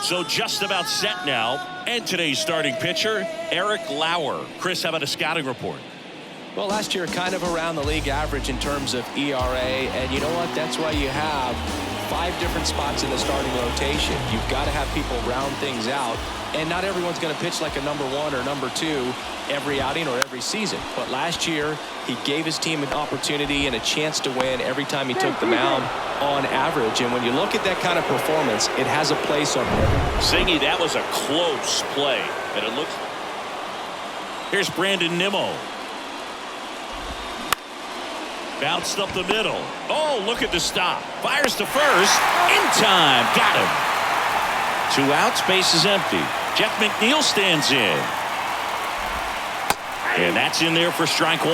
So just about set now, and today's starting pitcher, Eric Lauer. Chris, how about a scouting report? Well, last year kind of around the league average in terms of ERA, and you know what? That's why you have 5 different spots in the starting rotation. You've got to have people round things out, and not everyone's going to pitch like a number 1 or number 2 every outing or every season. But last year, he gave his team an opportunity and a chance to win every time he took the mound on average. And when you look at that kind of performance, it has a place on him. Singy, that was a close play. And it looks... Here's Brandon Nimmo. Bounced up the middle. Oh, look at the stop. Fires to first. In time. Got him. 2 outs. Base is empty. Jeff McNeil stands in. And that's in there for strike 1.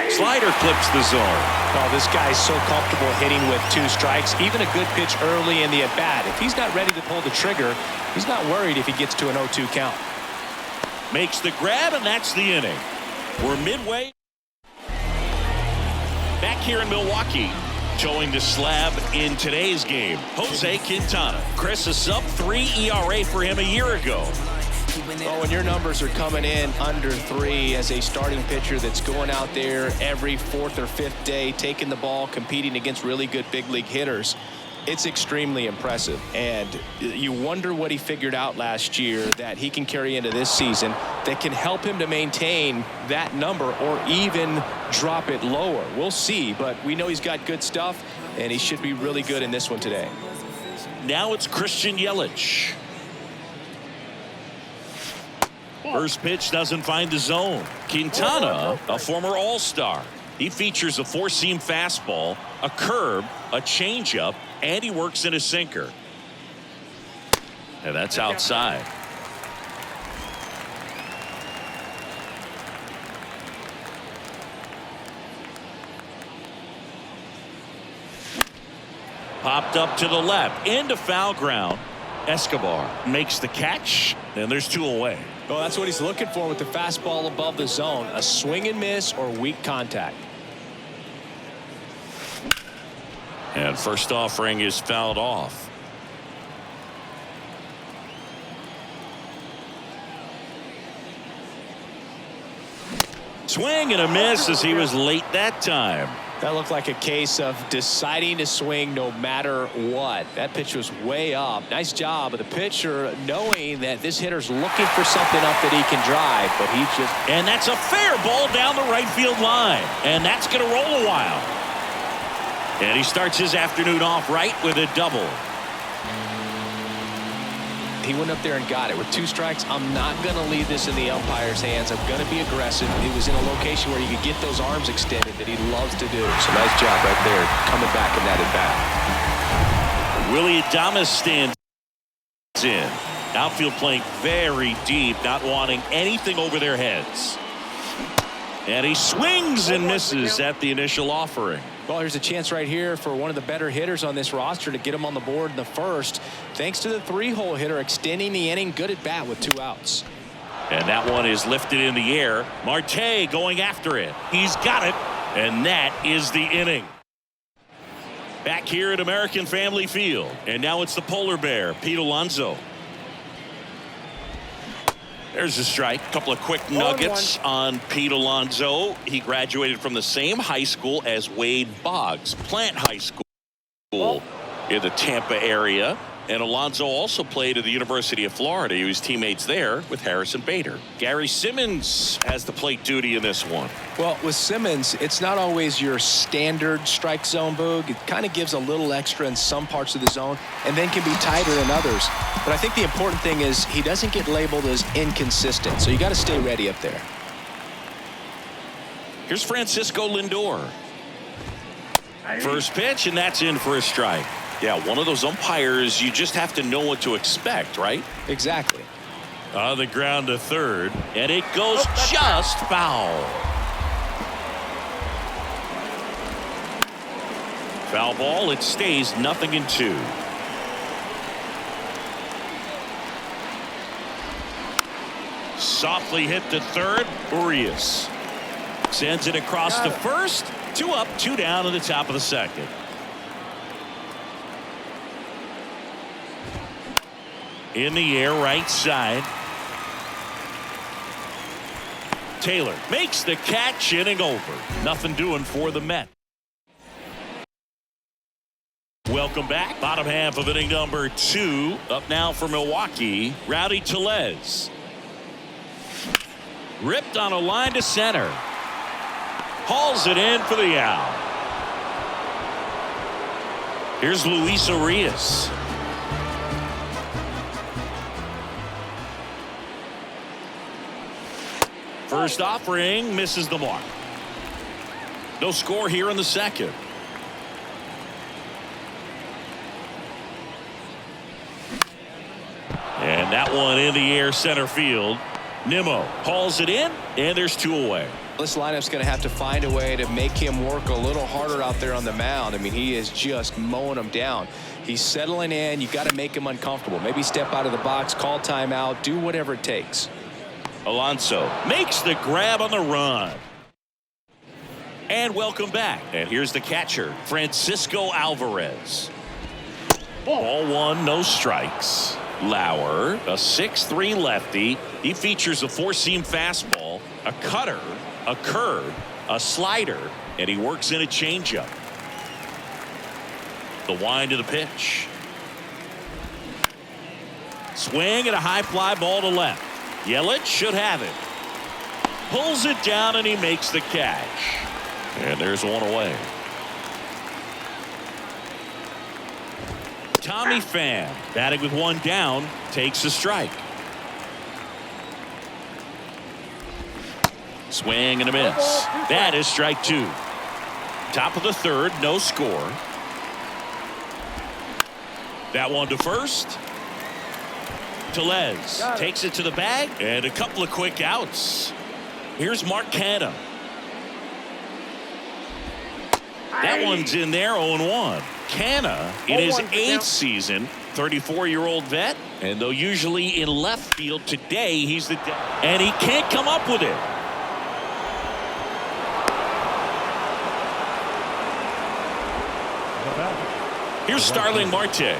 Slider clips the zone. Oh, this guy's so comfortable hitting with 2 strikes. Even a good pitch early in the at-bat. If he's not ready to pull the trigger, he's not worried if he gets to an 0-2 count. Makes the grab, and that's the inning. We're midway. Back here in Milwaukee, showing the slab in today's game, Jose Quintana. Chris, a sub-3 ERA for him a year ago. Oh, when your numbers are coming in under 3 as a starting pitcher that's going out there every 4th or 5th day, taking the ball, competing against really good big league hitters, it's extremely impressive. And you wonder what he figured out last year that he can carry into this season that can help him to maintain that number or even drop it lower. We'll see, but we know he's got good stuff, and he should be really good in this one today. Now it's Christian Yelich. First pitch doesn't find the zone. Quintana, a former All-Star. He features a 4-seam fastball, a curve, a changeup, and he works in a sinker. And that's outside. Popped up to the left, into foul ground. Escobar makes the catch, and there's 2 away. Well, that's what he's looking for with the fastball above the zone, a swing and miss or weak contact. And first offering is fouled off. Swing and a miss as he was late that time. That looked like a case of deciding to swing no matter what. That pitch was way up. Nice job of the pitcher knowing that this hitter's looking for something up that he can drive, but he just... And that's a fair ball down the right field line. And that's going to roll a while. And he starts his afternoon off right with a double. He went up there and got it. With 2 strikes, I'm not going to leave this in the umpire's hands. I'm going to be aggressive. He was in a location where you could get those arms extended that he loves to do. So nice job right there coming back in that at-bat. Willy Adames stands in. Outfield playing very deep, not wanting anything over their heads. And he swings and misses at the initial offering. Well, here's a chance right here for one of the better hitters on this roster to get him on the board in the first. Thanks to the 3-hole hitter extending the inning. Good at bat with 2 outs. And that one is lifted in the air. Marte going after it. He's got it. And that is the inning. Back here at American Family Field. And now it's the polar bear, Pete Alonso. There's a strike. A couple of quick nuggets on Pete Alonso. He graduated from the same high school as Wade Boggs, Plant High School in the Tampa area. And Alonso also played at the University of Florida. He was teammates there with Harrison Bader. Gary Simmons has the plate duty in this one. Well, with Simmons, it's not always your standard strike zone, Boog. It kind of gives a little extra in some parts of the zone and then can be tighter in others. But I think the important thing is he doesn't get labeled as inconsistent. So you got to stay ready up there. Here's Francisco Lindor. First pitch, and that's in for a strike. Yeah, one of those umpires, you just have to know what to expect, right? Exactly. On the ground to third, and it goes just foul. Foul ball, it stays 0-2. Softly hit to third. Urias sends it across to first. 2 up, 2 down to the top of the second. In the air, right side. Taylor makes the catch, inning over. Nothing doing for the Mets. Welcome back. Bottom half of inning number 2. Up now for Milwaukee, Rowdy Tellez. Ripped on a line to center. Hauls it in for the out. Here's Luis Urias. First offering misses the mark. No score here in the second. And that one in the air center field. Nimmo hauls it in, and there's 2 away. This lineup's going to have to find a way to make him work a little harder out there on the mound. I mean, he is just mowing them down. He's settling in. You got to make him uncomfortable. Maybe step out of the box, call timeout, do whatever it takes. Alonso makes the grab on the run. And welcome back. And here's the catcher, Francisco Alvarez. Ball 1, no strikes. Lauer, a 6'3" lefty. He features a 4-seam fastball, a cutter, a curve, a slider, and he works in a changeup. The wind of the pitch. Swing and a high fly ball to left. Yelich should have it. Pulls it down and he makes the catch. And there's 1 away. Tommy Pham, batting with 1 down, takes a strike. Swing and a miss. That is strike 2. Top of the third, no score. That one to first. Tellez takes it to the bag, and a couple of quick outs. Here's Mark Canha. That one's in there, 0-1. Canha in his 8th season, 34-year-old vet, and though usually in left field, today he's the and he can't come up with it. Here's Starling Marte.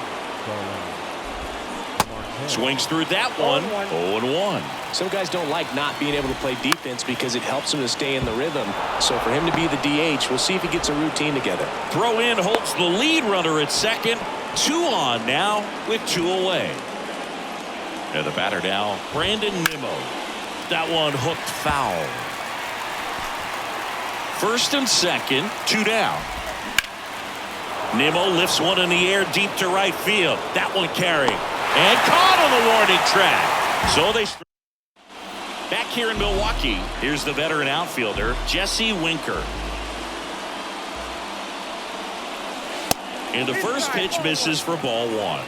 Swings through that one. 0-1. Some guys don't like not being able to play defense because it helps them to stay in the rhythm. So for him to be the DH, we'll see if he gets a routine together. Throw in holds the lead runner at second. 2 on now with 2 away. And the batter now, Brandon Nimmo. That one hooked foul. First and second, 2 down. Nimmo lifts one in the air deep to right field. That one carried and caught on the warning track. So they back here in Milwaukee. Here's the veteran outfielder, Jesse Winker. And the first pitch misses for ball 1.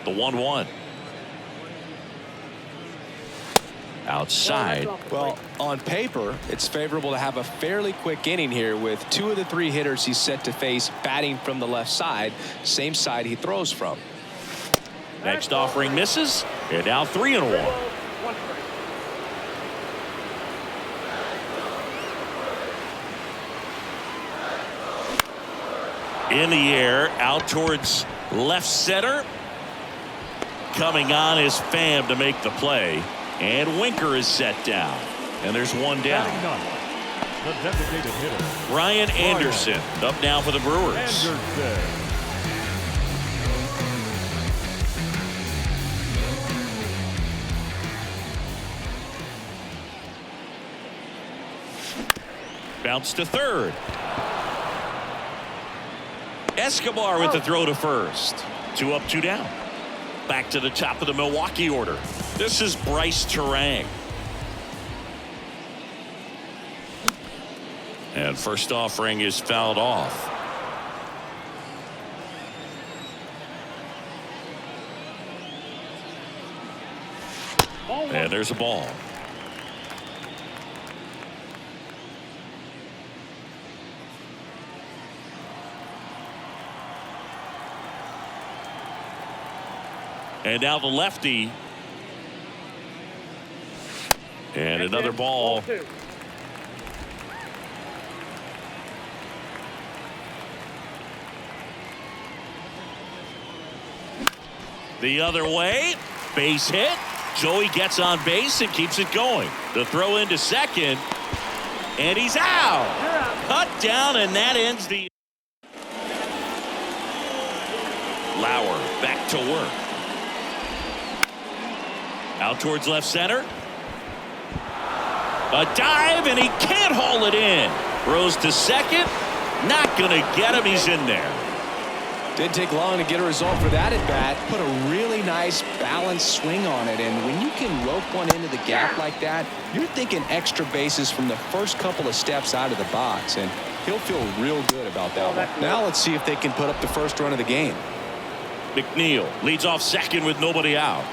The 1-1. Outside. Well, on paper, it's favorable to have a fairly quick inning here with 2 of the 3 hitters he's set to face batting from the left side, same side he throws from. Next offering misses, and now 3-1. In the air, out towards left center. Coming on is Pham to make the play. And Winker is set down. And there's 1 down. The designated hitter, Brian Anderson up now for the Brewers. Anderson. Bounce to third. Escobar with the throw to first. 2 up, 2 down. Back to the top of the Milwaukee order. This is Bryce Turang. And first offering is fouled off. And there's a ball. And now the lefty. And another ball. The other way. Base hit. Joey gets on base and keeps it going. The throw into second. And he's out. Cut down, and that ends the. Lauer back to work. Out towards left center. A dive, and he can't haul it in. Throws to second. Not going to get him. He's in there. Didn't take long to get a result for that at bat. Put a really nice balanced swing on it. And when you can rope one into the gap like that, you're thinking extra bases from the first couple of steps out of the box. And he'll feel real good about that one. Now let's see if they can put up the first run of the game. McNeil leads off second with nobody out.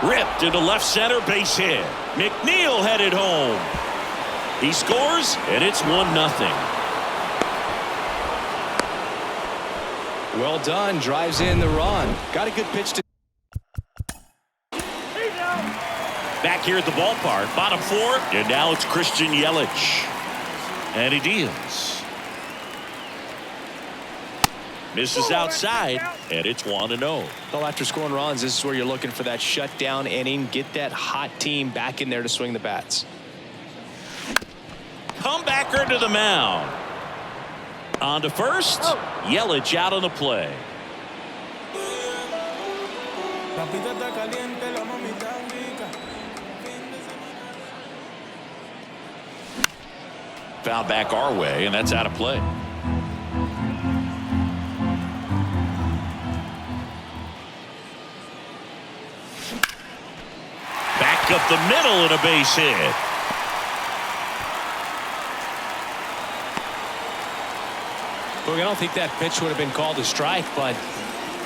Ripped into left center, base hit. McNeil headed home. He scores, and it's 1-0. Well done. Drives in the run. Got a good pitch to. Back here at the ballpark, bottom 4, and now it's Christian Yelich. And he deals. Misses outside, and it's 1-0. Well, after scoring runs, this is where you're looking for that shutdown inning. Get that hot team back in there to swing the bats. Comebacker to the mound. On to first. Yelich out on the play. Foul back our way, and that's out of play. Back up the middle and a base hit. Look, I don't think that pitch would have been called a strike, but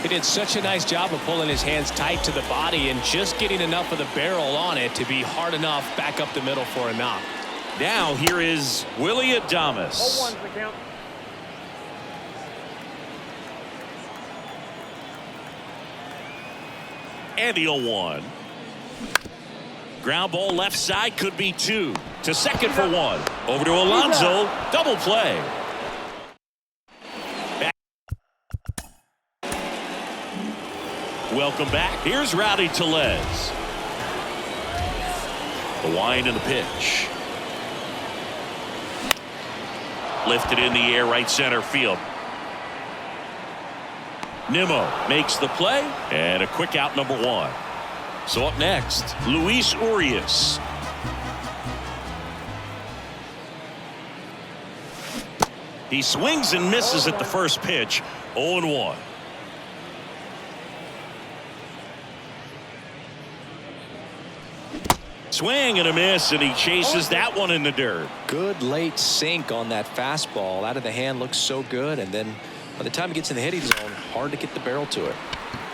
he did such a nice job of pulling his hands tight to the body and just getting enough of the barrel on it to be hard enough back up the middle for a knock. Now here is Willy Adames. 0-1's the count. And the 0-1. Ground ball left side, could be 2. To second for 1. Over to Alonso. Double play. Welcome back. Here's Rowdy Tellez. The wind and the pitch. Lifted in the air, right center field. Nimmo makes the play, and a quick out, number 1. So up next, Luis Urias. He swings and misses at the first pitch. 0-1. Swing and a miss, and he chases that one in the dirt. Good late sink on that fastball. Out of the hand, looks so good, and then by the time it gets in the hitting zone, hard to get the barrel to it.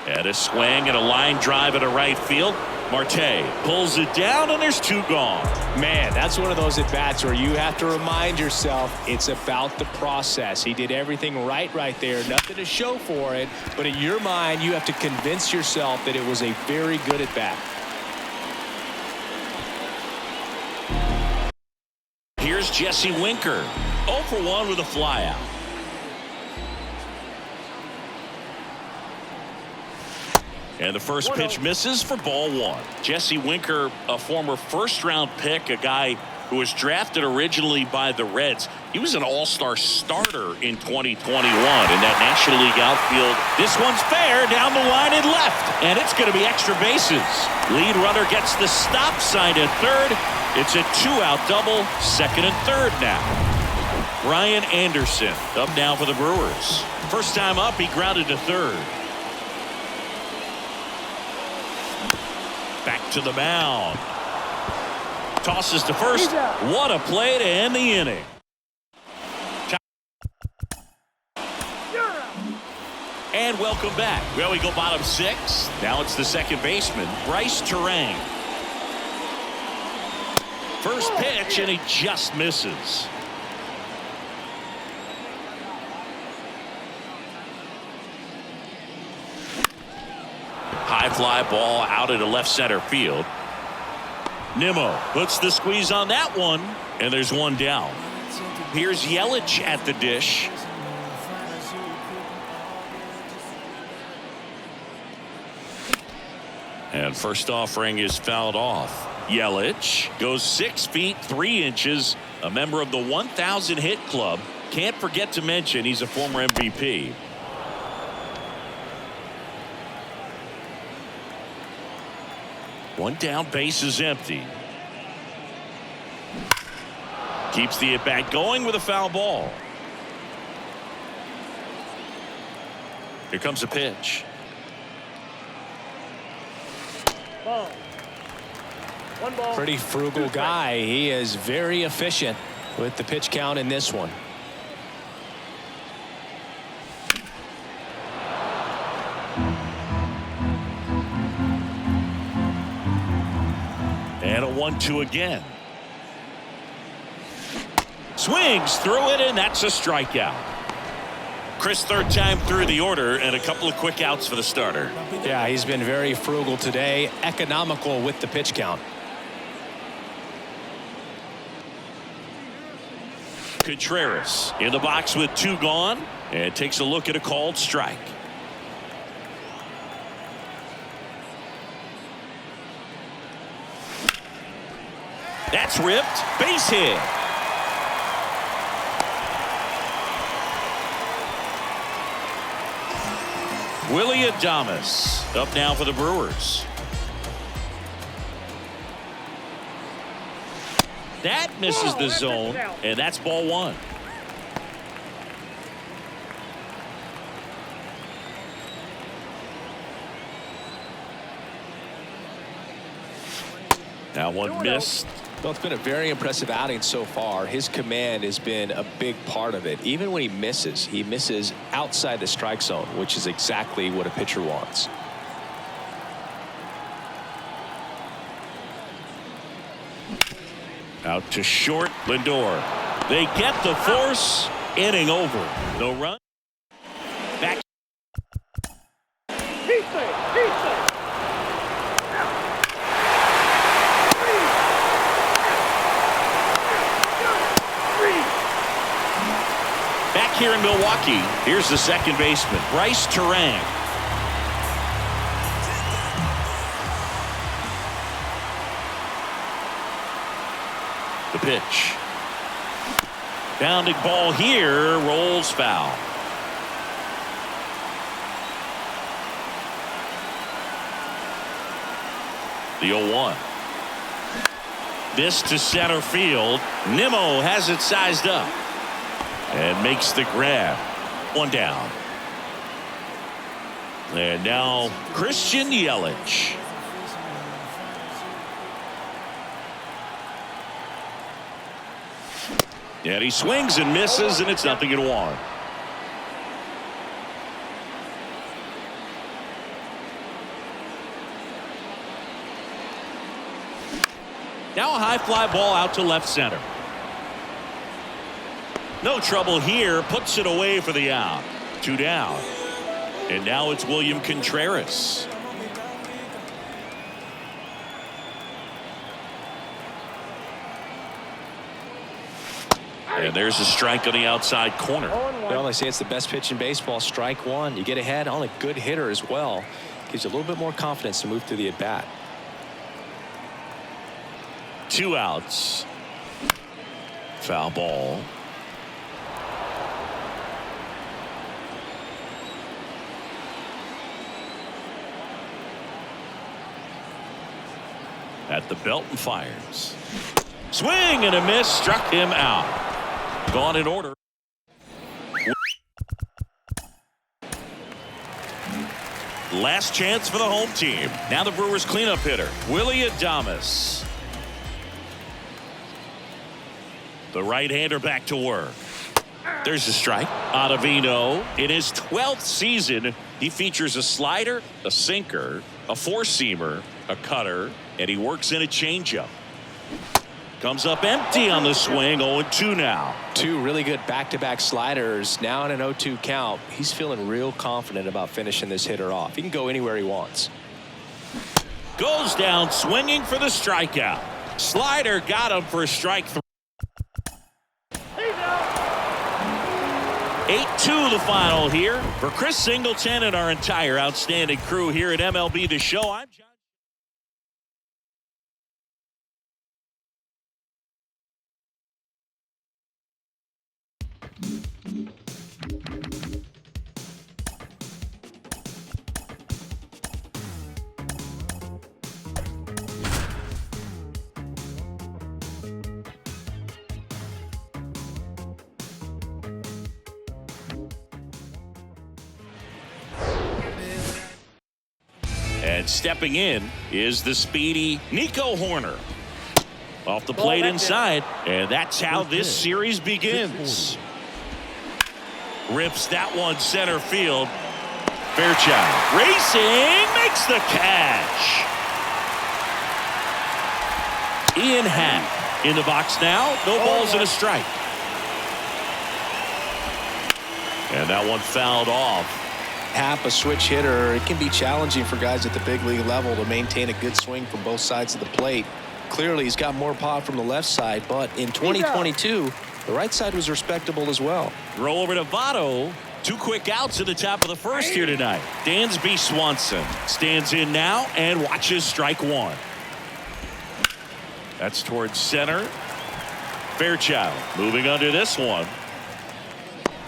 And a swing and a line drive into right field. Marte pulls it down, and there's 2 gone. Man, that's one of those at-bats where you have to remind yourself it's about the process. He did everything right there. Nothing to show for it, but in your mind, you have to convince yourself that it was a very good at-bat. Here's Jesse Winker. 0 for 1 with a flyout. And the first pitch misses for ball 1. Jesse Winker, a former first-round pick, a guy who was drafted originally by the Reds. He was an all-star starter in 2021 in that National League outfield. This one's fair down the line and left, and it's going to be extra bases. Lead runner gets the stop sign at third. It's a 2-out double, second and third now. Brian Anderson up now for the Brewers. First time up, he grounded to third. Back to the mound. Tosses to first. What a play to end the inning. And welcome back. Well, we go bottom 6. Now it's the second baseman, Bryce Turang. First pitch, and he just misses. High fly ball out into left center field. Nimmo puts the squeeze on that one, and there's one down. Here's Yelich at the dish. And first offering is fouled off. Yelich goes 6 feet 3 inches, a member of the 1,000 hit club. Can't forget to mention he's a former MVP. One down, base is empty. Keeps the at-bat going with a foul ball. Here comes a pitch. Ball. One ball. Pretty frugal guy. He is very efficient with the pitch count in this one. And a 1-2 again. Swings through it, and that's a strikeout. Chris, third time through the order, and a couple of quick outs for the starter. Yeah, he's been very frugal today, economical with the pitch count. Contreras in the box with 2 gone, and takes a look at a called strike. That's ripped. Base hit. Willy Adames up now for the Brewers. That misses the zone, and that's ball 1. Now one missed. Well, it's been a very impressive outing so far. His command has been a big part of it. Even when he misses outside the strike zone, which is exactly what a pitcher wants. Out to short, Lindor. They get the force. Inning over. No run. Back. Back here in Milwaukee, here's the second baseman, Bryce Turang. The pitch. Bounding ball here, rolls foul. The 0-1. This to center field. Nimmo has it sized up and makes the grab. One down. And now Christian Yelich. And he swings and misses, and it's 0-1. Now a high fly ball out to left center. No trouble here, puts it away for the out. 2 down. And now it's William Contreras. And there's a strike on the outside corner. Well, they say it's the best pitch in baseball. Strike one. You get ahead on a good hitter as well. Gives you a little bit more confidence to move through the at bat. 2 outs. Foul ball. At the belt and fires. Swing and a miss, struck him out. Gone in order. Last chance for the home team. Now the Brewers cleanup hitter, Willy Adames. The right-hander back to work. There's a strike. Ottavino, in his 12th season, he features a slider, a sinker, a four-seamer, a cutter, and he works in a changeup. Comes up empty on the swing. 0-2 now. Two really good back-to-back sliders. Now in an 0-2 count. He's feeling real confident about finishing this hitter off. He can go anywhere he wants. Goes down swinging for the strikeout. Slider got him for a strike 3. 8-2 the final here. For Chris Singleton and our entire outstanding crew here at MLB The Show, I'm John. And stepping in is the speedy Nico Hoerner. Off the plate inside, and that's how this series begins. Rips that one center field. Fairchild racing, makes the catch. Ian Happ in the box now. No balls and a strike. And that one fouled off. Happ, a switch hitter, it can be challenging for guys at the big league level to maintain a good swing from both sides of the plate. Clearly, he's got more pop from the left side, but in 2022, the right side was respectable as well. Throw over to Votto. 2 quick outs at the top of the first here tonight. Dansby Swanson stands in now and watches strike 1. That's towards center. Fairchild moving under this one.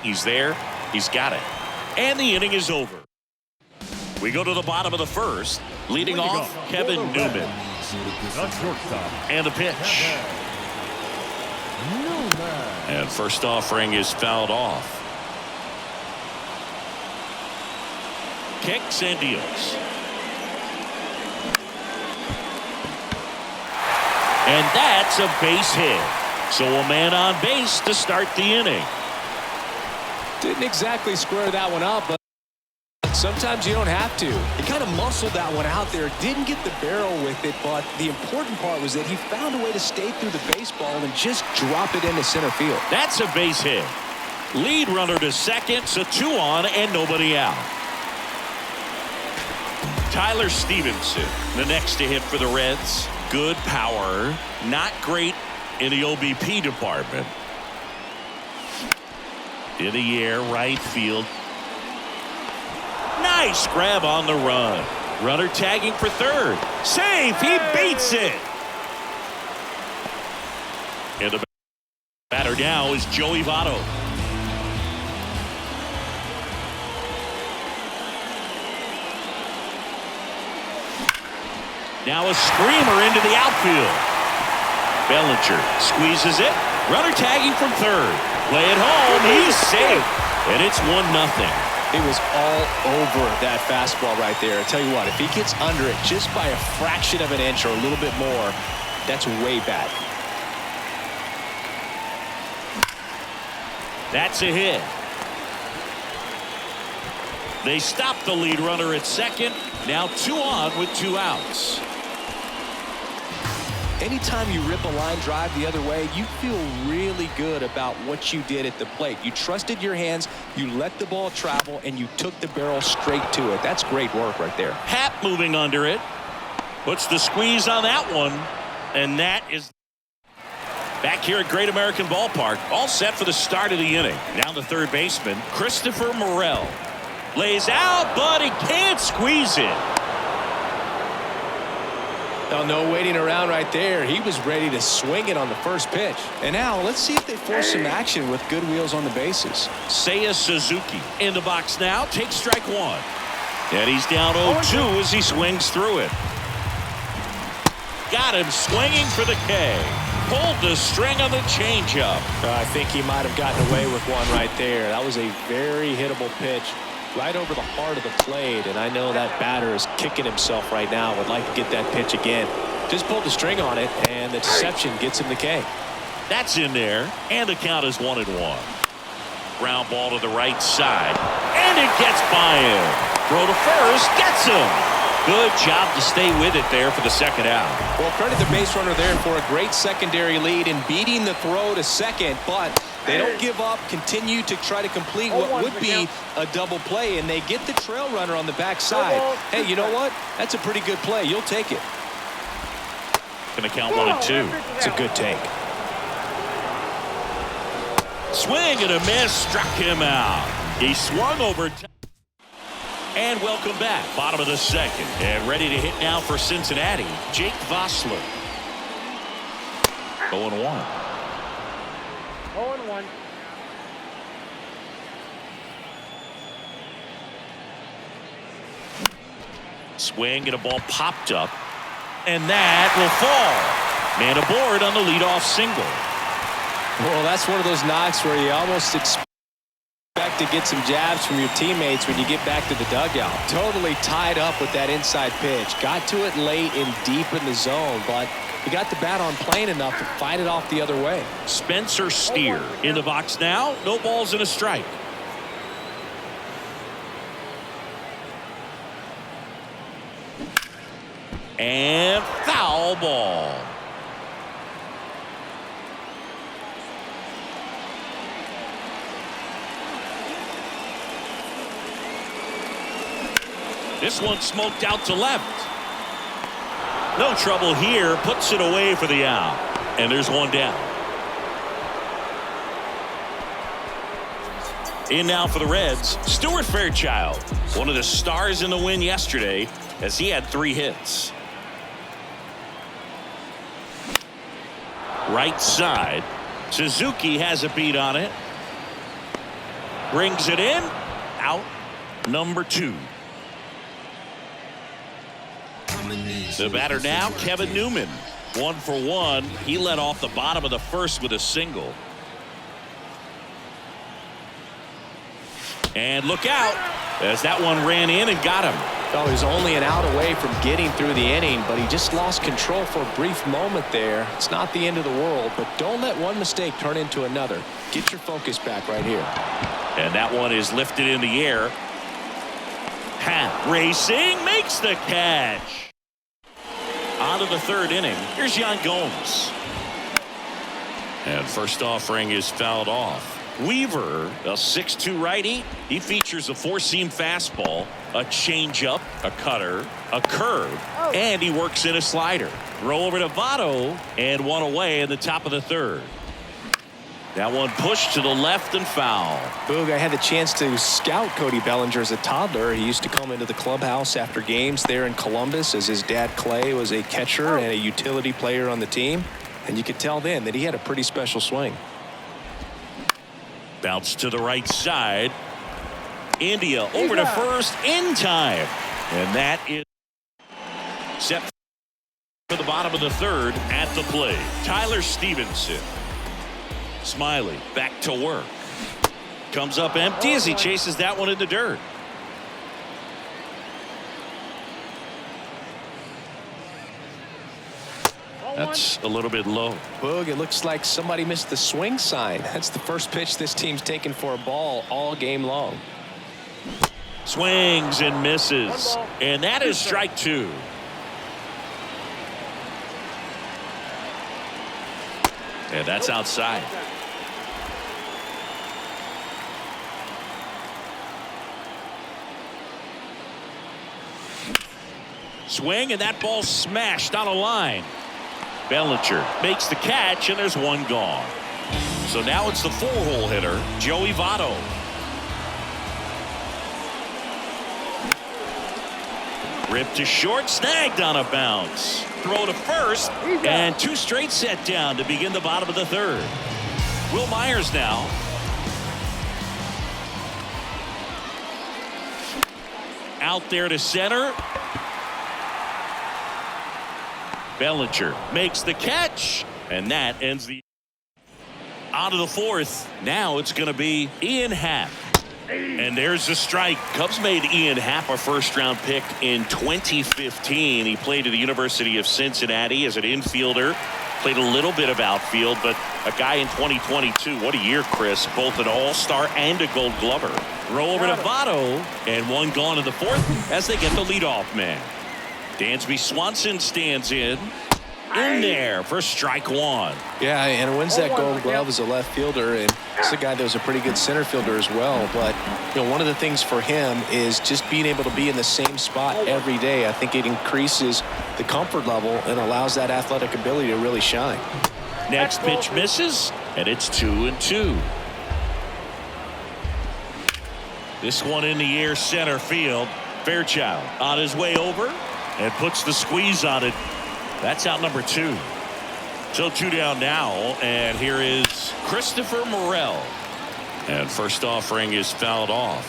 He's there. He's got it. And the inning is over. We go to the bottom of the first. Leading off, Kevin Newman. And the pitch. And first offering is fouled off. Kicks and deals. And that's a base hit. So a man on base to start the inning. Didn't exactly square that one up, but sometimes you don't have to. He kind of muscled that one out there. Didn't get the barrel with it, but the important part was that he found a way to stay through the baseball and just drop it into center field. That's a base hit. Lead runner to second, so 2 on and nobody out. Tyler Stevenson, the next to hit for the Reds. Good power, not great in the OBP department. In the air, right field. Nice grab on the run. Runner tagging for third. Safe. He beats it. And the batter now is Joey Votto. Now a screamer into the outfield. Bellinger squeezes it. Runner tagging from third. Play it home. He's safe. And it's 1-0. It was all over that fastball right there. I tell you what, if he gets under it just by a fraction of an inch or a little bit more, that's way back. That's a hit. They stop the lead runner at second. Now 2 on with 2 outs. Anytime you rip a line drive the other way, you feel really good about what you did at the plate. You trusted your hands, you let the ball travel, and you took the barrel straight to it. That's great work right there. Happ moving under it. Puts the squeeze on that one. And that is back here at Great American Ballpark. All set for the start of the inning. Now the third baseman, Christopher Morel. Lays out, but he can't squeeze it. Oh, no waiting around right there. He was ready to swing it on the first pitch. And now let's see if they force some action with good wheels on the bases. Seiya Suzuki in the box now. Takes strike one. And he's down 0-2 as he swings through it. Got him swinging for the K. Pulled the string on the changeup. I think he might have gotten away with one right there. That was a very hittable pitch right over the heart of the plate, and I know that batter is kicking himself right now. Would like to get that pitch again. Just pulled the string on it, and the deception gets him the K. That's in there, and the count is 1-1. Ground ball to the right side, and it gets by him. Throw to first, gets him. Good job to stay with it there for the second out. Well, credit the base runner there for a great secondary lead in beating the throw to second, but they don't give up, continue to try to complete what would be a double play, and they get the trail runner on the backside. Hey, you know what? That's a pretty good play. You'll take it. Going to count 1-2. It's a good take. Swing and a miss, struck him out. He swung over. And welcome back. Bottom of the second. And ready to hit now for Cincinnati, Jake Vossler. 0-1. 0-1. Swing and a ball popped up. And that will fall. Man aboard on the leadoff single. Well, that's one of those knocks where you almost expect to get some jabs from your teammates when you get back to the dugout. Totally tied up with that inside pitch. Got to it late and deep in the zone, but he got the bat on plane enough to fight it off the other way. Spencer Steer in the box now. No balls and a strike. And foul ball. This one smoked out to left. No trouble here. Puts it away for the out. And there's one down. In now for the Reds, Stuart Fairchild. One of the stars in the win yesterday as he had 3 hits. Right side. Suzuki has a beat on it. Brings it in. Out. Number 2. The batter now, Kevin Newman. 1 for 1. He led off the bottom of the first with a single. And look out as that one ran in and got him. Oh, he's only an out away from getting through the inning, but he just lost control for a brief moment there. It's not the end of the world, but don't let one mistake turn into another. Get your focus back right here. And that one is lifted in the air. Happ racing, makes the catch. On to the 3rd inning. Here's Yan Gomes. And first offering is fouled off. Weaver, a 6'2 righty. He features a 4-seam fastball, a changeup, a cutter, a curve, and he works in a slider. Throw over to Votto, and one away in the top of the 3rd. That one pushed to the left and foul. Boog, I had the chance to scout Cody Bellinger as a toddler. He used to come into the clubhouse after games there in Columbus as his dad Clay was a catcher and a utility player on the team. And you could tell then that he had a pretty special swing. Bounce to the right side. India over to first in time. And that is set for the bottom of the 3rd at the plate. Tyler Stevenson. Smiley back to work. Comes up empty as he chases that one in the dirt. That's a little bit low. Boog, it looks like somebody missed the swing sign. That's the first pitch this team's taken for a ball all game long. Swings and misses. And that is strike 2. And that's outside. Swing, and that ball smashed on a line. Bellinger makes the catch, and there's one gone. So now it's the 4-hole hitter, Joey Votto. Ripped to short, snagged on a bounce. Throw to first, and 2 straight set down to begin the bottom of the 3rd. Will Myers now. Out there to center. Bellinger makes the catch, and that ends the. On to the 4th. Now it's going to be Ian Happ. And there's the strike. Cubs made Ian Happ a first-round pick in 2015. He played at the University of Cincinnati as an infielder. Played a little bit of outfield, but a guy in 2022. What a year, Chris. Both an all-star and a gold glover. Throw over to Votto, and 1 gone in the 4th as they get the leadoff man. Dansby Swanson stands in there for strike 1. Yeah, and wins that gold glove as a left fielder, and it's a guy that was a pretty good center fielder as well. But one of the things for him is just being able to be in the same spot every day. I think it increases the comfort level and allows that athletic ability to really shine. Next pitch misses, and it's 2-2. This one in the air, center field. Fairchild on his way over and puts the squeeze on it. That's out number 2. So 2 down now, and here is Christopher Morel. And first offering is fouled off.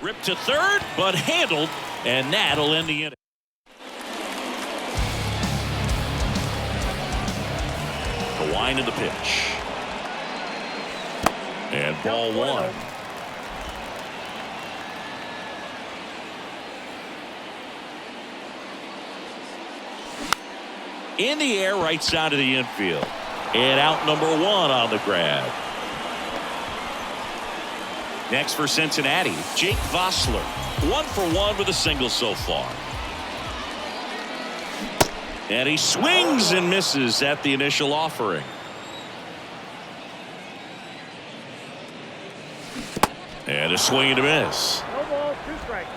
Ripped to 3rd, but handled, and that'll end the inning. The wind of the pitch. And ball 1. In the air, right side of the infield. And out number 1 on the grab. Next for Cincinnati, Jake Vossler. 1 for 1 with a single so far. And he swings and misses at the initial offering. And a swing and a miss. No ball, 2 strikes.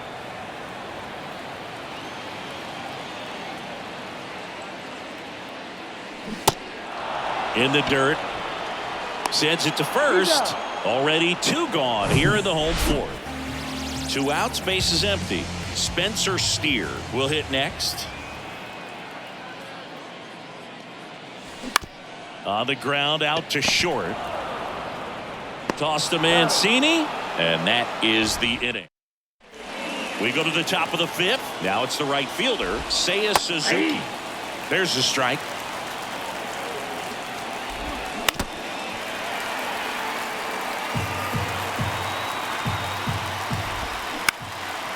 In the dirt. Sends it to first. Already 2 gone here in the home 4th. 2 outs, base is empty. Spencer Steer will hit next. On the ground, out to short. Toss to Mancini, and that is the inning. We go to the top of the 5th. Now it's the right fielder, Seiya Suzuki. There's the strike.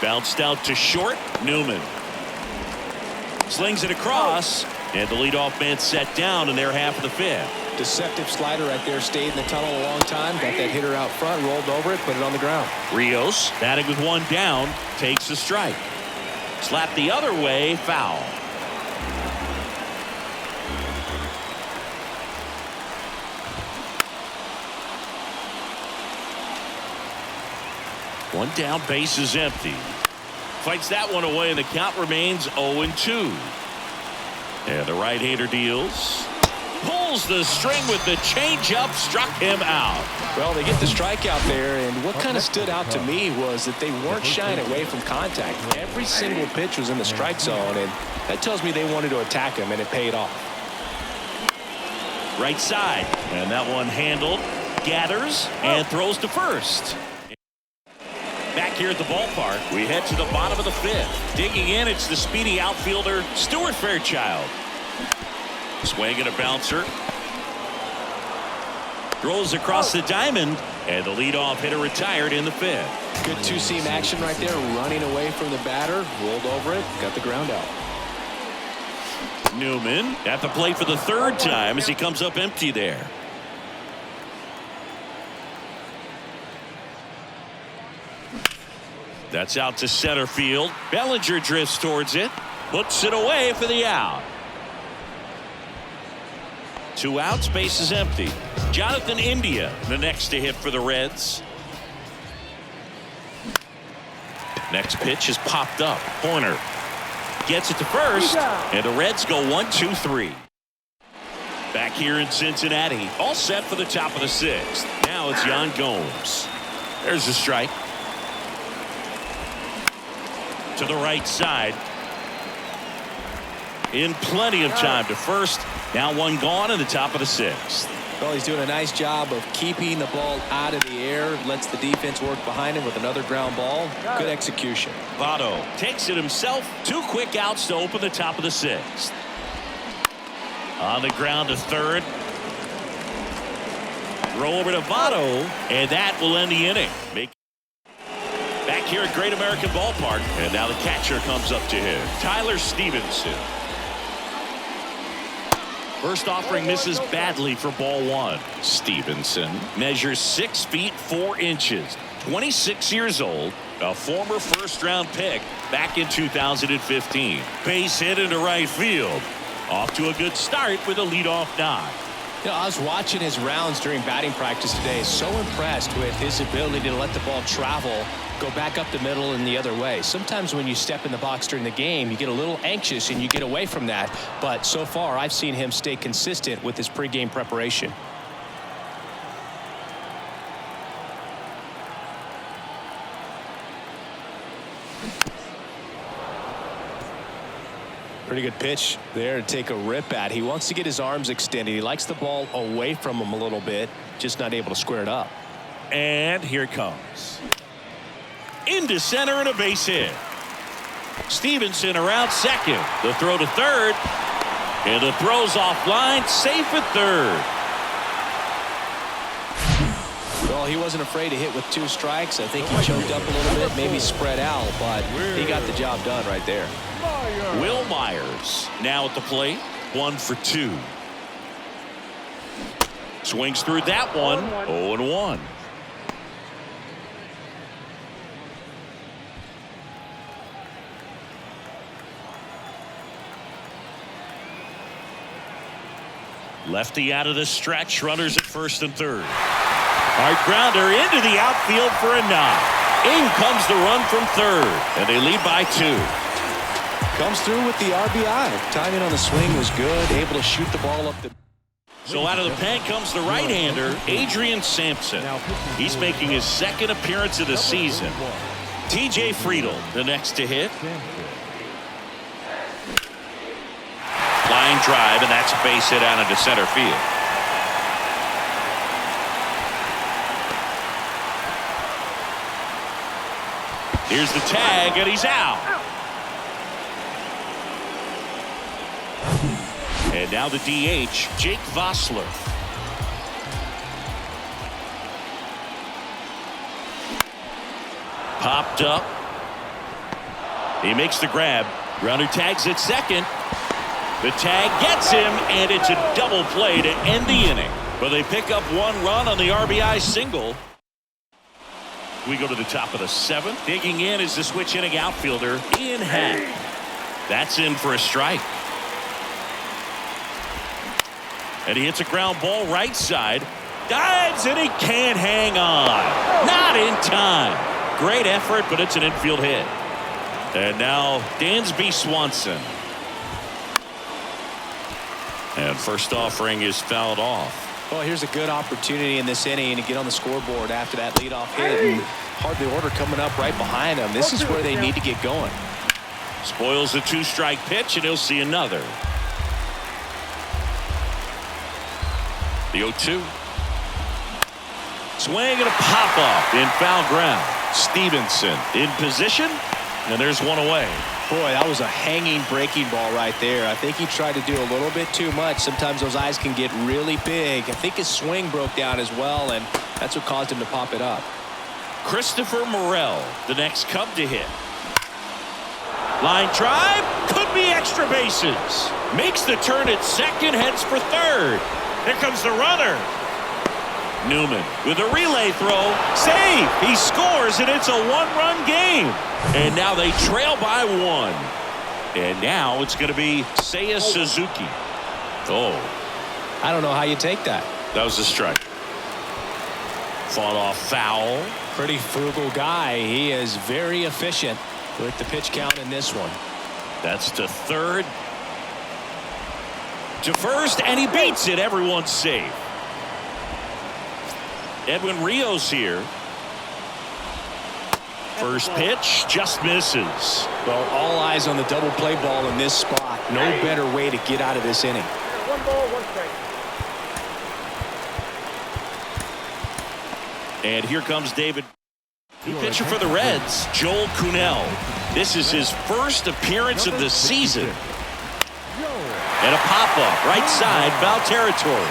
Bounced out to short. Newman slings it across, and the leadoff man set down in their half of the 5th. Deceptive slider right there. Stayed in the tunnel a long time. Got that hitter out front. Rolled over it. Put it on the ground. Rios batting with 1 down. Takes a strike. Slap the other way. Foul. One down, base is empty. Fights that one away, and the count remains 0-2. And the right-hander deals. Pulls the string with the changeup, struck him out. Well, they get the strikeout there, and what kind of stood out to me was that they weren't shying away from contact. Every single pitch was in the strike zone, and that tells me they wanted to attack him, and it paid off. Right side, and that one handled. Gathers and throws to first. Back here at the ballpark, we head to the bottom of the 5th. Digging in, it's the speedy outfielder, Stuart Fairchild. Swing and a bouncer. Throws across the diamond, and the leadoff hitter retired in the 5th. Good 2-seam action right there, running away from the batter, rolled over it, got the ground out. Newman at the plate for the 3rd time as he comes up empty there. That's out to center field. Bellinger drifts towards it. Puts it away for the out. 2 outs, base is empty. Jonathan India, the next to hit for the Reds. Next pitch is popped up. Corner. Gets it to first. And the Reds go 1-2-3. Back here in Cincinnati. All set for the top of the 6th. Now it's Yan Gomes. There's the strike. to the right side. In plenty of time to first. Now one gone in the top of the 6th. Well, he's doing a nice job of keeping the ball out of the air. Lets the defense work behind him with another ground ball. Good execution. Votto takes it himself. 2 quick outs to open the top of the 6th. On the ground to third. Throw over to Votto, and that will end the inning. Back here at Great American Ballpark, and now the catcher comes up to him. Tyler Stevenson. First offering misses badly for ball 1. Stevenson measures 6 feet 4 inches. 26 years old. A former first-round pick back in 2015. Base hit into right field. Off to a good start with a leadoff knock. You know, I was watching his rounds during batting practice today. So impressed with his ability to let the ball travel, go back up the middle and the other way. Sometimes when you step in the box during the game, you get a little anxious and you get away from that. But so far, I've seen him stay consistent with his pregame preparation. Pretty good pitch there to take a rip at. He wants to get his arms extended. He likes the ball away from him a little bit, just not able to square it up. And here it comes. Into center and a base hit. Stevenson around second. The throw to third. And the throw's offline. Safe at third. Well, he wasn't afraid to hit with 2 strikes. I think he choked up a little bit, maybe spread out, but he got the job done right there. Will Myers now at the plate. 1 for 2. Swings through that one. 0-1. Lefty out of the stretch. Runners at first and third. Hard grounder into the outfield for a knock. In comes the run from third, and they lead by 2. Comes through with the RBI. Timing on the swing was good. Able to shoot the ball up the. So out of the pen comes the right-hander, Adrian Sampson. He's making his 2nd appearance of the season. TJ Friedl, the next to hit. Line drive, and that's a base hit out into center field. Here's the tag, and he's out. And now the DH, Jake Vossler. Popped up. He makes the grab. Runner tags at second. The tag gets him, and it's a double play to end the inning. But they pick up 1 run on the RBI single. We go to the top of the 7th. Digging in is the switch hitting outfielder, Ian Happ. That's in for a strike. And he hits a ground ball right side. Dives, and he can't hang on. Not in time. Great effort, but it's an infield hit. And now Dansby Swanson. And first offering is fouled off. Well, here's a good opportunity in this inning to get on the scoreboard after that leadoff hit. And hardly order coming up right behind him. This is where they need to get going. Spoils a 2-strike pitch, and he'll see another. The 0-2. Swing and a pop-off in foul ground. Stevenson in position, and there's one away. Boy, that was a hanging breaking ball right there. I think he tried to do a little bit too much. Sometimes those eyes can get really big. I think his swing broke down as well, and that's what caused him to pop it up. Christopher Morel, the next Cub to hit. Line drive, could be extra bases. Makes the turn at second, heads for third. Here comes the runner. Newman with a relay throw. Save! He scores, and it's a 1-run game. And now they trail by 1. And now it's going to be Seiya Suzuki. Oh. I don't know how you take that. That was a strike. Fought off foul. Pretty frugal guy. He is very efficient with the pitch count in this one. That's to third. To first, and he beats it. Everyone's safe. Edwin Rios here. First pitch just misses. Well, all eyes on the double play ball in this spot. No better way to get out of this inning. 1 ball, 1 strike. And here comes David. New pitcher for the Reds, Joel Kuhnel. This is his first appearance of the season. And a pop-up, right side, foul territory.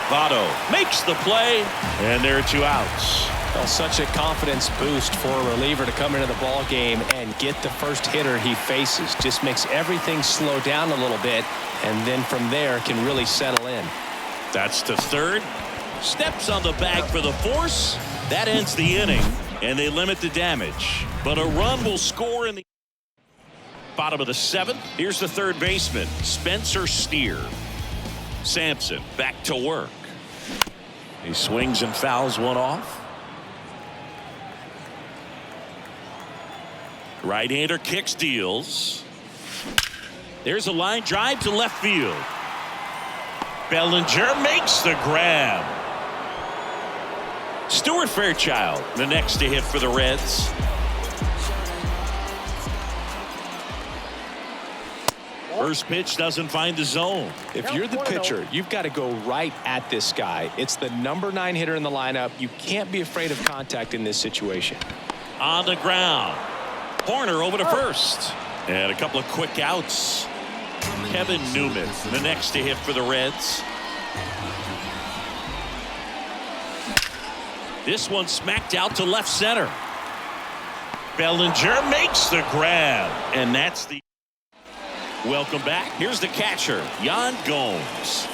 Votto makes the play, and there are 2 outs. Well, such a confidence boost for a reliever to come into the ball game and get the first hitter he faces. Just makes everything slow down a little bit, and then from there can really settle in. That's to third. Steps on the bag for the force. That ends the inning, and they limit the damage. But a run will score in the bottom of the 7th. Here's the third baseman, Spencer Steer. Sampson back to work. He swings and fouls one off. Right-hander kicks, deals. There's a line drive to left field. Bellinger makes the grab. Stuart Fairchild, the next to hit for the Reds. First pitch doesn't find the zone. If you're the pitcher, you've got to go right at this guy. It's the number 9 hitter in the lineup. You can't be afraid of contact in this situation. On the ground. Horner over to first. And a couple of quick outs. Kevin Newman, the next to hit for the Reds. This one smacked out to left center. Bellinger makes the grab. And that's the... Welcome back. Here's the catcher, Yan Gomes.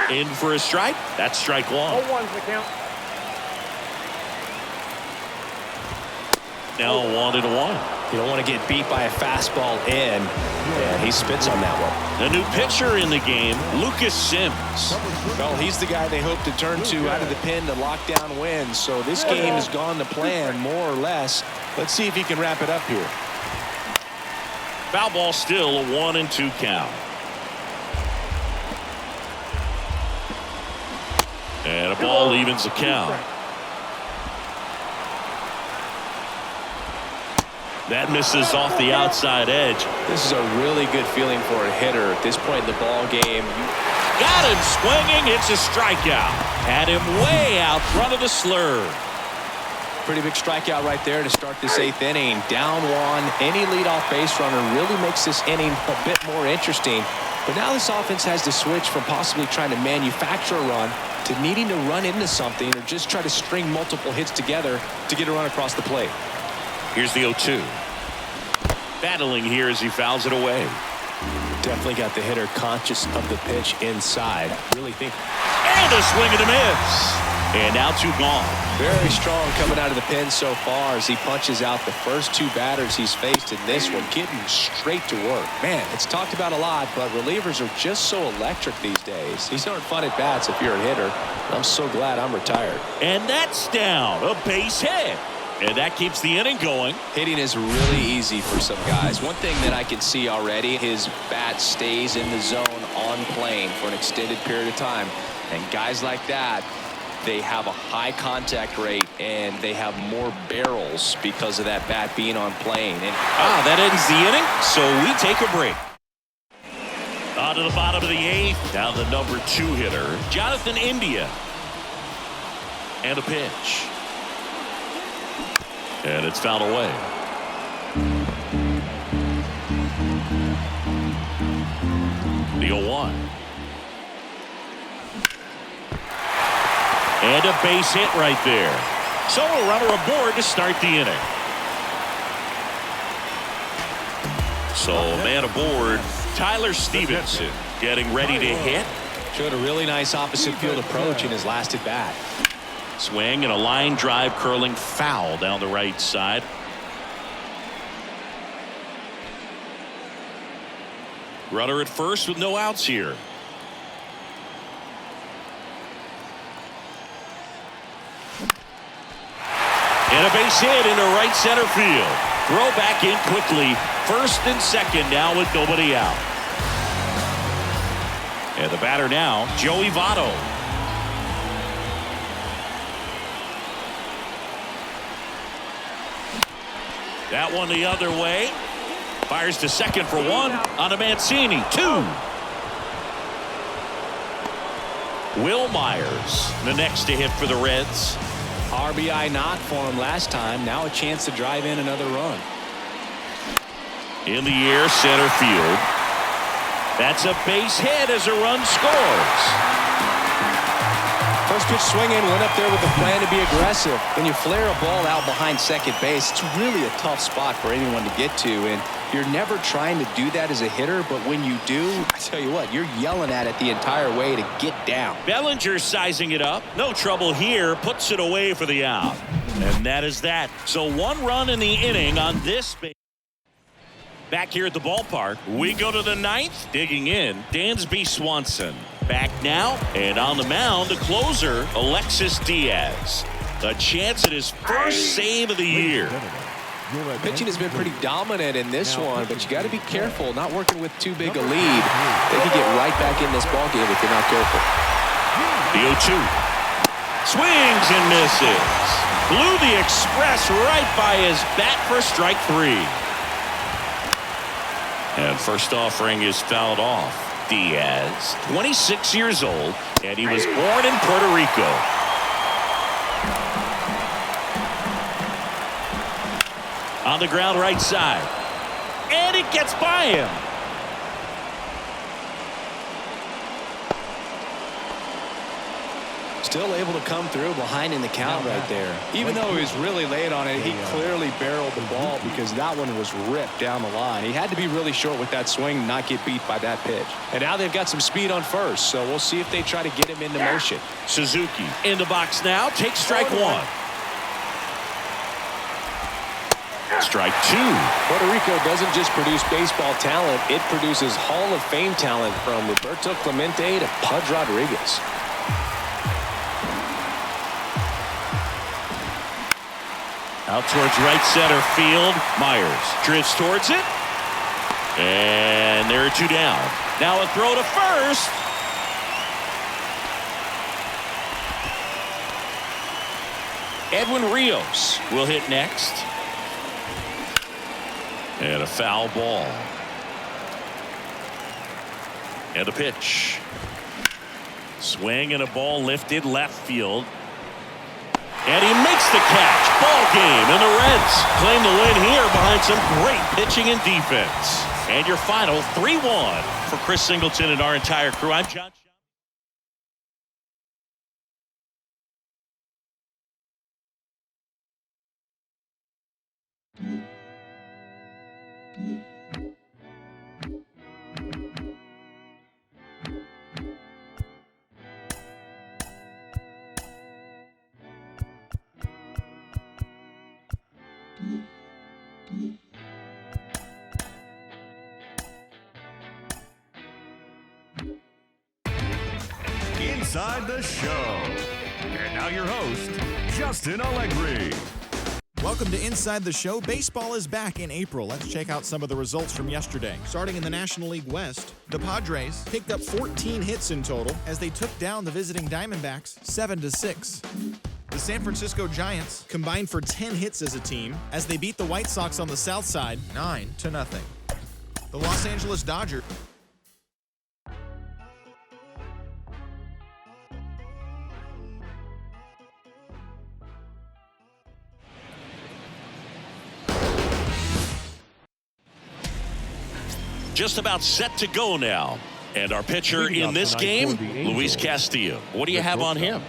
In for a strike. That's strike 1. 0-1's the count. Now 1-1. You don't want to get beat by a fastball in. Yeah, he spits on that one. The new pitcher in the game, Lucas Sims. Well, he's the guy they hope to turn to out of the pen to lock down wins. So this game has gone to plan, more or less. Let's see if he can wrap it up here. Foul ball, still a 1-2 count. And a ball evens the count. That misses off the outside edge. This is a really good feeling for a hitter at this point in the ball game. Got him swinging. It's a strikeout. Had him way out front of the slur. Pretty big strikeout right there to start this 8th inning. Down 1. Any leadoff base runner really makes this inning a bit more interesting. But now this offense has to switch from possibly trying to manufacture a run to needing to run into something or just try to string multiple hits together to get a run across the plate. Here's the 0-2. Battling here as he fouls it away. Definitely got the hitter conscious of the pitch inside. Really think. And a swing and a miss. And now 2 gone. Very strong coming out of the pen so far as he punches out the first 2 batters he's faced in this one, getting straight to work. Man, it's talked about a lot, but relievers are just so electric these days. These aren't fun at bats if you're a hitter. I'm so glad I'm retired. And that's down. A base hit. And that keeps the inning going. Hitting is really easy for some guys. One thing that I can see already, his bat stays in the zone on plane for an extended period of time. And guys like that, they have a high contact rate and they have more barrels because of that bat being on plane. And that ends the inning, so we take a break. On to the bottom of the 8th. Now the number 2 hitter, Jonathan India. And a pitch. And it's fouled away. The 0-1. And a base hit right there. So a runner aboard to start the inning. So man aboard, Tyler Stevenson getting ready to hit. Showed a really nice opposite field approach in his last at bat. Swing and a line drive curling foul down the right side. Runner at first with no outs here. And a base hit into right center field. Throw back in quickly. First and second now with nobody out. And the batter now, Joey Votto. That one the other way. Fires to second for one on to Mancini. 2. Will Myers, the next to hit for the Reds. RBI knock for him last time. Now a chance to drive in another run. In the air, center field. That's a base hit as a run scores. First pitch swinging, went up there with a plan to be aggressive. When you flare a ball out behind second base, it's really a tough spot for anyone to get to, and you're never trying to do that as a hitter, but when you do, I tell you what, you're yelling at it the entire way to get down. Bellinger sizing it up. No trouble here. Puts it away for the out. And that is that. So 1 run in the inning on this base. Back here at the ballpark, we go to the 9th. Digging in, Dansby Swanson. Back now, and on the mound, the closer, Alexis Diaz. A chance at his first save of the year. Pitching has been pretty dominant in this one, but you got to be careful, not working with too big a lead. They could get right back in this ball game if you're not careful. The 0-2. Swings and misses. Blew the express right by his bat for strike 3. And first offering is fouled off. Diaz, 26 years old, and he was born in Puerto Rico. On the ground right side. And it gets by him. Still able to come through behind in the count right there. Even though he was really late on it, he clearly barreled the ball because that one was ripped down the line. He had to be really short with that swing, not get beat by that pitch. And now they've got some speed on first, so we'll see if they try to get him into motion. Suzuki in the box now, takes strike 1. Strike 2. Puerto Rico doesn't just produce baseball talent, it produces Hall of Fame talent from Roberto Clemente to Pudge Rodriguez. Out towards right center field. Myers drifts towards it. And there are 2 down. Now a throw to first. Edwin Rios will hit next. And a foul ball. And a pitch. Swing and a ball lifted left field. And he makes the catch. Ball game, and the Reds claim the win here behind some great pitching and defense. And your final 3-1 for Chris Singleton and our entire crew. I'm John. Inside the Show. And now your host, Justin Allegri. Welcome to Inside the Show. Baseball is back in April. Let's check out some of the results from yesterday. Starting in the National League West, the Padres picked up 14 hits in total as they took down the visiting Diamondbacks 7-6. The San Francisco Giants combined for 10 hits as a team as they beat the White Sox on the south side 9-0. The Los Angeles Dodgers just about set to go now. And our pitcher in this game, Luis Castillo. What do you have on him?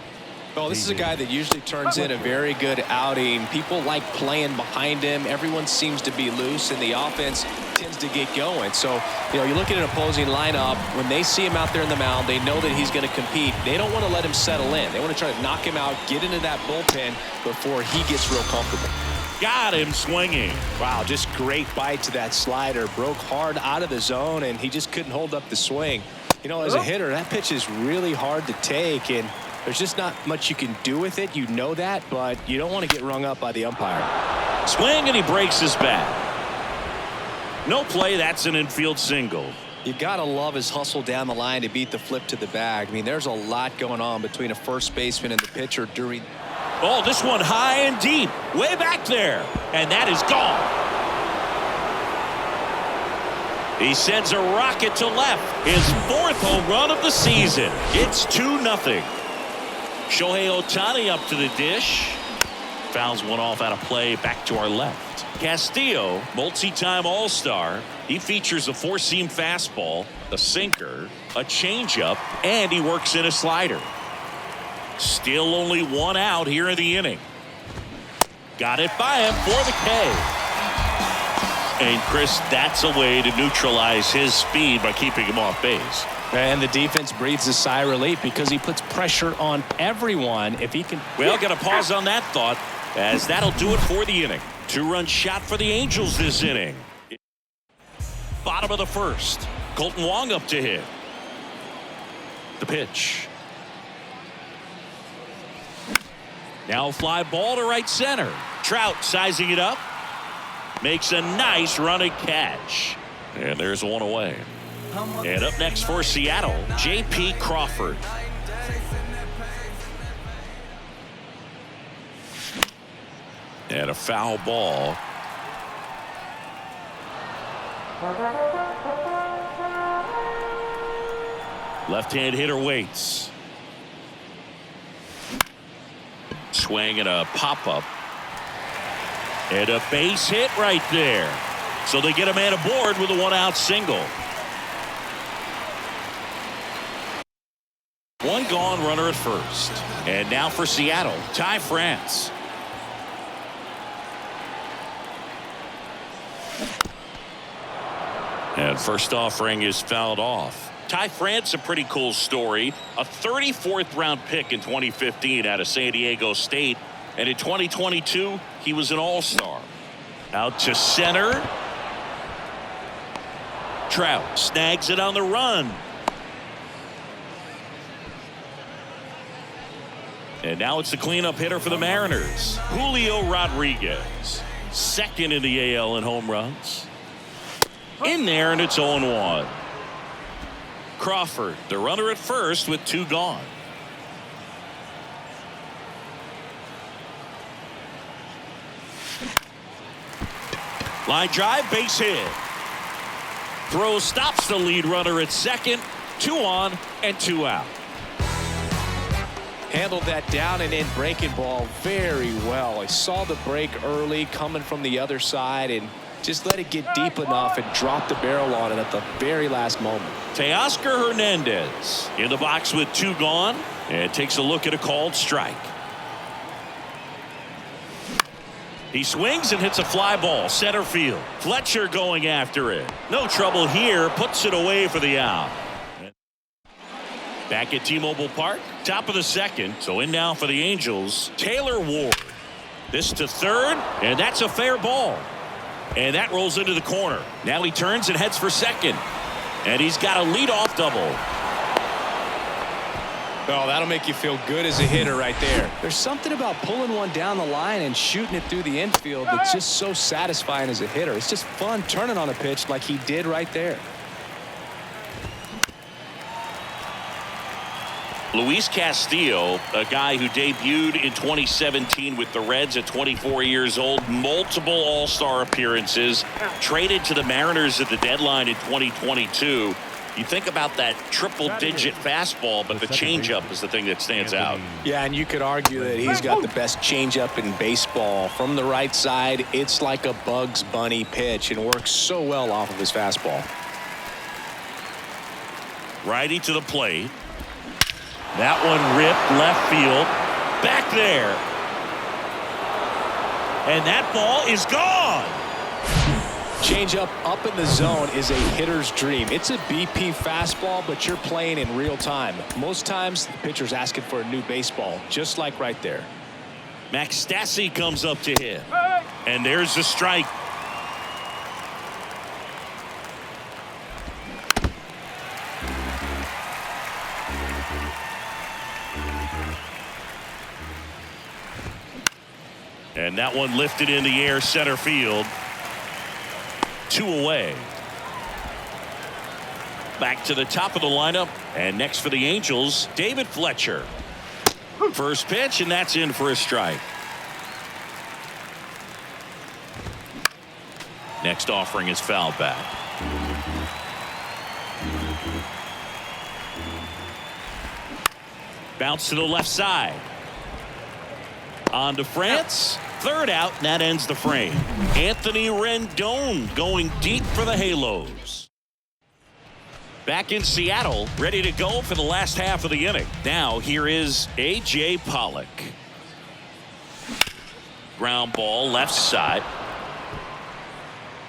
Well, this is a guy that usually turns in a very good outing. People like playing behind him. Everyone seems to be loose, and the offense tends to get going. So, you look at an opposing lineup. When they see him out there in the mound, they know that he's going to compete. They don't want to let him settle in. They want to try to knock him out, get into that bullpen before he gets real comfortable. Got him swinging. Wow, just great bite to that slider. Broke hard out of the zone, and he just couldn't hold up the swing. As a hitter, that pitch is really hard to take, and there's just not much you can do with it. You know that, but you don't want to get rung up by the umpire. Swing, and he breaks his bat. No play. That's an infield single. You got to love his hustle down the line to beat the flip to the bag. There's a lot going on between a first baseman and the pitcher during. Oh, this one high and deep. Way back there. And that is gone. He sends a rocket to left. His 4th home run of the season. It's 2-0. Shohei Ohtani up to the dish. Fouls one off out of play back to our left. Castillo, multi-time All-Star. He features a 4-seam fastball, a sinker, a changeup, and he works in a slider. Still only 1 out here in the inning. Got it by him for the K. And Chris, that's a way to neutralize his speed by keeping him off base. And the defense breathes a sigh of relief because he puts pressure on everyone. If he can. Well, got to pause on that thought, as that'll do it for the inning. 2-run shot for the Angels this inning. Bottom of the 1st. Colton Wong up to hit. The pitch. Now a fly ball to right center. Trout sizing it up. Makes a nice running catch. And there's 1 away. And up next for Seattle, J.P. Crawford. And a foul ball. Left-hand hitter waits. Swing and a pop-up. And a base hit right there. So they get a man aboard with a 1-out single. 1 gone, runner at first. And now for Seattle, Ty France. And first offering is fouled off. Ty France, a pretty cool story. A 34th round pick in 2015 out of San Diego State. And in 2022, he was an all-star. Out to center. Trout snags it on the run. And now it's the cleanup hitter for the Mariners, Julio Rodriguez. 2nd in the AL in home runs. In there, and it's 0-1. Crawford, the runner at first with 2 gone. Line drive, base hit. Throw stops the lead runner at 2nd. 2 on and 2 out. Handled that down and in breaking ball very well. I saw the break early coming from the other side and just let it get deep enough and drop the barrel on it at the very last moment. Teoscar Hernandez in the box with 2 gone and takes a look at a called strike. He swings and hits a fly ball center field. Fletcher going after it. No trouble here, puts it away for the out. Back at T-Mobile Park, top of the 2nd. So in now for the Angels, Taylor Ward. This to 3rd, and that's a fair ball. And that rolls into the corner. Now he turns and heads for 2nd. And he's got a leadoff double. Oh, that'll make you feel good as a hitter right there. There's something about pulling one down the line and shooting it through the infield that's just so satisfying as a hitter. It's just fun turning on a pitch like he did right there. Luis Castillo, a guy who debuted in 2017 with the Reds at 24 years old, multiple all-star appearances, traded to the Mariners at the deadline in 2022. You think about that triple-digit fastball, but the changeup is the thing that stands out. Yeah, and you could argue that he's got the best changeup in baseball. From the right side, it's like a Bugs Bunny pitch and works so well off of his fastball. Righty to the plate. That one ripped left field. Back there. And that ball is gone. Changeup up in the zone is a hitter's dream. It's a BP fastball, but you're playing in real time. Most times, the pitcher's asking for a new baseball, just like right there. Max Stassi comes up to hit. And there's the strike. And that one lifted in the air center field. 2 away. Back to the top of the lineup. And next for the Angels, David Fletcher. First pitch, and that's in for a strike. Next offering is fouled back. Bounce to the left side. On to France. Third out, and that ends the frame. Anthony Rendon going deep for the Halos. Back in Seattle, ready to go for the last half of the inning. Now here is A.J. Pollock. Ground ball left side.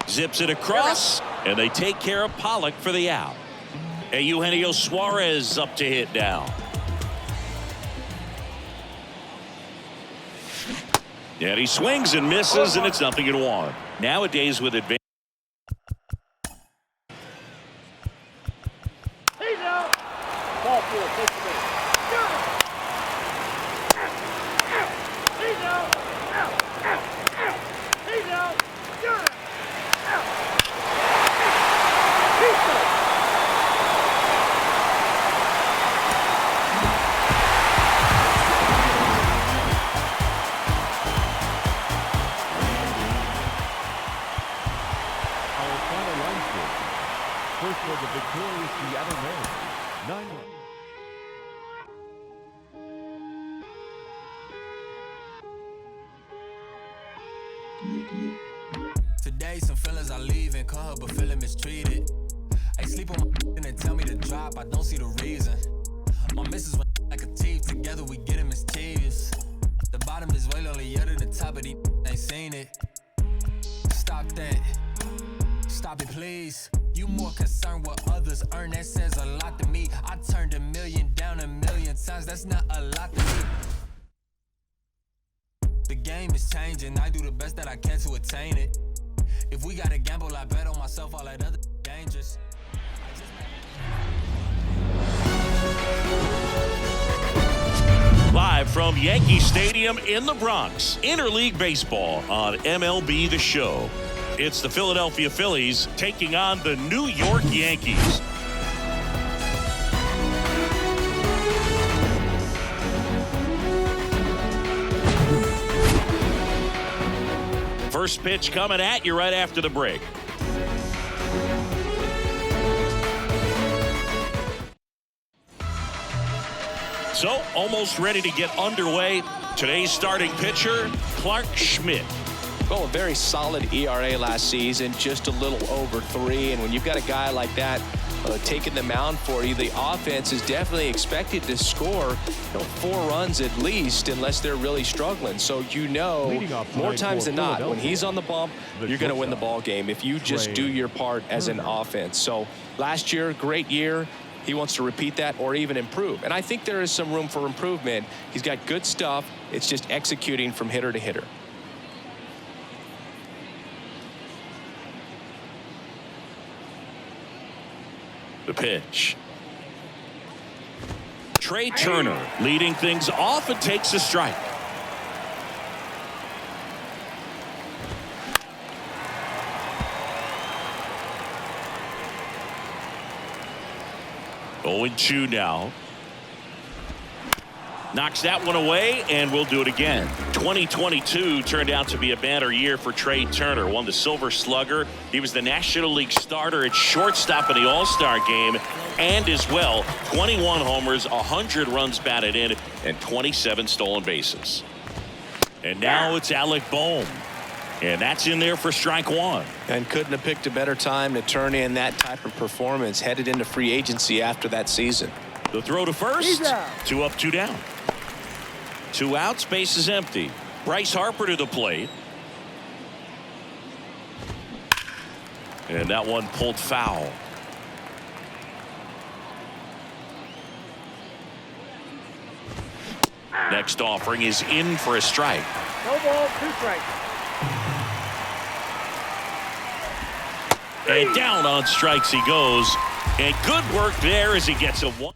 Zips it across, and they take care of Pollock for the out. And Eugenio Suarez up to hit now. And he swings and misses, and it's 0-1. Nowadays with advantage. He's out. Ball four. Take the base. He's out. He's out. You're out. He's out. First was the victorious Seattle Mariners, 9-1. Today some fellas are leaving, call her but feeling mistreated. I sleep on my and they tell me to drop, I don't see the reason. My missus went like a thief, together we getting mischievous. The bottom is way lonelier than the top of these ain't seen it. Stop that, stop it please. You more concerned what others earn, that says a lot to me. I turned $1 million down 1,000,000 times, that's not a lot to me. The game is changing, I do the best that I can to attain it. If we gotta gamble, I bet on myself, all that other dangerous. Live from Yankee Stadium in the Bronx, Interleague Baseball on MLB The Show. It's the Philadelphia Phillies taking on the New York Yankees. First pitch coming at you right after the break. So, almost ready to get underway. Today's starting pitcher, Clarke Schmidt. Well, a very solid ERA last season, just a little over 3. And when you've got a guy like that taking the mound for you, the offense is definitely expected to score 4 runs at least, unless they're really struggling. So more times than not, when he's on the bump, you're going to win the ball game if you just do your part as an offense. So last year, great year. He wants to repeat that or even improve. And I think there is some room for improvement. He's got good stuff. It's just executing from hitter to hitter. The pitch. Trey Turner leading things off and takes a strike. Oh, 0-2 now. Knocks that one away, and we'll do it again. 2022 turned out to be a banner year for Trey Turner. Won the Silver Slugger. He was the National League starter at shortstop in the All-Star game, and as well, 21 homers, 100 runs batted in, and 27 stolen bases. And now it's Alec Bohm, and that's in there for strike 1. And couldn't have picked a better time to turn in that type of performance, headed into free agency after that season. The throw to first. 2 up, 2 down. 2 outs, base is empty. Bryce Harper to the plate. And that one pulled foul. Next offering is in for a strike. No ball, 2 strikes. And down on strikes he goes. And good work there as he gets a 1.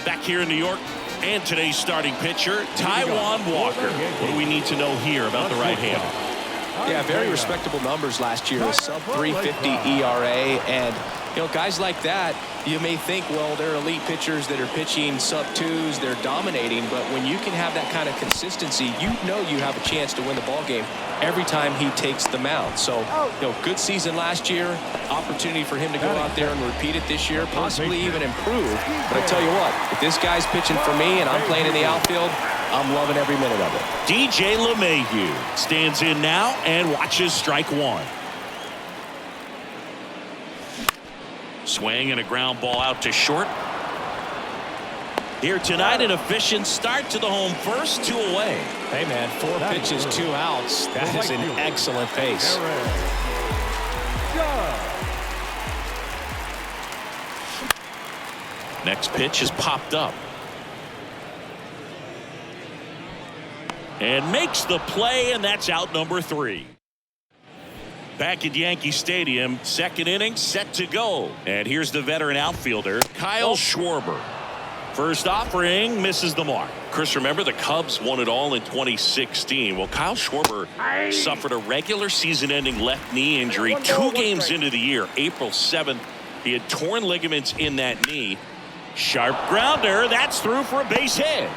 Back here in New York, and today's starting pitcher, Taijuan Walker. What do we need to know here about the right-hander? Yeah, very respectable numbers last year. A sub-350 ERA, and You know, guys like that, you may think, well, they're elite pitchers that are pitching sub-twos, they're dominating, but when you can have that kind of consistency, you know you have a chance to win the ball game every time he takes the mound. So, you know, good season last year, opportunity for him to go out there and repeat it this year, possibly even improve. But I tell you what, if this guy's pitching for me and I'm playing in the outfield, I'm loving every minute of it. DJ LeMahieu stands in now and watches strike one. Swing and a ground ball out to short. Here tonight, an efficient start to the home first, 2 away. Hey, man, 4 pitches, 2 outs. That is an excellent pace. Next pitch is popped up. And makes the play, and that's out number 3. Back at Yankee Stadium, second inning set to go. And here's the veteran outfielder, Kyle Schwarber. First offering misses the mark. Chris, remember the Cubs won it all in 2016. Well, Kyle Schwarber suffered a regular season-ending left knee injury 2 games into the year. April 7th, he had torn ligaments in that knee. Sharp grounder, that's through for a base hit.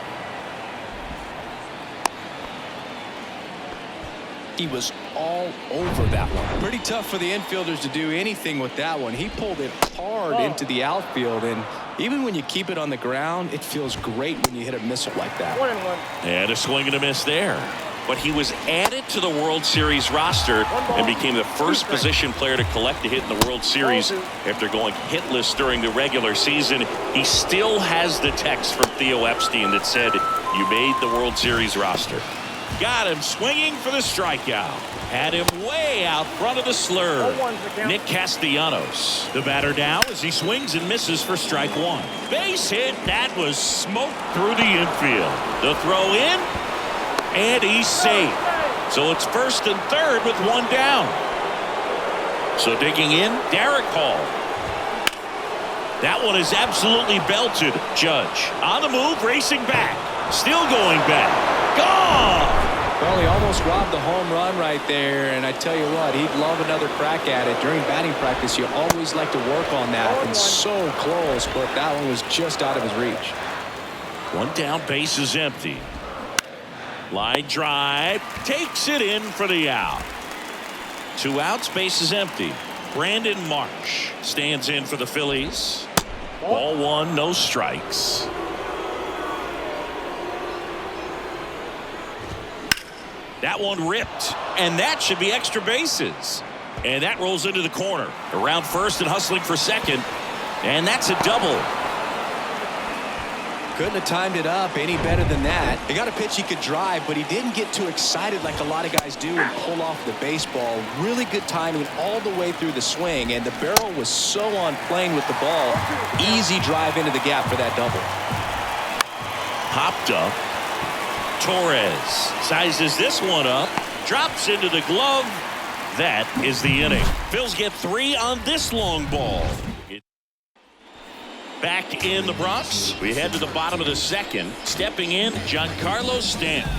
He was all over that one. Pretty tough for the infielders to do anything with that one. He pulled it hard into the outfield, and even when you keep it on the ground, it feels great when you hit a missile like that. 1-1. And a swing and a miss there. But he was added to the World Series roster and became the first position player to collect a hit in the World Series after going hitless during the regular season. He still has the text from Theo Epstein that said, "You made the World Series roster." Got him swinging for the strikeout. Had him way out front of the slur. Nick Castellanos, the batter now as he swings and misses for strike 1. Base hit. That was smoked through the infield. The throw in, and he's safe. So it's first and third with 1 down. So digging in, Derek Hall. That one is absolutely belted. Judge on the move, racing back. Still going back. Gone! Well, he almost robbed the home run right there, and I tell you what, he'd love another crack at it. During batting practice, you always like to work on that, and so close, but that one was just out of his reach. 1 down, base is empty. Line drive, takes it in for the out. 2 outs, base is empty. Brandon Marsh stands in for the Phillies. Ball 1, no strikes. That one ripped, and that should be extra bases. And that rolls into the corner. Around first and hustling for second, and that's a double. Couldn't have timed it up any better than that. He got a pitch he could drive, but he didn't get too excited like a lot of guys do and pull off the baseball. Really good timing all the way through the swing, and the barrel was so on plane with the ball. Easy drive into the gap for that double. Popped up. Torres sizes this one up, drops into the glove. That is the inning. Phils get 3 on this long ball. Back in the Bronx, we head to the bottom of the second. Stepping in, Giancarlo Stanton.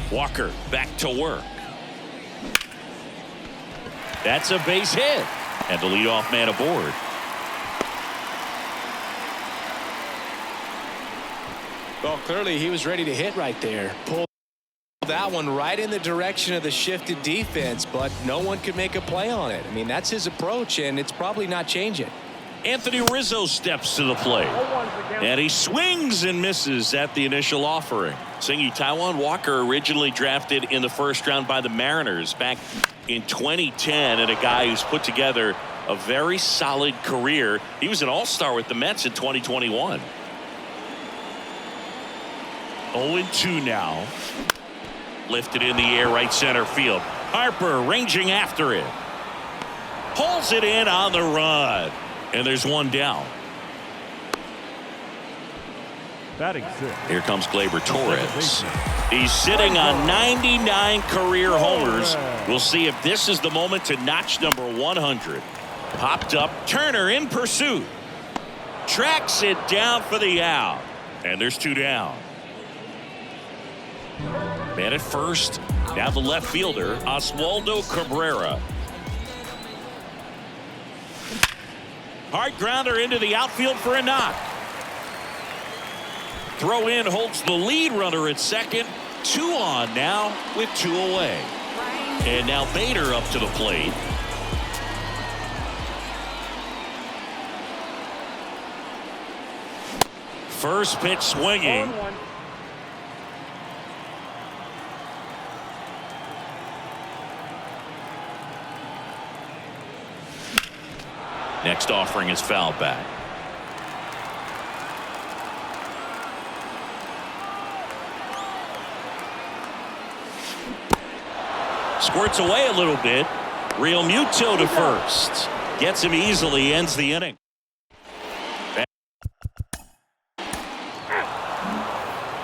Walker back to work. That's a base hit, and the leadoff man aboard. Well, clearly he was ready to hit right there. Pulled that one right in the direction of the shifted defense, but no one could make a play on it. I mean, that's his approach, and it's probably not changing. Anthony Rizzo steps to the plate, and he swings and misses at the initial offering. Singy, Taijuan Walker, originally drafted in the first round by the Mariners back in 2010, and a guy who's put together a very solid career. He was an all-star with the Mets in 2021. 0-2 now. Lifted in the air, right center field. Harper ranging after it. Pulls it in on the run. And there's 1 down. Batting 6. Here comes Gleyber Torres. He's sitting on 99 career homers. We'll see if this is the moment to notch number 100. Popped up. Turner in pursuit. Tracks it down for the out. And there's 2 down. Man at first. Now the left fielder, Oswaldo Cabrera. Hard grounder into the outfield for a knock. Throw in holds the lead runner at second. 2 on now with 2 away. And now Bader up to the plate. First pitch swinging. 0-1. Next offering is foul back. Squirts away a little bit. Real Muto to first. Gets him easily, ends the inning.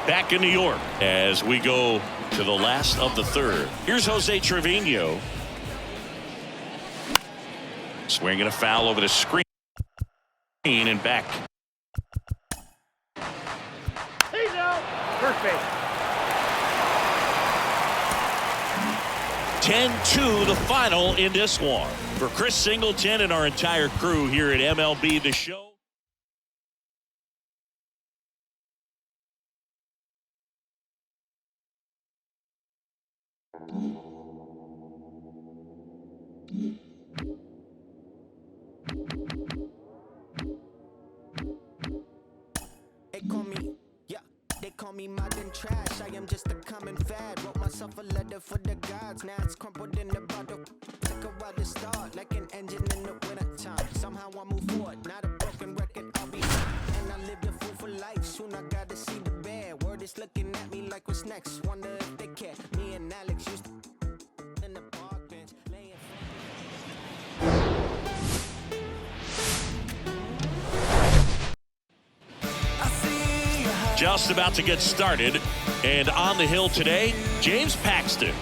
Back in New York as we go to the last of the third. Here's Jose Trevino. Swinging a foul over the screen and back. He's out. First base. 10-2 the final in this one. For Chris Singleton and our entire crew here at MLB The Show. They call me modern trash. I am just a common fad. Wrote myself a letter for the gods. Now it's crumpled in the bottle. Took a while to start, like an engine in the wintertime. Somehow I move forward, not a broken record. I'll be and I lived a fool for life. Soon I gotta see the bear. Word is looking at me like what's next. Wonder if they care. Me and Alex used to in the park bench laying. Just about to get started, and on the hill today, James Paxton.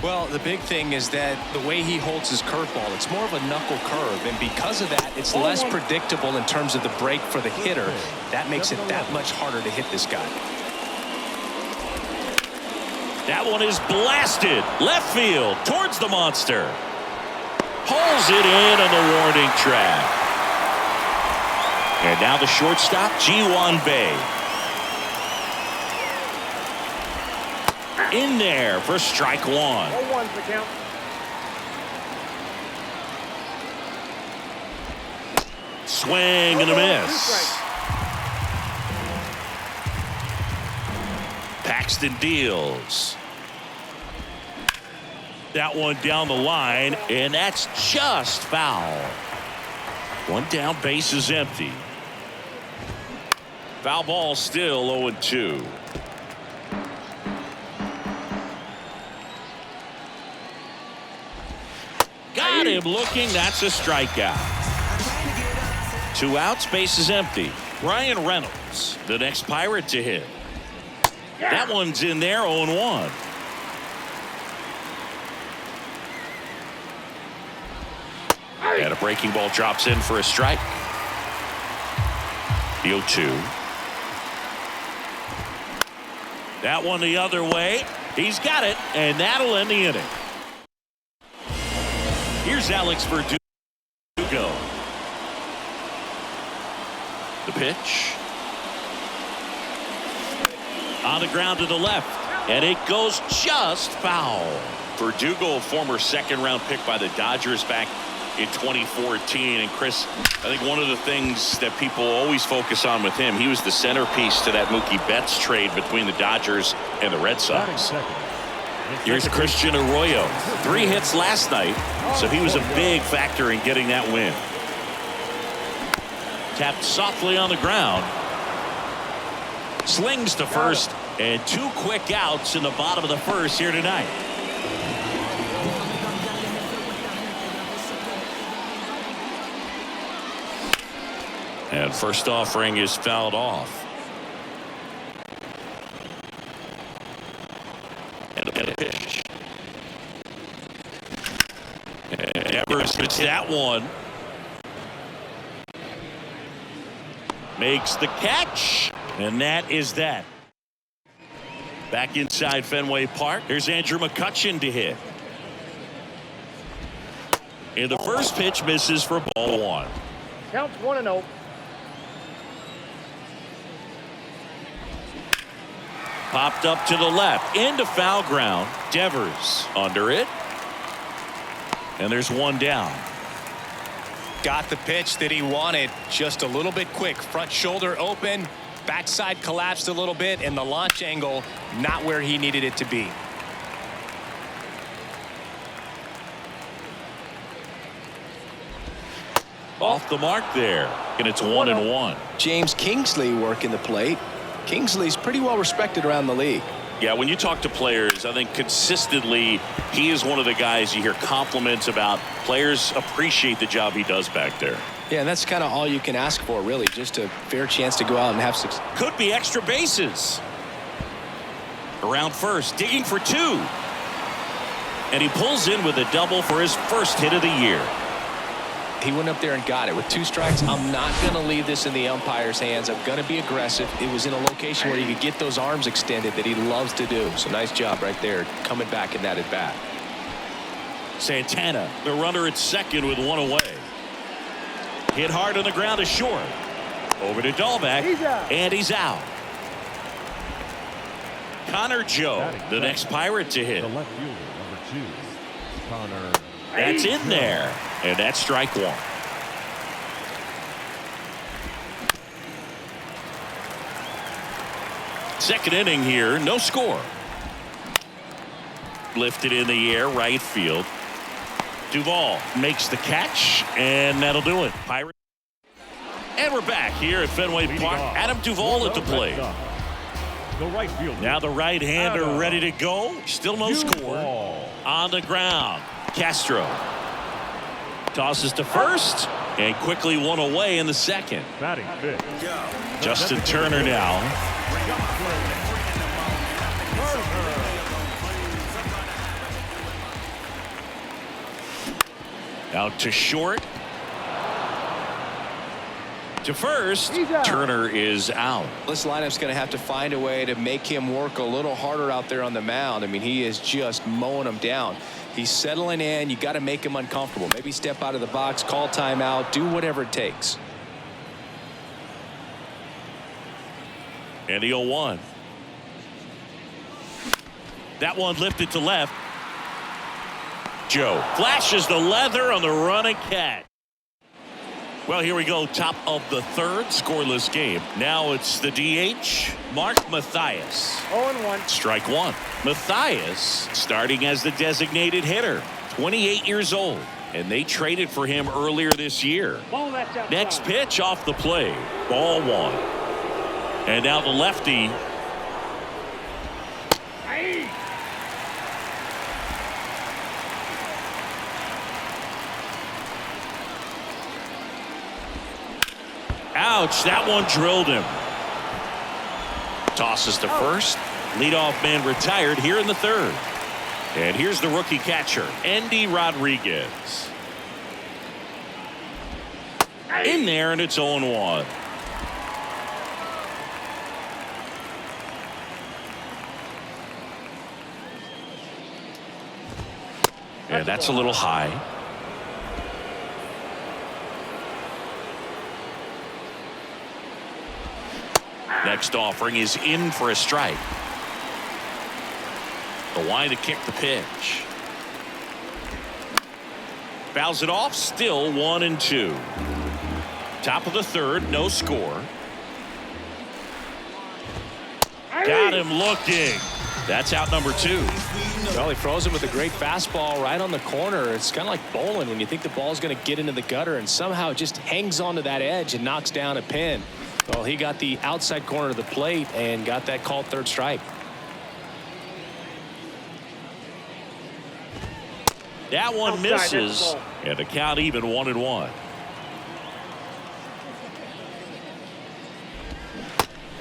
Well, the big thing is that the way he holds his curveball, it's more of a knuckle curve, and because of that, it's less predictable in terms of the break for the hitter. That makes it that much harder to hit this guy. That one is blasted left field towards the monster. Pulls it in on the warning track. And now the shortstop, Ji-Hwan Bae. In there for strike 1. 0-1's the count. Swing and a miss. Paxton deals. That one down the line, and that's just foul. One down, base is empty. Foul ball still 0-2. Got him looking. That's a strikeout. 2 outs, base is empty. Ryan Reynolds, the next Pirate to hit. That one's in there, 0-1. And a breaking ball drops in for a strike. The 0-2. That one the other way. He's got it, and that'll end the inning. Here's Alex Verdugo. The pitch. On the ground to the left, and it goes just foul. Verdugo, a former second-round pick by the Dodgers back in 2014. And Chris, I think one of the things that people always focus on with him, he was the centerpiece to that Mookie Betts trade between the Dodgers and the Red Sox. Here's Christian Arroyo. 3 hits last night, so he was a big factor in getting that win. Tapped softly on the ground. Slings to first, and 2 quick outs in the bottom of the first here tonight. And first offering is fouled off. And a pitch. And Evers hits that one. Makes the catch. And that is that. Back inside Fenway Park. Here's Andrew McCutchen to hit. And the first pitch misses for ball 1. Counts 1-0. Popped up to the left into foul ground. Devers under it. And there's one down. Got the pitch that he wanted, just a little bit quick. Front shoulder open, backside collapsed a little bit, and the launch angle not where he needed it to be. Off the mark there. And it's 1-1. James Kingsley working the plate. Kingsley's pretty well respected around the league. Yeah, when you talk to players, I think consistently he is one of the guys you hear compliments about. Players appreciate the job he does back there. Yeah, and that's kind of all you can ask for, really, just a fair chance to go out and have success. Could be extra bases. Around first, digging for two. And he pulls in with a double for his first hit of the year. He went up there and got it. With 2 strikes, I'm not going to leave this in the umpire's hands. I'm going to be aggressive. It was in a location where he could get those arms extended that he loves to do. So nice job right there, coming back in that at bat. Santana, the runner at second with one away. Hit hard on the ground to short. Over to Dahlbeck, and he's out. Connor Joe, the next Pirate to hit. The left fielder, number 2, Connor. That's in there, and that's strike one. Second inning here, no score. Lifted in the air, right field. Duvall makes the catch, and that'll do it. Pirate. And we're back here at Fenway Park. Adam Duvall at the plate. The right fielder. Now the right-hander ready to go. Still no score. On the ground. Castro tosses to first and quickly one away in the second. Batting fifth. Justin Turner now. Out to short. To first. Turner is out. This lineup's going to have to find a way to make him work a little harder out there on the mound. I mean, he is just mowing them down. He's settling in. You got to make him uncomfortable. Maybe step out of the box, call timeout, do whatever it takes. And the 0-1. That one lifted to left. Joe flashes the leather on the running catch. Well, here we go. Top of the third, scoreless game. Now it's the DH, Mark Mathias. 0-1. Strike one. Mathias starting as the designated hitter, 28 years old, and they traded for him earlier this year. Ball that's outside. Next pitch off the plate. Ball one. And now the lefty. Ouch, that one drilled him. Tosses to first. Leadoff man retired here in the third. And here's the rookie catcher, Andy Rodriguez. In there, and it's 0-1. And that's a little high. Next offering is in for a strike. The line to kick the pitch. Fouls it off, still 1-2. Top of the third, no score. Got him looking. That's out number 2. Well, he throws him with a great fastball right on the corner. It's kind of like bowling when you think the ball's going to get into the gutter and somehow it just hangs onto that edge and knocks down a pin. Well, he got the outside corner of the plate and got that called third strike. That one misses, and the count even 1-1.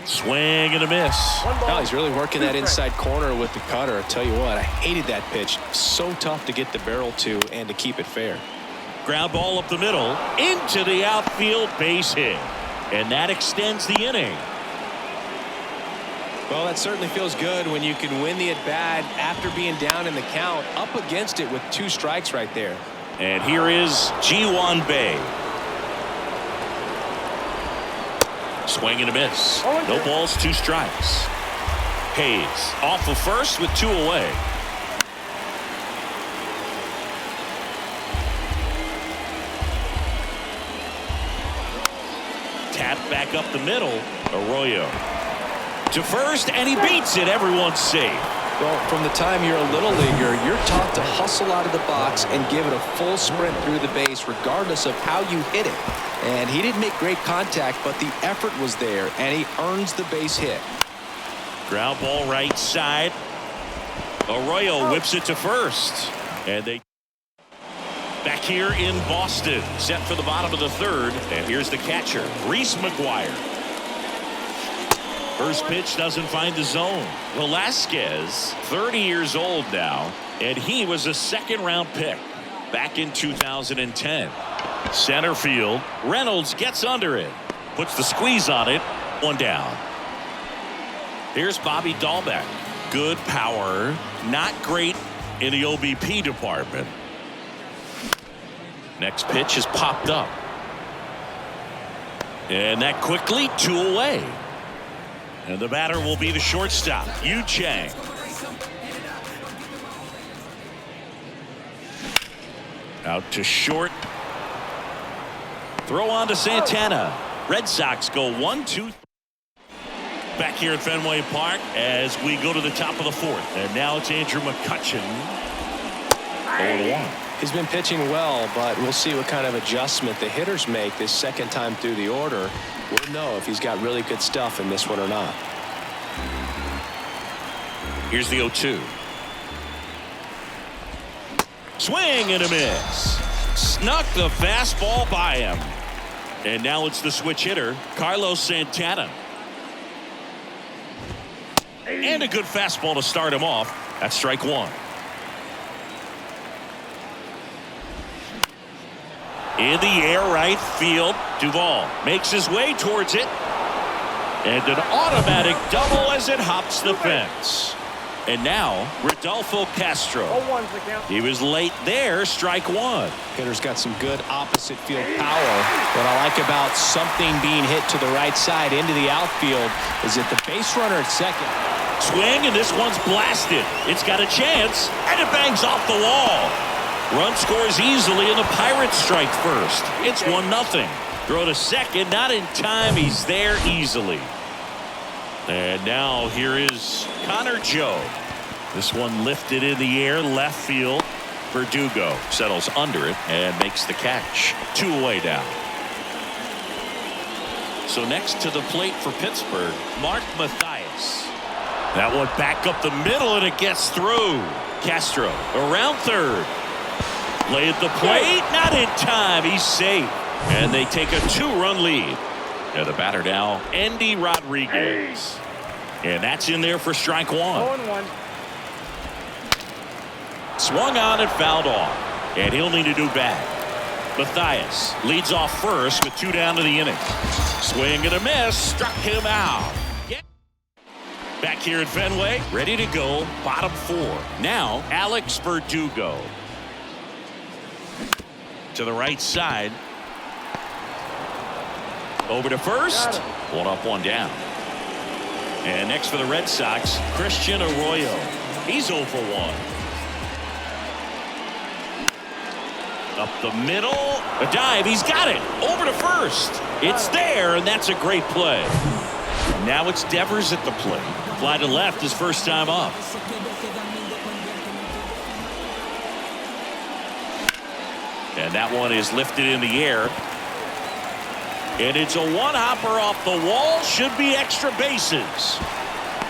Swing and a miss. Now he's really working that inside corner with the cutter. I tell you what, I hated that pitch. So tough to get the barrel to and to keep it fair. Ground ball up the middle into the outfield, base hit. And that extends the inning. Well, that certainly feels good when you can win the at-bat after being down in the count, up against it with 2 strikes right there. And here is Ji-hwan Bae. Swing and a miss. No balls, 2 strikes. Hayes off of first with 2 away. Tap back up the middle. Arroyo to first, and he beats it. Everyone's safe. Well, from the time you're a little leaguer, you're taught to hustle out of the box and give it a full sprint through the base regardless of how you hit it. And he didn't make great contact, but the effort was there, and he earns the base hit. Ground ball right side. Arroyo whips it to first. And they back here in Boston, set for the bottom of the 3rd. And here's the catcher, Reese McGuire. First pitch doesn't find the zone. Velasquez, 30 years old now, and he was a 2nd-round pick back in 2010. Center field. Reynolds gets under it. Puts the squeeze on it. 1 down. Here's Bobby Dahlbeck. Good power. Not great in the OBP department. Next pitch is popped up. And that quickly 2 away. And the batter will be the shortstop, Yu Chang. Out to short. Throw on to Santana. Red Sox go 1-2. Back here at Fenway Park as we go to the top of the 4th. And now it's Andrew McCutchen. 0-1. He's been pitching well, but we'll see what kind of adjustment the hitters make this 2nd time through the order. We'll know if he's got really good stuff in this one or not. Here's the 0-2. Swing and a miss. Snuck the fastball by him. And now it's the switch hitter, Carlos Santana. And a good fastball to start him off. That's strike 1. In the air, right field. Duvall makes his way towards it. And an automatic double as it hops the fence. And now Rodolfo Castro. 0-1's the count. He was late there. Strike 1. Hitter's got some good opposite field power. What I like about something being hit to the right side into the outfield is that the base runner at 2nd. Swing, and this one's blasted. It's got a chance, and it bangs off the wall. Run scores easily, and the Pirates strike first. It's 1-0. Throw to 2nd, not in time. He's there easily. And now here is Connor Joe. This one lifted in the air, left field. Verdugo settles under it and makes the catch. 2 away now. So next to the plate for Pittsburgh, Mark Mathias. That one back up the middle, and it gets through. Castro around 3rd. Play at the plate, not in time. He's safe. And they take a 2-run lead. And the batter now, Andy Rodriguez. And that's in there for strike 1. 0-1. Swung on and fouled off. And he'll need a new bat. Mathias leads off first with 2 down to the inning. Swing and a miss. Struck him out. Back here at Fenway, ready to go. Bottom 4. Now, Alex Verdugo. To the right side. Over to first. 1 up, 1 down. And next for the Red Sox, Christian Arroyo. He's 0 for 1. Up the middle. A dive. He's got it. Over to first. It's there, and that's a great play. Now it's Devers at the plate. Fly to left his first time up. And that one is lifted in the air. And it's a 1-hopper off the wall. Should be extra bases.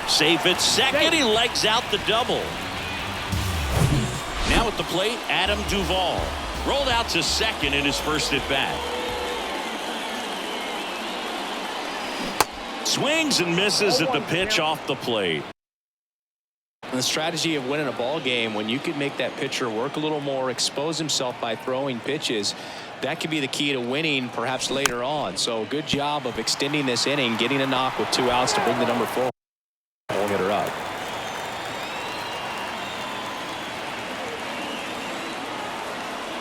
Safe at 2nd. He legs out the double. Now at the plate, Adam Duvall. Rolled out to 2nd in his first at bat. Swings and misses at the pitch off the plate. The strategy of winning a ball game, when you could make that pitcher work a little more, expose himself by throwing pitches, that could be the key to winning perhaps later on. So good job of extending this inning, getting a knock with 2 outs to bring the number 4 hitter up.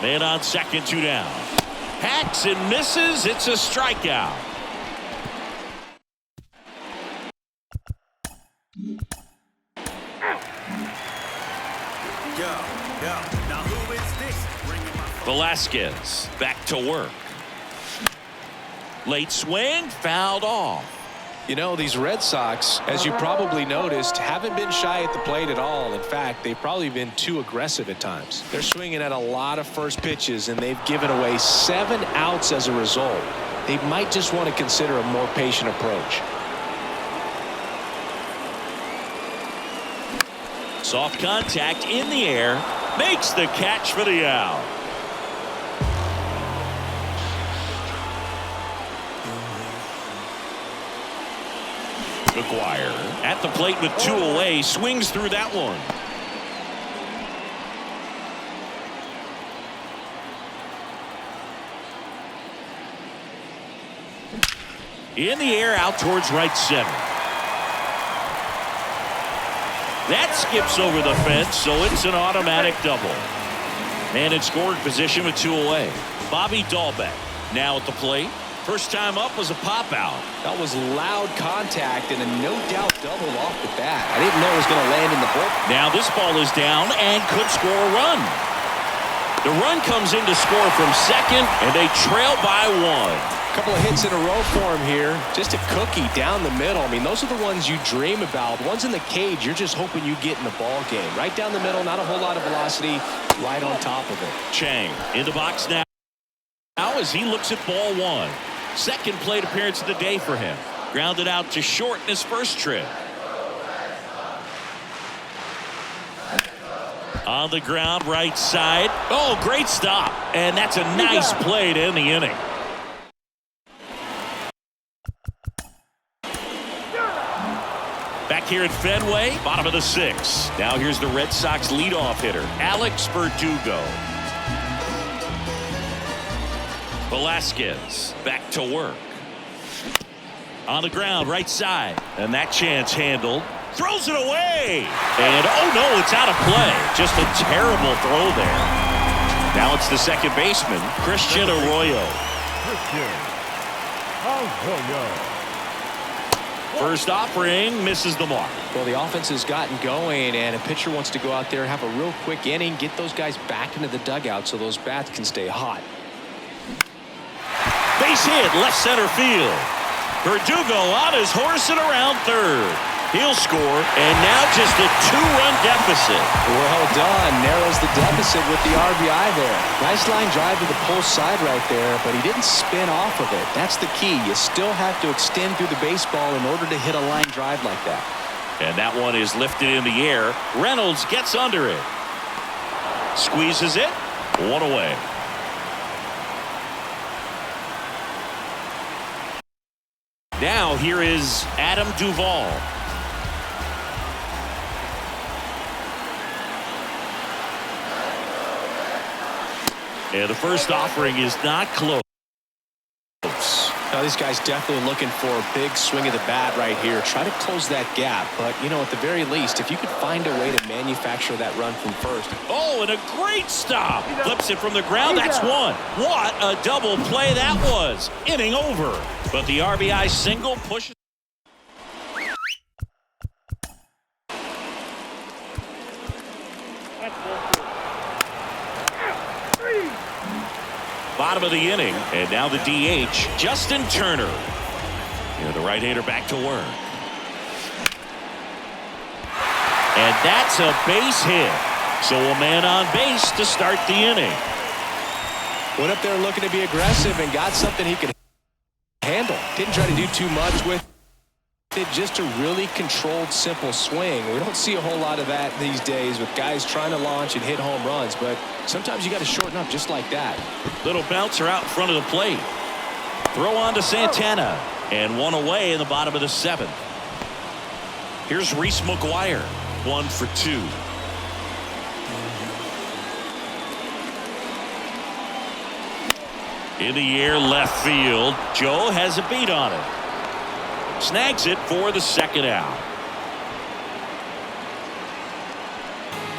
Man on 2nd, 2 down. Hacks and misses. It's a strikeout. Now who is this? Velasquez back to work. Late swing, fouled off. You know, these Red Sox, as you probably noticed, haven't been shy at the plate at all. In fact, they've probably been too aggressive at times. They're swinging at a lot of first pitches, and they've given away 7 outs as a result. They might just want to consider a more patient approach. Soft contact in the air. Makes the catch for the out. McGuire at the plate with 2 away. Swings through that one. In the air out towards right center. That skips over the fence, so it's an automatic double. And in scoring position with 2 away. Bobby Dahlbeck now at the plate. First time up was a pop out. That was loud contact and a no-doubt double off the bat. I didn't know it was going to land in the bullpen. Now this ball is down and could score a run. The run comes in to score from second, and they trail by 1. A couple of hits in a row for him here. Just a cookie down the middle. I mean, those are the ones you dream about. Ones in the cage, you're just hoping you get in the ball game. Right down the middle, not a whole lot of velocity, right on top of it. Chang in the box now as he looks at ball 1. Second plate appearance of the day for him. Grounded out to short in his first trip. On the ground, right side. Oh, great stop. And that's a nice play to end the inning. Back here at Fenway, bottom of the 6th. Now here's the Red Sox leadoff hitter, Alex Verdugo. Velasquez back to work. On the ground, right side. And that chance handled. Throws it away. And oh no, it's out of play. Just a terrible throw there. Now it's the second baseman, Christian Arroyo. First offering misses the mark. Well, the offense has gotten going, and a pitcher wants to go out there, have a real quick inning, get those guys back into the dugout so those bats can stay hot. Base hit, left center field. Verdugo on his horse and around third. He'll score, and now just a 2-run deficit. Well done. Narrows the deficit with the RBI there. Nice line drive to the pull side right there, but he didn't spin off of it. That's the key. You still have to extend through the baseball in order to hit a line drive like that. And that one is lifted in the air. Reynolds gets under it. Squeezes it. 1 away. Now here is Adam Duvall. And the first offering is not close. Now these guys definitely looking for a big swing of the bat right here. Try to close that gap. But, you know, at the very least, if you could find a way to manufacture that run from first. Oh, and a great stop. Flips it from the ground. That's 1. What a double play that was. Inning over. But the RBI single pushes. Bottom of the inning, and now the DH, Justin Turner. The right-hander back to work. And that's a base hit. So a man on base to start the inning. Went up there looking to be aggressive and got something he could handle. Didn't try to do too much with it. Just a really controlled, simple swing. We don't see a whole lot of that these days with guys trying to launch and hit home runs, but sometimes you got to shorten up just like that. Little bouncer out in front of the plate. Throw on to Santana. And 1 away in the bottom of the 7th. Here's Reese McGuire. 1 for 2. In the air left field. Joe has a beat on it. Snags it for the second out.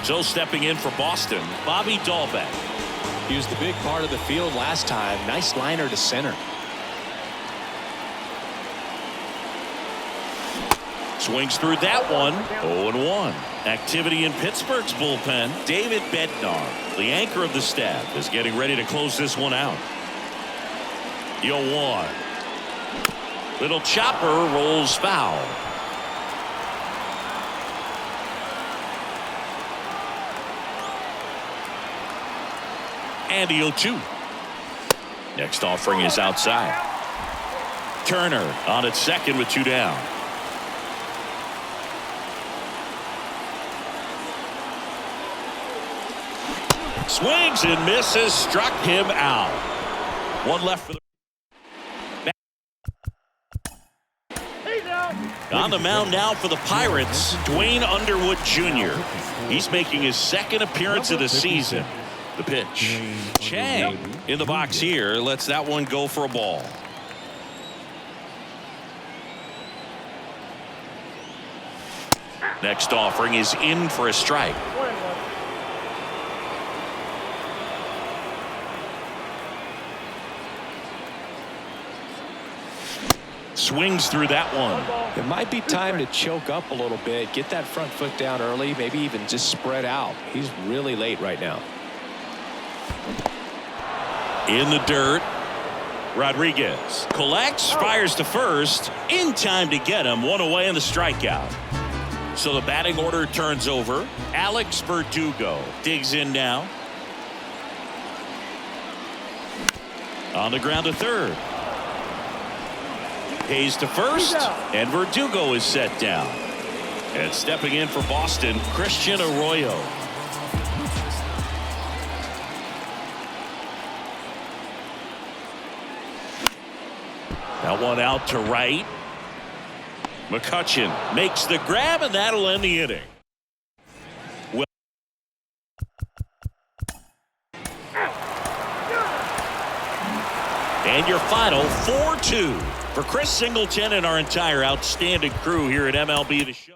So stepping in for Boston, Bobby Dahlbeck. He was the big part of the field last time. Nice liner to center. Swings through that one. 0-1. Activity in Pittsburgh's bullpen. David Bednar, the anchor of the staff, is getting ready to close this one out. 0-1. Little chopper rolls foul. And 0-2. Next offering is outside. Turner on at second with 2 down. Swings and misses, struck him out. One left for the on the mound now for the Pirates, Dwayne Underwood Jr. He's making his second appearance of the season. The pitch. Chang in the box here lets that one go for a ball. Next offering is in for a strike. Swings through that one. It might be time to choke up a little bit, get that front foot down early, maybe even just spread out. He's really late right now. In the dirt, Rodriguez collects, fires to first, in time to get him. One away in the strikeout. So the batting order turns over. Alex Verdugo digs in now. On the ground to third. Hayes to first, and Verdugo is set down. And stepping in for Boston, Christian Arroyo. That one out to right. McCutchen makes the grab, and that'll end the inning. Well, and your final 4-2 for Chris Singleton and our entire outstanding crew here at MLB The Show.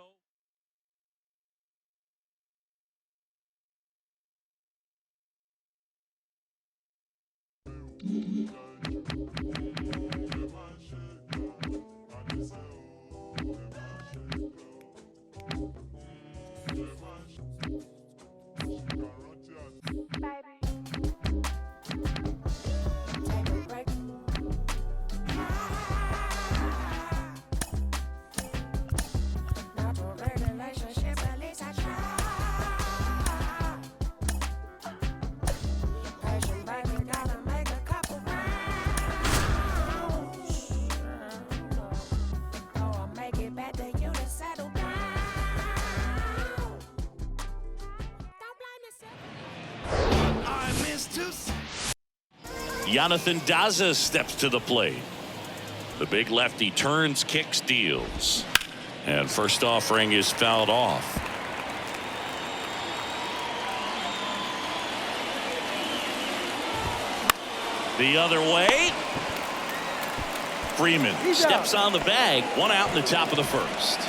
Jonathan Daza steps to the plate. The big lefty turns, kicks, deals. And first offering is fouled off. The other way. Freeman steps on the bag. One out in the top of the first.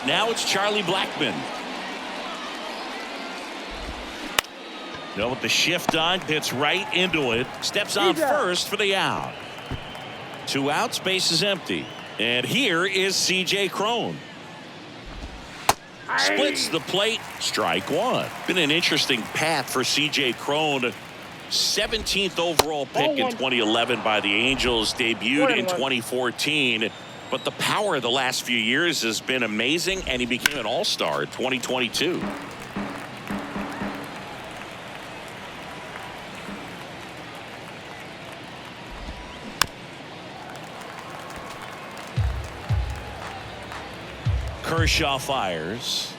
Now it's Charlie Blackmon. With the shift on, hits right into it. Steps on first for the out. 2 outs, base is empty. And here is C.J. Cron. Splits the plate. Strike one. Been an interesting path for C.J. Cron. 17th overall pick in 2011 by the Angels. Debuted in 2014. But the power of the last few years has been amazing, and he became an all-star in 2022. Kershaw fires.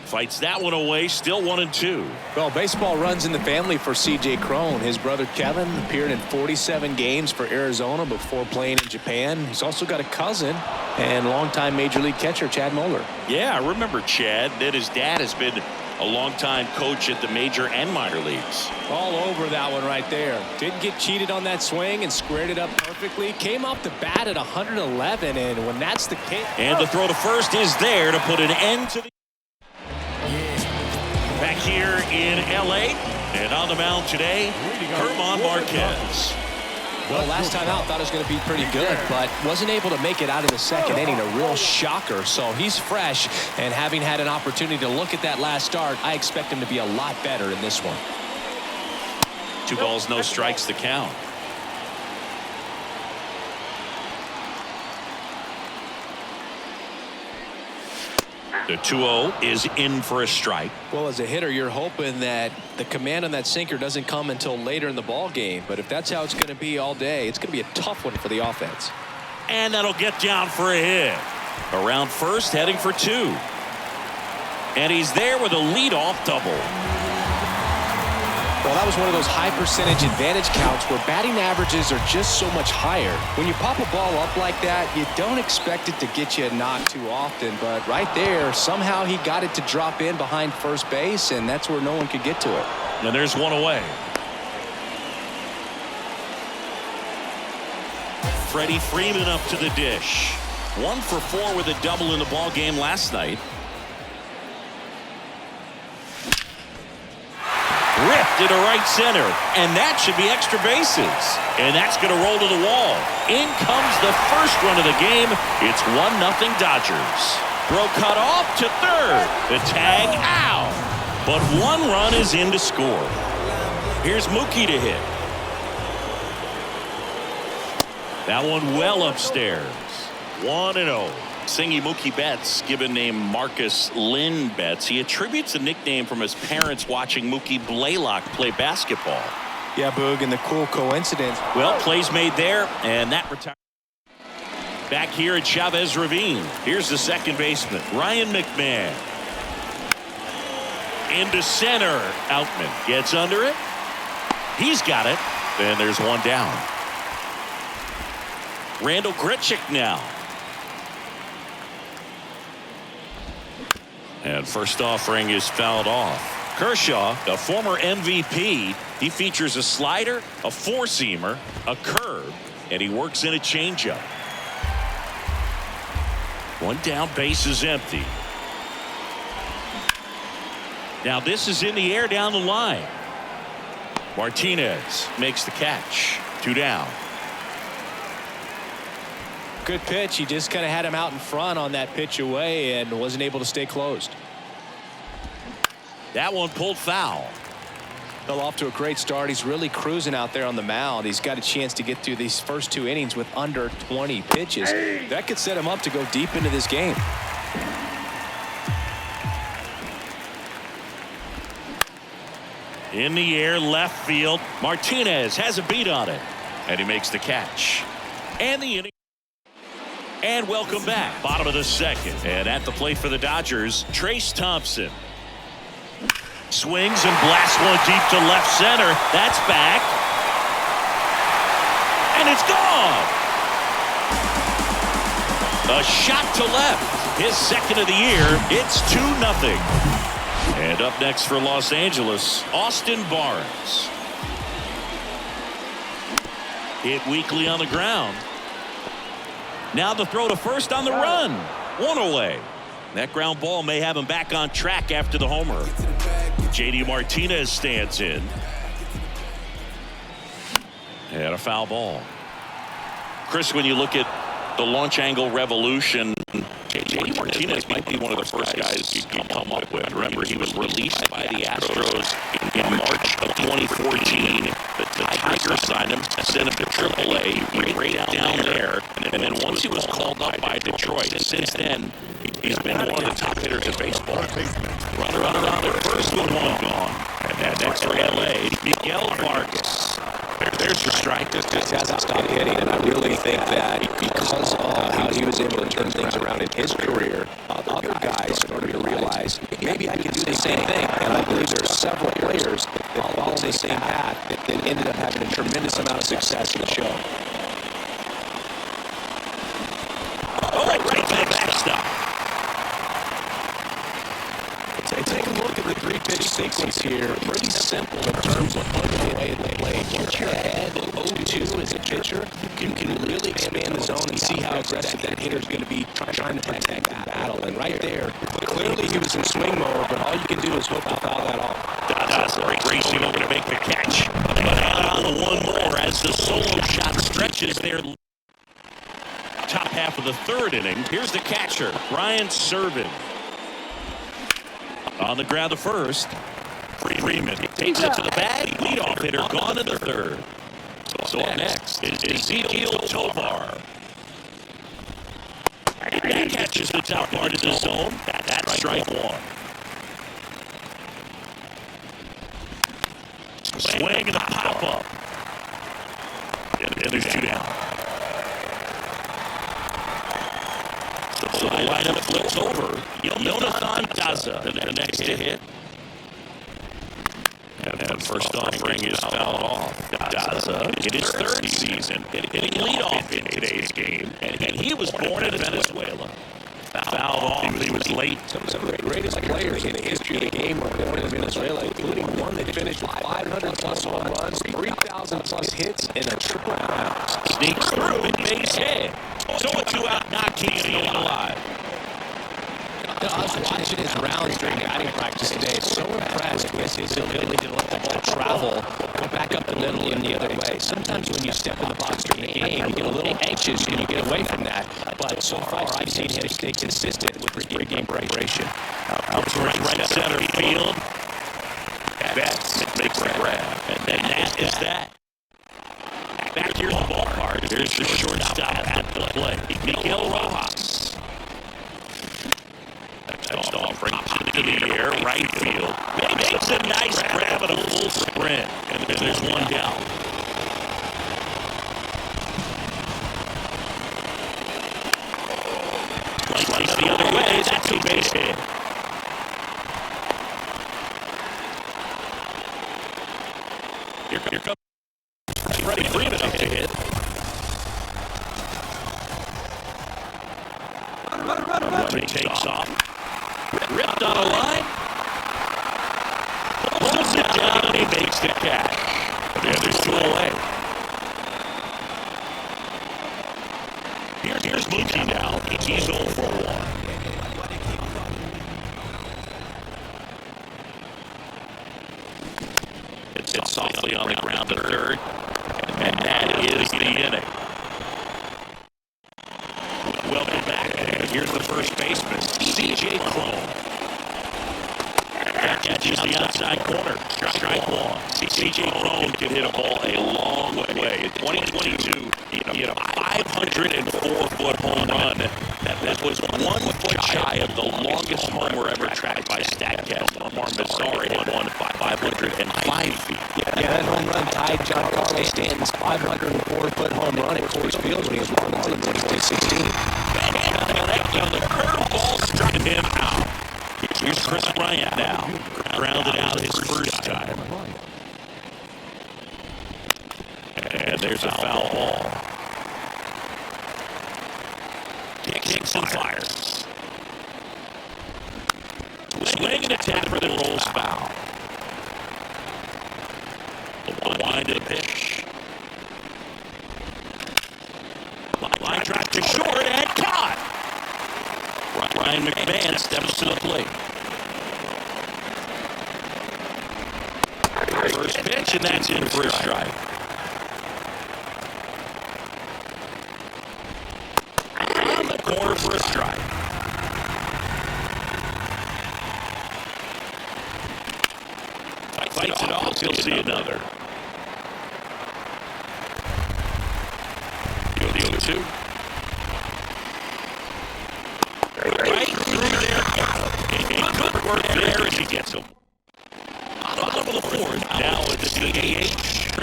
Fights that one away. Still 1-2. Well, baseball runs in the family for C.J. Cron. His brother Kevin appeared in 47 games for Arizona before playing in Japan. He's also got a cousin and longtime Major League catcher Chad Moeller. Yeah, I remember Chad. That his dad has been a longtime coach at the major and minor leagues. All over that one right there. Didn't get cheated on that swing and squared it up perfectly. Came off the bat at 111, and when that's the case. And the throw to first is there to put an end to the. Back here in L.A. and on the mound today, German Marquez. Well, last time out, thought it was going to be pretty good, but wasn't able to make it out of the second inning. A real shocker. So he's fresh, and having had an opportunity to look at that last start, I expect him to be a lot better in this one. 2 balls, no strikes, the count. The 2-0 is in for a strike. Well, as a hitter, you're hoping that the command on that sinker doesn't come until later in the ball game. But if that's how it's going to be all day, it's going to be a tough one for the offense. And that'll get down for a hit. Around first, heading for 2. And he's there with a leadoff double. Well, that was one of those high percentage advantage counts where batting averages are just so much higher. When you pop a ball up like that, you don't expect it to get you a knock too often. But right there, somehow he got it to drop in behind first base, and that's where no one could get to it. And there's one away. Freddie Freeman up to the dish. 1 for 4 with a double in the ball game last night. Ripped into right center, and that should be extra bases. And that's going to roll to the wall. In comes the first run of the game. It's 1-0 Dodgers. Throw cut off to third. The tag out. But 1 run is in to score. Here's Mookie to hit. That one well upstairs. 1-0. Singy Mookie Betts, given name Marcus Lynn Betts. He attributes the nickname from his parents watching Mookie Blaylock play basketball. Yeah, Boog, and the cool coincidence. Well, plays made there, and that retires. Back here at Chavez Ravine. Here's the second baseman, Ryan McMahon. Into center. Outman gets under it. He's got it. And there's one down. Randall Grichuk now. And first offering is fouled off. Kershaw, a former MVP, he features a slider, a four-seamer, a curve, and he works in a changeup. One down, base is empty. Now this is in the air down the line. Martinez makes the catch. 2 down. Good pitch. He just kind of had him out in front on that pitch away and wasn't able to stay closed. That one pulled foul. Well, off to a great start. He's really cruising out there on the mound. He's got a chance to get through these first 2 innings with under 20 pitches. That could set him up to go deep into this game. In the air, left field. Martinez has a beat on it, and he makes the catch. And the inning. And welcome back. Bottom of the second. And at the plate for the Dodgers, Trace Thompson. Swings and blasts one deep to left center. That's back. And it's gone. A shot to left. His second of the year. It's 2-0. And up next for Los Angeles, Austin Barnes. Hit weakly on the ground. Now the throw to first on the run. 1 away. That ground ball may have him back on track after the homer. JD Martinez stands in. And a foul ball. Chris, when you look at the launch angle revolution, JD Martinez might be one of the first guys you come up with. Remember, he was released by the Astros in March of 2014. The Tigers signed him, sent him to AAA. He right down there. And then once he was called up by Detroit, since then, he's been one of the top hitters in baseball. Runner on the first with 1 gone. And next for LA, Miguel Vargas. There's the strike. Just hasn't stopped hitting, and I really think that because of how he was able to turn things around in his career, other guys started to realize maybe I can do the same thing. And I believe there are several players that followed the same path and ended up having a tremendous amount of success in the show. Oh, right to the backstop. Take a look at the 3-pitch sequence here. Pretty simple in terms of the way they play. Once you're ahead 0-2 as a pitcher, you can really expand the zone and see how aggressive that hitter's going to be trying to protect the battle. And right there, clearly he was in swing mode, but all you can do is hope to foul that off. Daza racing over to make the catch. But add on one more as the solo shot stretches their top half of the third inning. Here's the catcher, Brian Serven. On the ground to first. Freeman takes it to the bag. Leadoff hitter gone in the third. So up next is Ezekiel Tovar. That catches the top part of the zone. That's strike one. Swing and a pop up. And there's two down. So the lineup flips over. Jonathan Daza, the next to hit. And first offering is fouled off. Daza in his third season, hitting leadoff in today's game. And he was born in Venezuela. Fouled off. He was late. Some of the greatest players in the history of the game were born in Venezuela, including one that finished with 500-plus home runs, 3,000-plus hits, and a triple crown. Sneaks through and base hit. So a two-out knock keeps the inning alive. I was watching his rounds during batting practice today. So impressed with his ability to let the ball travel, go back up the middle and the other way. Sometimes when you step in the box during a game, you get a little anxious and you get away from that. But so far, I've seen him stay consistent with his pre-game preparation. Out to right center field. Betts makes the grab. And that is that. Back here in the ballpark, there's the shortstop at the plate, Miguel Rojas. Next offering to the air, right field. Makes a nice grab at a full sprint. And there's one down. Slice the other way, that's a base hit. Here comes Freddie Freeman up to hit. Runner takes off. Ripped on a line. Pulls it down and he makes the catch. There's two away. Here's Mookie now. He's 0 for 1. It's softly on the ground to third. And that is the inning. Welcome back. And here's the first baseman, C.J. Cron. That catches the outside corner. Strike one. C.J. Cron can hit a ball a long way. In 2022, he hit a 504-foot home run. That was 1 foot shy of the longest homer ever tracked by StatCast. Omar Mazari hit one 505 feet. Yeah, that home run tied John Carlos Stanton's 504-foot home run at Coors Field when he was 1 in 2016. On the curveball struck him out. Here's Chris Bryant now. Grounded out his first time. And there's a foul ball. Kicks and fires. Swing and a tapper that rolls foul. The wind and pitch. Line drive to short and caught. Ryan McMahon steps to the plate. First pitch, and that's in for a strike. On the corner for a strike. Fights it off. He'll see another. The 0-2. Right through there. Good work there as he gets him. Bottom of the fourth. Now with the DH,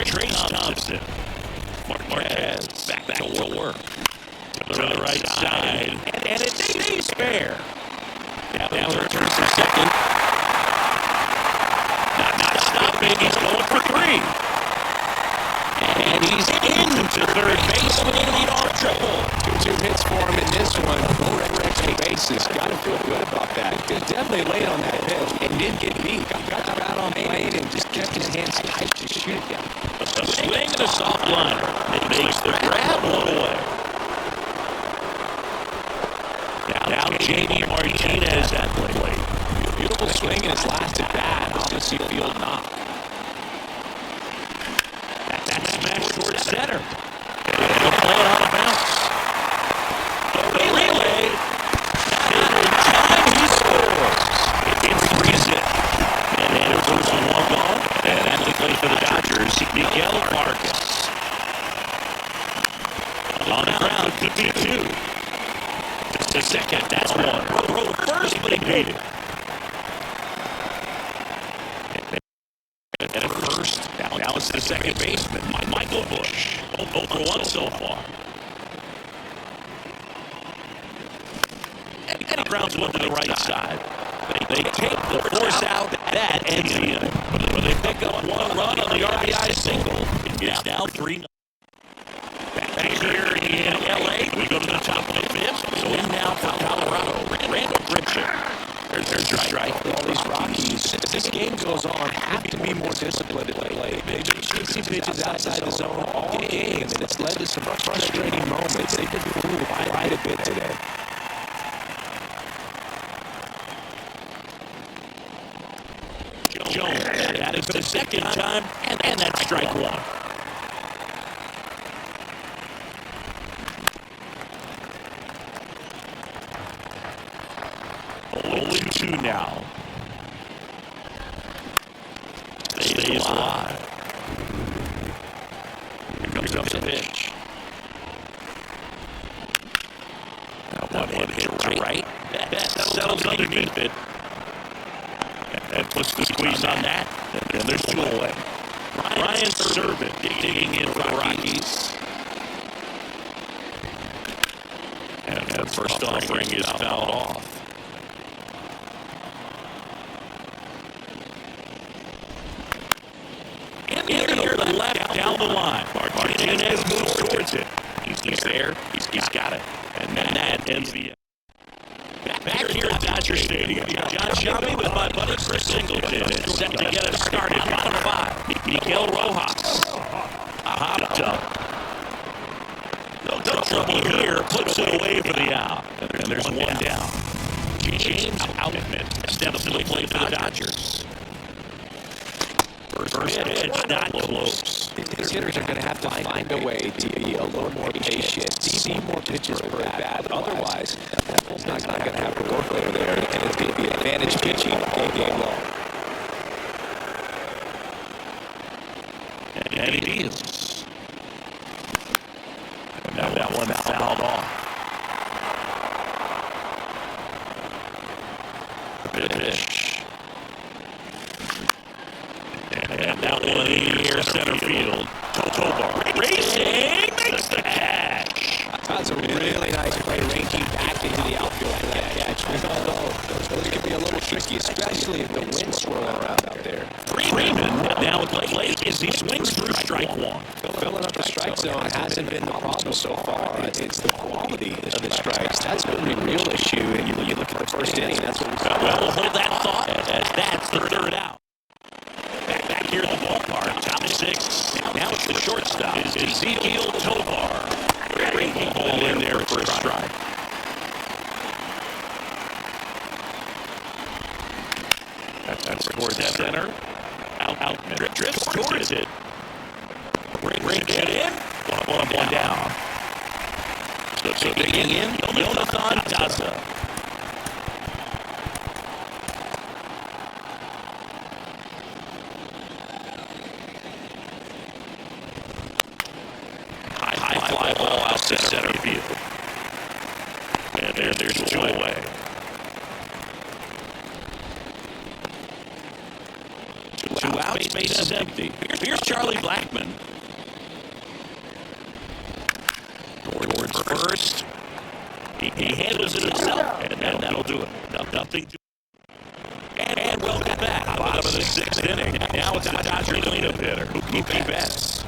Trace Thompson. Marquez back to work. To the right side. And it stays fair. Now returns to second. Not stopping. He's going for 3. And he's into third base with a leadoff triple. 2 hits for him in this one. 4 extra bases. Got to feel good about that. He was definitely late on that pitch and didn't get beat. Got the bat on plate and just kept his hands tight to shoot it down. A swing and a soft liner. It makes the grab one away. Now J.D. Martinez at the plate. Beautiful swing in his last at bat. opposite field knock. That's smashed towards center. They'll play it out of bounds. The relay. And in time, he scores. It frees it. And there's also one gone. And that plays for the Dodgers, Miguel Vargas. On the ground, could be two. Just a second, that's one. Throw first, but he made it. And at first, now it's the second baseman, Michael Busch. 0 for 1 so far. And he grounds one to the right side. They take the force out. That ends the inning. But they pick up one run on the RBI single. It's now 3-0. Back here in L.A., we go to the top of the fifth. So in now for Colorado, Randall Grichuk. There's your strike. All these Rockies, as this game goes on, have to be more disciplined at the plate. They've been chasing pitches outside the zone all game, and it's led to some frustrating moments. They've been fooled quite a bit today. Jones, that is the second time, and that's strike one. Only 2 now. Stays alive. Here comes up the pitch. Now one hit to right. That settles underneath it. And puts the squeeze on that. And there's 2 away. Ryan Servant digging in for the Rockies. And the first offering is fouled off. In the left down the line. Martinez moves towards it. He's there. He's got it. And that ends the. Back here at Dodger Stadium, John Shelby with my buddy Chris Singleton is set to get us started. Bottom 5, Miguel Rojas hopped up. No trouble here, puts it away for the out. And there's one down. James Outman steps to the plate for the Dodgers. First pitch, not close. These hitters are going to have to find a way to be a little more patient, see more pitches per at bat. Otherwise, that's not going to have to work over there, and it's going to be advantage pitching all game long. And it is. And now that one fouled off. Pitch. And that one in the air center field. Tovar racing, makes the catch. That's a really nice play, ranking back into the outfield for that catch. Those can be a little tricky, especially if the wind's swirling around out there. Freeman now at the plate as he swings through strike one. Filling up the strike zone hasn't been the problem so far. It's the quality of the strikes. That's been the real issue. And you look at the first inning, that's what we saw. Well, we'll hold that thought as that's the third out. Back here at the ballpark, top 6. Now it's the shortstop, is Ezequiel Tovar. Breaking ball in there for a strike. That's towards center. Outman drifts towards it. Brings it in. One down. So digging in, Jonathan Daza. High fly ball out to center field. And there's 2 away. 2 outs, base is empty. Here's Charlie Blackmon. Towards first. He handles it himself, and that'll do it. Nothing to. And welcome back. Bottom of the 6th inning. Now it's the Dodger cleanup hitter, Mookie Betts.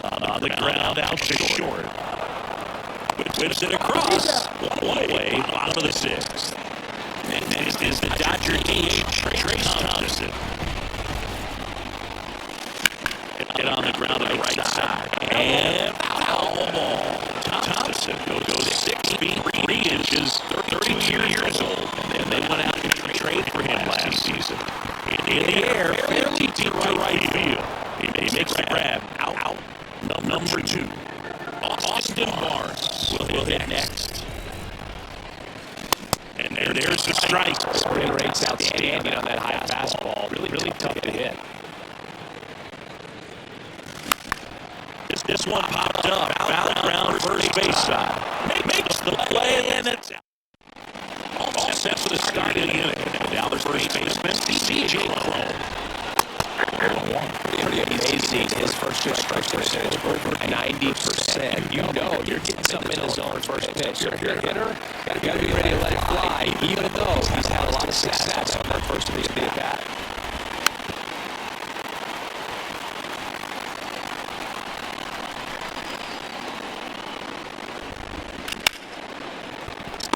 On the ground, out to short. Whips it across. One away, bottom of the 6th. And next is the Dodger DH, Trey Thompson. Get on the ground on the right side. And foul ball. Thompson goes 6 feet 3 inches, 32 years old. And then they went out and traded for him In the air, fairly deep to right field. He makes the grab. Out. Number 2. Austin Barnes will hit next. And there's the strike. Spring rate's outstanding on that high fastball. Really tough to hit. This one popped up. Foul ground first base side. Makes the play, and it's all set for the start of the inning. Now the first baseman, C.J. Cron. Pretty amazing. His first pitch strike percentage over 90%. You know you're getting something in the zone first pitch. If you're a hitter, you got to be ready to let it fly, even though he's had a lot of success on that first pitch of the at-bat.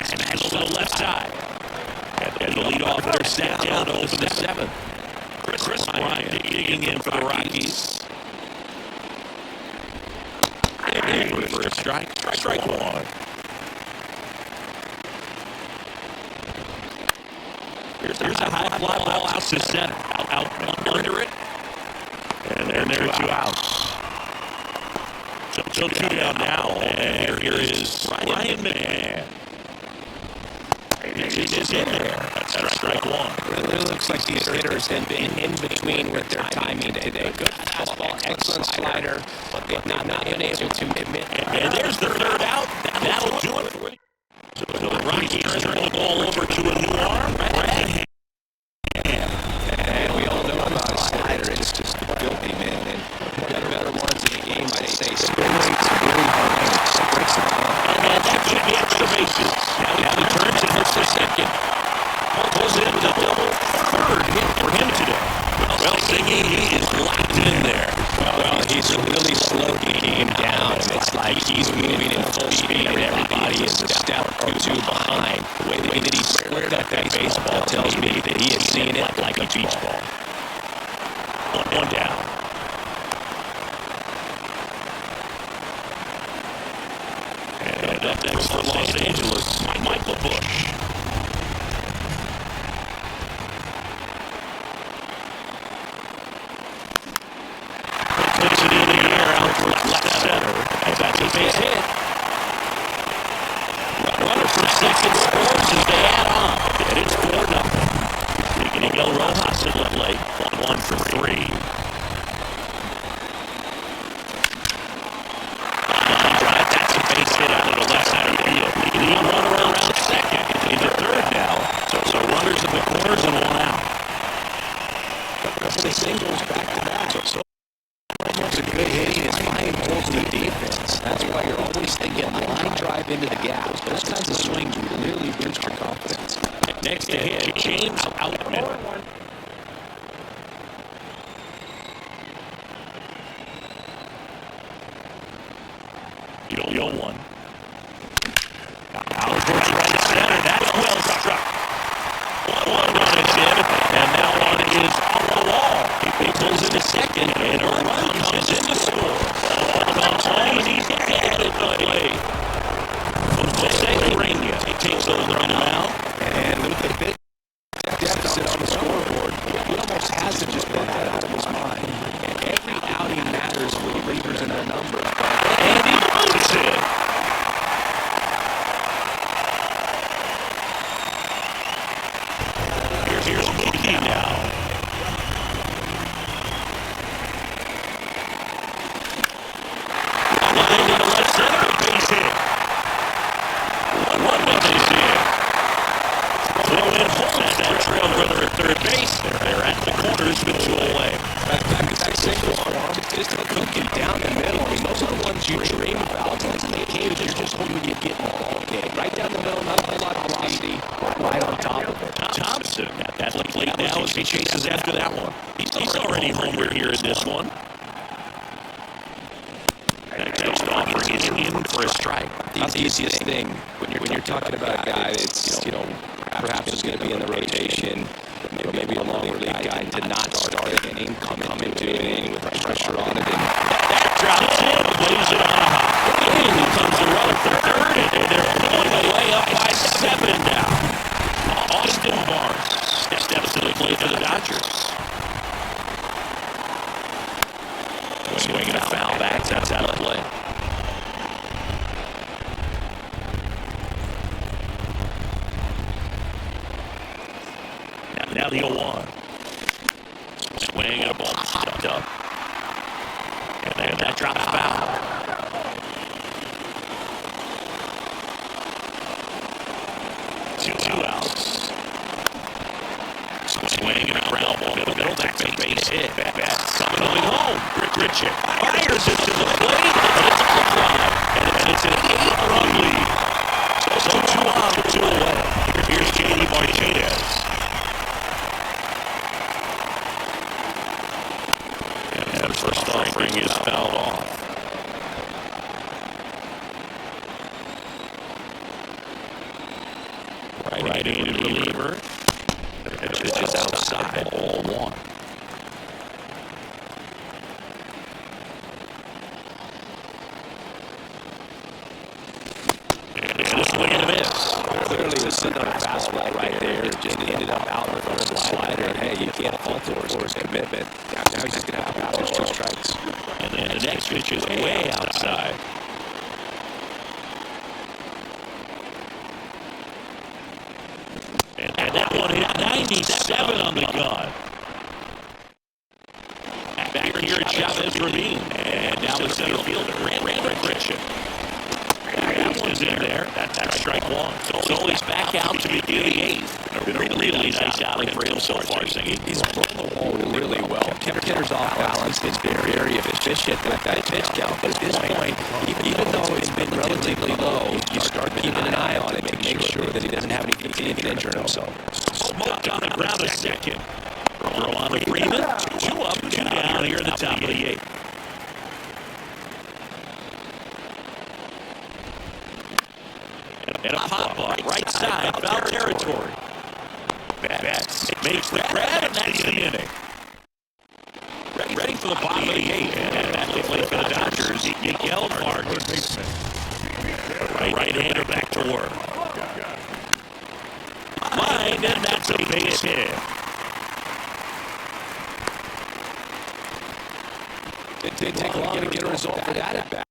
Smash to the left side. And the leadoff hitter sat down to open the 7th. Chris Bryant digging in for the Rockies. And for a strike 1. Here's a high fly ball out to center. Out under it. And there are 2 outs. So 2 down now. And here is Ryan McMahon. It is in there. That's strike 1. It really looks like these hitters have been in between with their timing today. Good fastball, excellent slider, but they've not been able to commit. And there's the 3rd out. That'll do it for you. So the Rockies turn the ball over to a new arm. And we all know about a slider. It's just a filthy man. And one of the better ones in the game, I'd say. Spring rate's really high. And that could be extra bases. Now he turns and hits the 2nd. Pulls in the double 3rd hit for him today. Well, Singy, he is locked in there. Well, he's really slowed the game down. It's like he's moving in full speed, and everybody is a step or 2 behind. The way that he squared up that baseball tells me that he is seeing it like a beach ball. One down. And up next for Los Angeles, Michael Busch. Takes it in the air out towards left center. And that's a base hit. Runner from second scores as they add on. And it's 4-0. Miguel Rojas at the plate. 1 for 3. That's a base hit out of the left side of the field. Leading runner around second. Into 3rd now. So runners in the corners and 1 out. Couple of singles back to back. So it's a good hitting is fine holes in the defense. That's why you're always thinking line drive into the gaps. Those kinds of swings really boost your confidence. Next to hit, James Outman. You'll 1. Out towards right center. That's well struck. 1 run is in, and now 1 is on the wall. He pulls into 2nd, and a run comes in to score. Comes home, and he's added the play. Jose Urena takes over the mound. And with the big deficit on the scoreboard, he almost has to just put that out of his mind. And every outing matters for the leaders in their number. And he moves it. Here's Mookie now. Line in the left center, base hit. 1 base hit. Throw in home at that trail runner at 3rd base. They're at the corners with 2 away. Back single arm, just cooking down the middle. I mean, those are the ones you dream about. Ones in the cage, you're just hoping you get in the ball game. Right down the middle, not a whole lot of velocity. Right on top of it. Thompson at that plate now as he chases after that one. He's already homered here in this one. Next offering is in for a strike. The easiest thing when you're talking about a guy that's perhaps is going to be in the rotation, maybe a long relief guy, to not start an inning, come into an inning with pressure on it. That drops in, lays it on a hop. He comes around for 3rd, and they're pulling away up by 7 now. Austin Barnes steps to the plate for the Dodgers. on the 0-1. Swing and a ball popped up. And that drops foul. Two outs. Swing and a ground ball. Middle back base hit. Coming home. Richard fires it to the plate. And it's all fly. And it's an 8-run lead. So 2 out, 2 away. Here's J.D. Martinez. And the first offering is fouled off. Right-handed reliever. The pitch is outside. Ball 1. And a swing and a miss. Clearly was sitting on a fastball right there. Just ended up out in front of the slider. And hey, you can't fault for his commitment. Now he's just going to have to pitch 2 strikes. And then the next pitch is way outside. And that one hit 97 on the gun. Back here at Chavez Ravine. And down the center fielder, Randall Grichuk. That one's in there. That's strike 1. So he's back out to begin the 8th. Been a really nice outing for him so far. He's playing the ball really well. Kept hitters off balance. He's been very efficient with that pitch count. But at this point, even though it's been relatively low, you start keeping an eye on it to make sure that he doesn't have any continued injury himself. Smoke on the ground a second. Throw on the Freeman. 2 up, 2 down here in the top of the 8th. And a pop-up, right side, foul territory. Betts makes the grab, and that's the inning. Ready for the bottom of the 8th. And that's the play for the Dodgers. Miguel Vargas. Right-hander back to work. Line, and that's a base hit. It didn't take long to get a result for that at bat.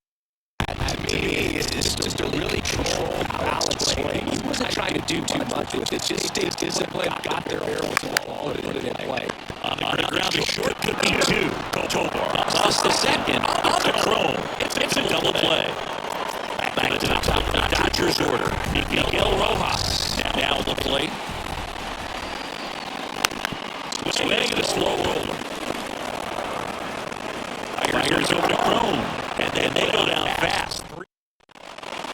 To me, it's just a really controlled, balanced swing. He wasn't trying to do too much with it. Just stayed disciplined, got there barrel to the ball, and put it in play. On the ground to short, could be 2. Tovar toss the second on the Chrome. It's a double play. Back to the top of the Dodgers order. Miguel Rojas now the plate. Swing and a slow roller. Fires over to Chrome. And then they go down fast.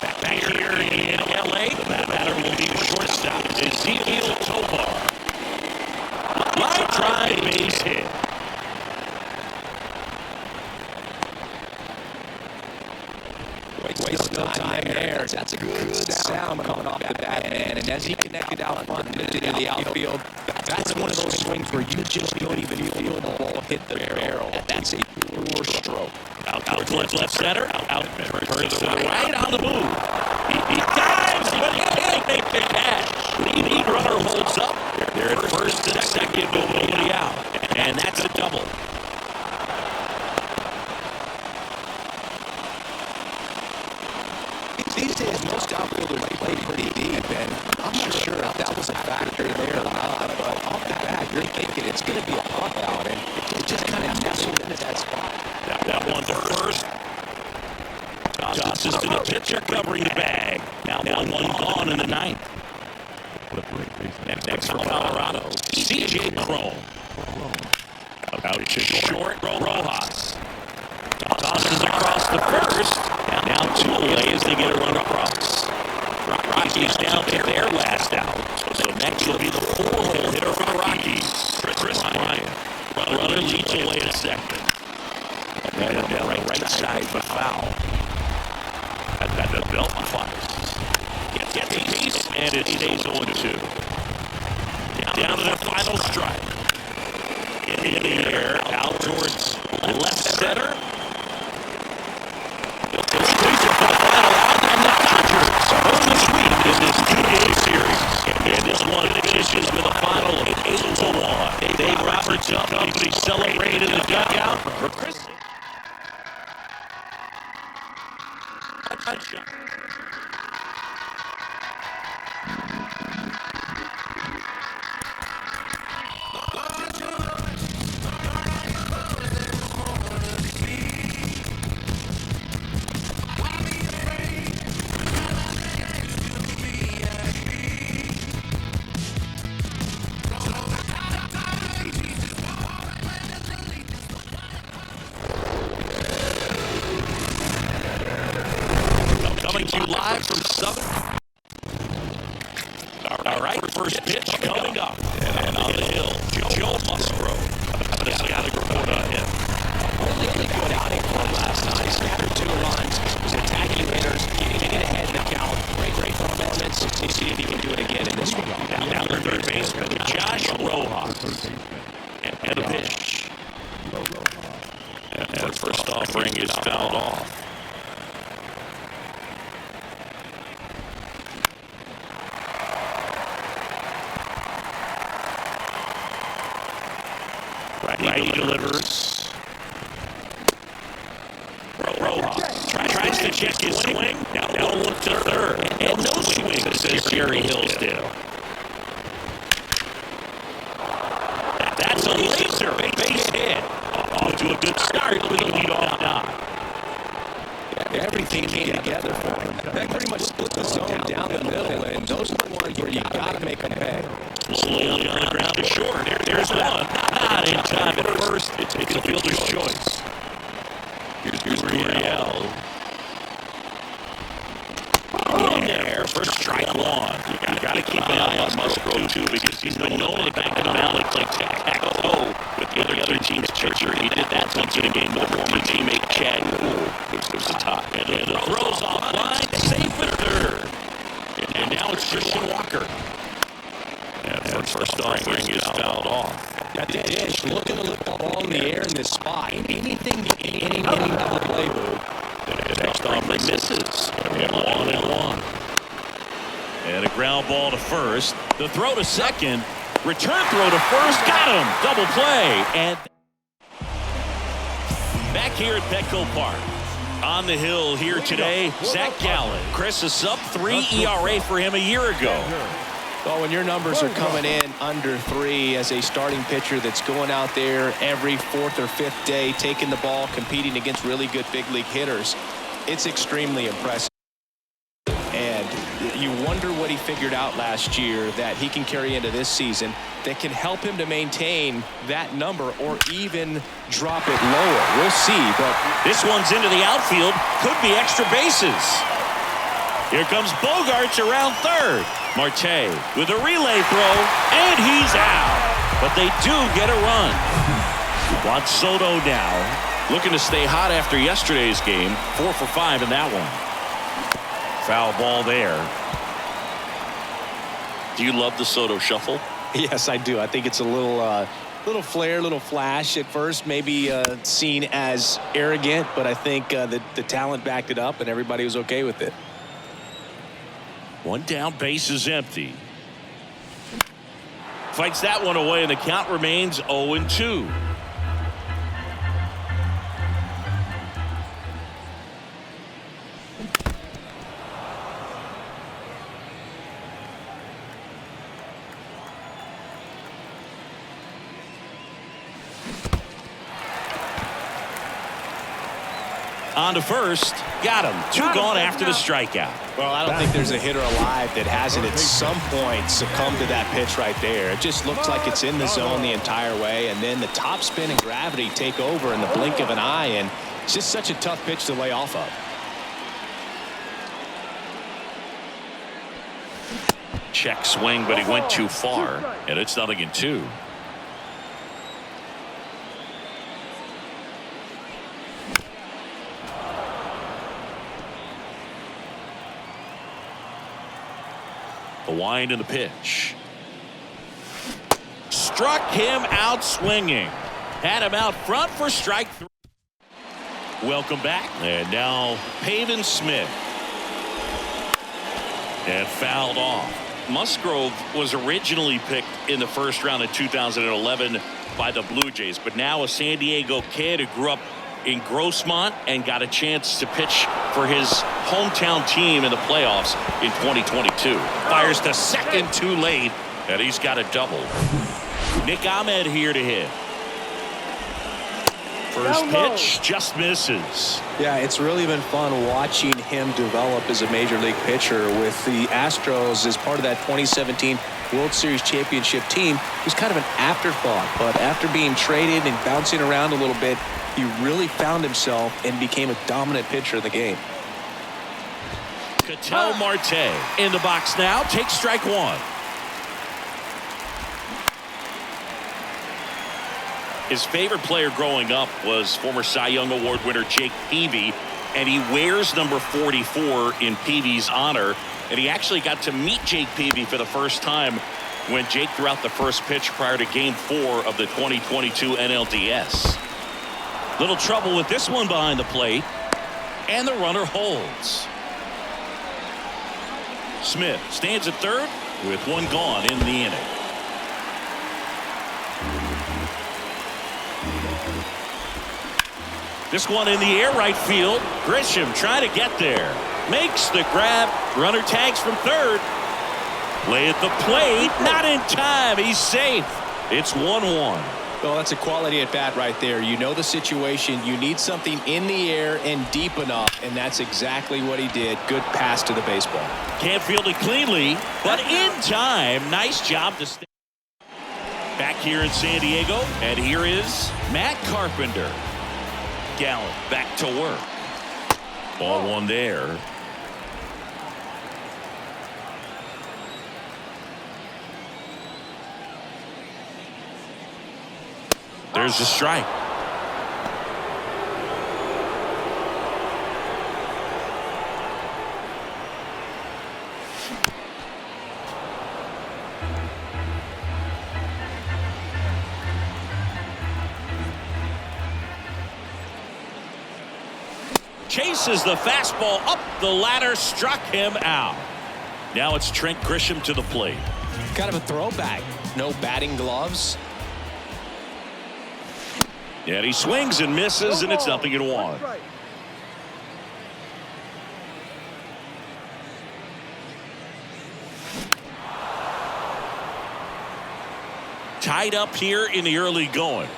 Back here in L.A., the batter will be the shortstop. Ezequiel Tovar. Line drive, base hit. Waste no time there. That's a good sound coming off the bat, man. And as he connected out front into the outfield, that's one of those swings where you just don't even feel the ball hit the barrel. That's a poor stroke. Out towards left center. Out turns to the right on the move. He dives, but he can't make the catch. Lead runner holds up. They're at first and second, but nobody out. And that's a double. These days, most outfielders play pretty deep, and I'm not sure if that was a factor there or not, but off the bat, you're thinking it's going to be a pop out, and it just kind of nestled into that spot. That one to first. Tosses to the pitcher, covering the bag. Now 1-1 gone in the 9th. Next for Colorado, C.J. Chrome. Out to short, Rojas. Tosses across the first. Now 2 away as they get a run across. Rockies down to their last out. So next will be the 4-hole hitter for the Rockies. Chris Bryant. Runner leads away at second. And down right side for foul. The belt fires. Gets the piece, and it stays 0-2. Down to the final strike. In the air, out towards left center. For the final out, and the Dodgers own the sweep in this 2-game series. And this one finishes with a final of 8-1. Dave Roberts and company celebrated in the dugout for Chris. coming to you live from Southern. All right, first pitch coming up. And on the hill, Joe Musgrove. This got a report on him. Really good outing for him last night. He scattered 2 runs, was attacking hitters, getting ahead in the count. Great performance. Let's see if he can do it again in this one. Now the third baseman, Josh Rojas. And a pitch. And first offering is fouled off. Righty delivers. Rojas tries to check his swing. Now look to third. And no swing, says Jerry Hillsdale. That's a laser base hit. Off to a good start with a leadoff dive. Everything came together for him. That pretty much split the zone down the middle, and those are the ones where you got to make them pay. Slowly on the ground to short. There's one. Not in time at first. It's a fielder's choice. Here's Riel. In there for strike one. You got to keep an eye on Musgrove too, because he's been known in the back of the mound to play tic-tac-toe with the other team's pitcher. He did that once in a game with former teammate Chad Poole, which was a tie. And the throws off line, safe at third. And now it's Christian Walker. And first offering is fouled off. Got the dish, looking to lift the ball in the air in this spot. Anything to get any double play move. The next offering misses. And 1-1. And a ground ball to first. The throw to second. Return throw to first. Got him. Double play. And back here at Petco Park. On the hill here today, Zach Gallen. Chris, a sub-3 ERA for him a year ago. Well, when your numbers are coming in under 3 as a starting pitcher that's going out there every 4th or 5th day, taking the ball, competing against really good big league hitters, it's extremely impressive. And you wonder what he figured out last year that he can carry into this season that can help him to maintain that number or even drop it lower. We'll see, but this one's into the outfield. Could be extra bases. Here comes Bogarts around third. Marte with a relay throw, and he's out. But they do get a run. Juan Soto now looking to stay hot after yesterday's game. 4 for 5 in that one. Foul ball there. Do you love the Soto shuffle? Yes, I do. I think it's a little flair, little flash at first, maybe seen as arrogant, but I think the talent backed it up and everybody was okay with it. One down, base is empty. Fights that one away, and the count remains 0-2. On to first. Got him. 2 gone after the strikeout. Well, I don't think there's a hitter alive that hasn't at some point succumbed to that pitch right there. It just looks like it's in the zone the entire way, and then the top spin and gravity take over in the blink of an eye, and it's just such a tough pitch to lay off of. Check swing, but he went too far, and it's 0-2. The wind and the pitch. Struck him out swinging. Had him out front for strike 3. Welcome back. And now Pavin Smith. And fouled off. Musgrove was originally picked in the first round of 2011 by the Blue Jays, but now a San Diego kid who grew up in Grossmont and got a chance to pitch for his hometown team in the playoffs in 2022. Fires to second too late, and he's got a double. Nick Ahmed here to hit. First pitch just misses. Yeah, it's really been fun watching him develop as a major league pitcher with the Astros as part of that 2017 World Series championship team. It was kind of an afterthought, but after being traded and bouncing around a little bit, he really found himself and became a dominant pitcher in the game. Ketel Marte in the box now. Takes strike one. His favorite player growing up was former Cy Young Award winner Jake Peavy, and he wears number 44 in Peavy's honor. And he actually got to meet Jake Peavy for the first time when Jake threw out the first pitch prior to Game 4 of the 2022 NLDS. Little trouble with this one behind the plate, and the runner holds. Smith stands at third with one gone in the inning. This one in the air, right field. Grisham trying to get there. Makes the grab. Runner tags from third. Play at the plate. Not in time. He's safe. It's 1-1. Well, that's a quality at bat right there. You know the situation. You need something in the air and deep enough, and that's exactly what he did. Good pass to the baseball. Can't field it cleanly, but in time. Nice job to stay back here in San Diego. And here is Matt Carpenter. Gallen back to work. Ball one there. There's a strike. Chases the fastball up the ladder, struck him out. Now it's Trent Grisham to the plate. Kind of a throwback. No batting gloves. And he swings and misses, and it's 0-1. Tied up here in the early going.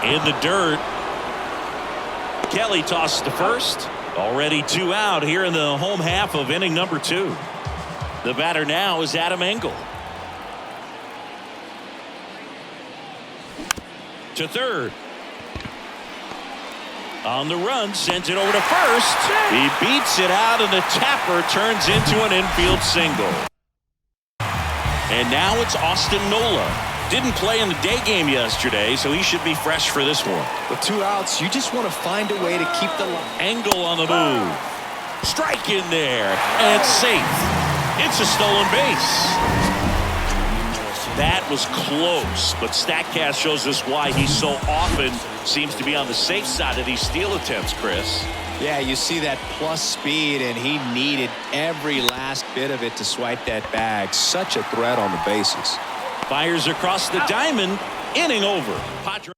In the dirt. Kelly tosses to first. Already 2 out here in the home half of inning number 2. The batter now is Adam Engel. To third. On the run, sends it over to first. He beats it out, and the tapper turns into an infield single. And now it's Austin Nola. Didn't play in the day game yesterday, so he should be fresh for this one. With 2 outs, you just want to find a way to keep the Engel on the move. Strike in there, and it's safe. It's a stolen base. That was close, but StatCast shows us why he so often seems to be on the safe side of these steal attempts, Chris. Yeah, you see that plus speed, and he needed every last bit of it to swipe that bag. Such a threat on the bases. Fires across the diamond, inning over. Padres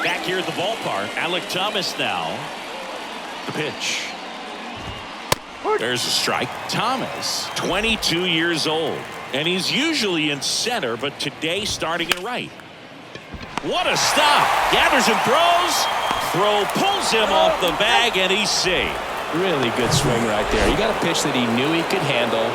back here at the ballpark. Alec Thomas now. The pitch. There's a strike. Thomas, 22 years old. And he's usually in center, but today starting in right. What a stop. Gathers and throws. Throw pulls him off the bag, and he's safe. Really good swing right there. He got a pitch that he knew he could handle,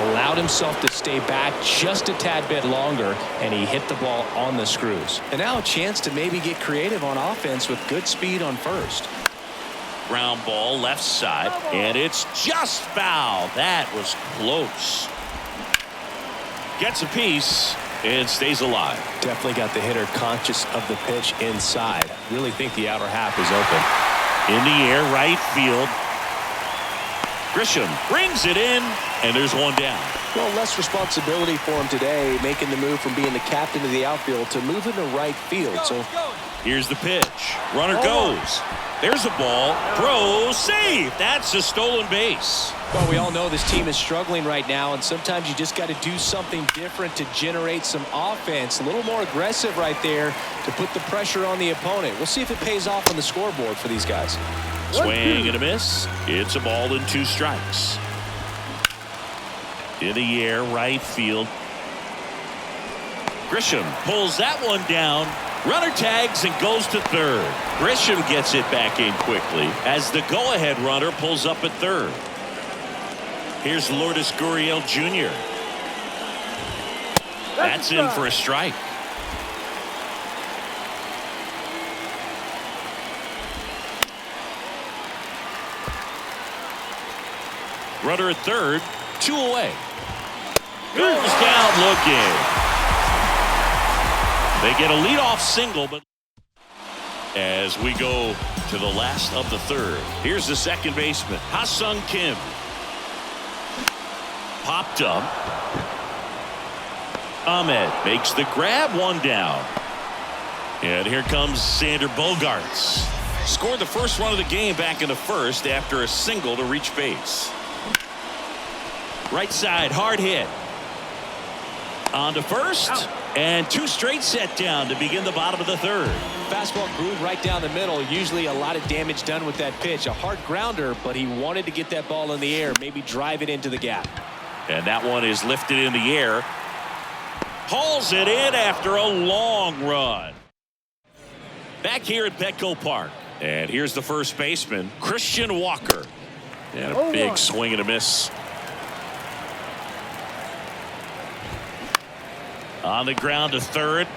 allowed himself to stay back just a tad bit longer, and he hit the ball on the screws. And now a chance to maybe get creative on offense with good speed on first. Ground ball left side, and it's just foul. That was close. Gets a piece and stays alive. Definitely got the hitter conscious of the pitch inside. Really think the outer half is open. In the air, right field. Grisham brings it in, and there's one down. Well, less responsibility for him today, making the move from being the captain of the outfield to moving to right field. So here's the pitch. Runner goes. There's a ball. Throw, safe. That's a stolen base. Well, we all know this team is struggling right now, and sometimes you just got to do something different to generate some offense. A little more aggressive right there to put the pressure on the opponent. We'll see if it pays off on the scoreboard for these guys. Swing and a miss. It's a ball and 2 strikes. In the air, right field. Grisham pulls that one down. Runner tags and goes to third. Grisham gets it back in quickly as the go-ahead runner pulls up at third. Here's Lourdes Gurriel Jr. That's in for a strike. Runner at third, 2 away. Goes down looking. They get a leadoff single, but as we go to the last of the third, here's the second baseman, Ha-Seong Kim. Popped up. Ahmed makes the grab, 1 down. And here comes Sander Bogaerts. Scored the first run of the game back in the first after a single to reach base. Right side, hard hit. On to first, and 2 straight set down to begin the bottom of the third. Fastball groove right down the middle. Usually a lot of damage done with that pitch. A hard grounder, but he wanted to get that ball in the air, maybe drive it into the gap. And that one is lifted in the air. Hauls it in after a long run. Back here at Petco Park. And here's the first baseman, Christian Walker. And a big swing and a miss. On the ground to third.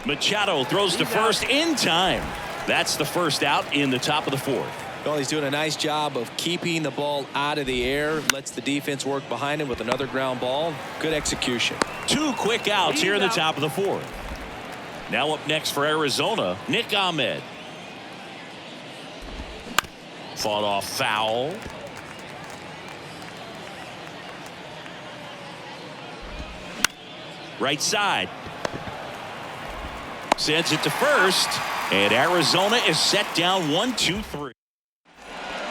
Machado throws to first in time. That's the first out in the top of the fourth. Well, he's doing a nice job of keeping the ball out of the air. Lets the defense work behind him with another ground ball. Good execution. 2 quick outs here in the top of the fourth. Now up next for Arizona, Nick Ahmed. Fought off foul. Right side. Sends it to first. And Arizona is set down 1-2-3.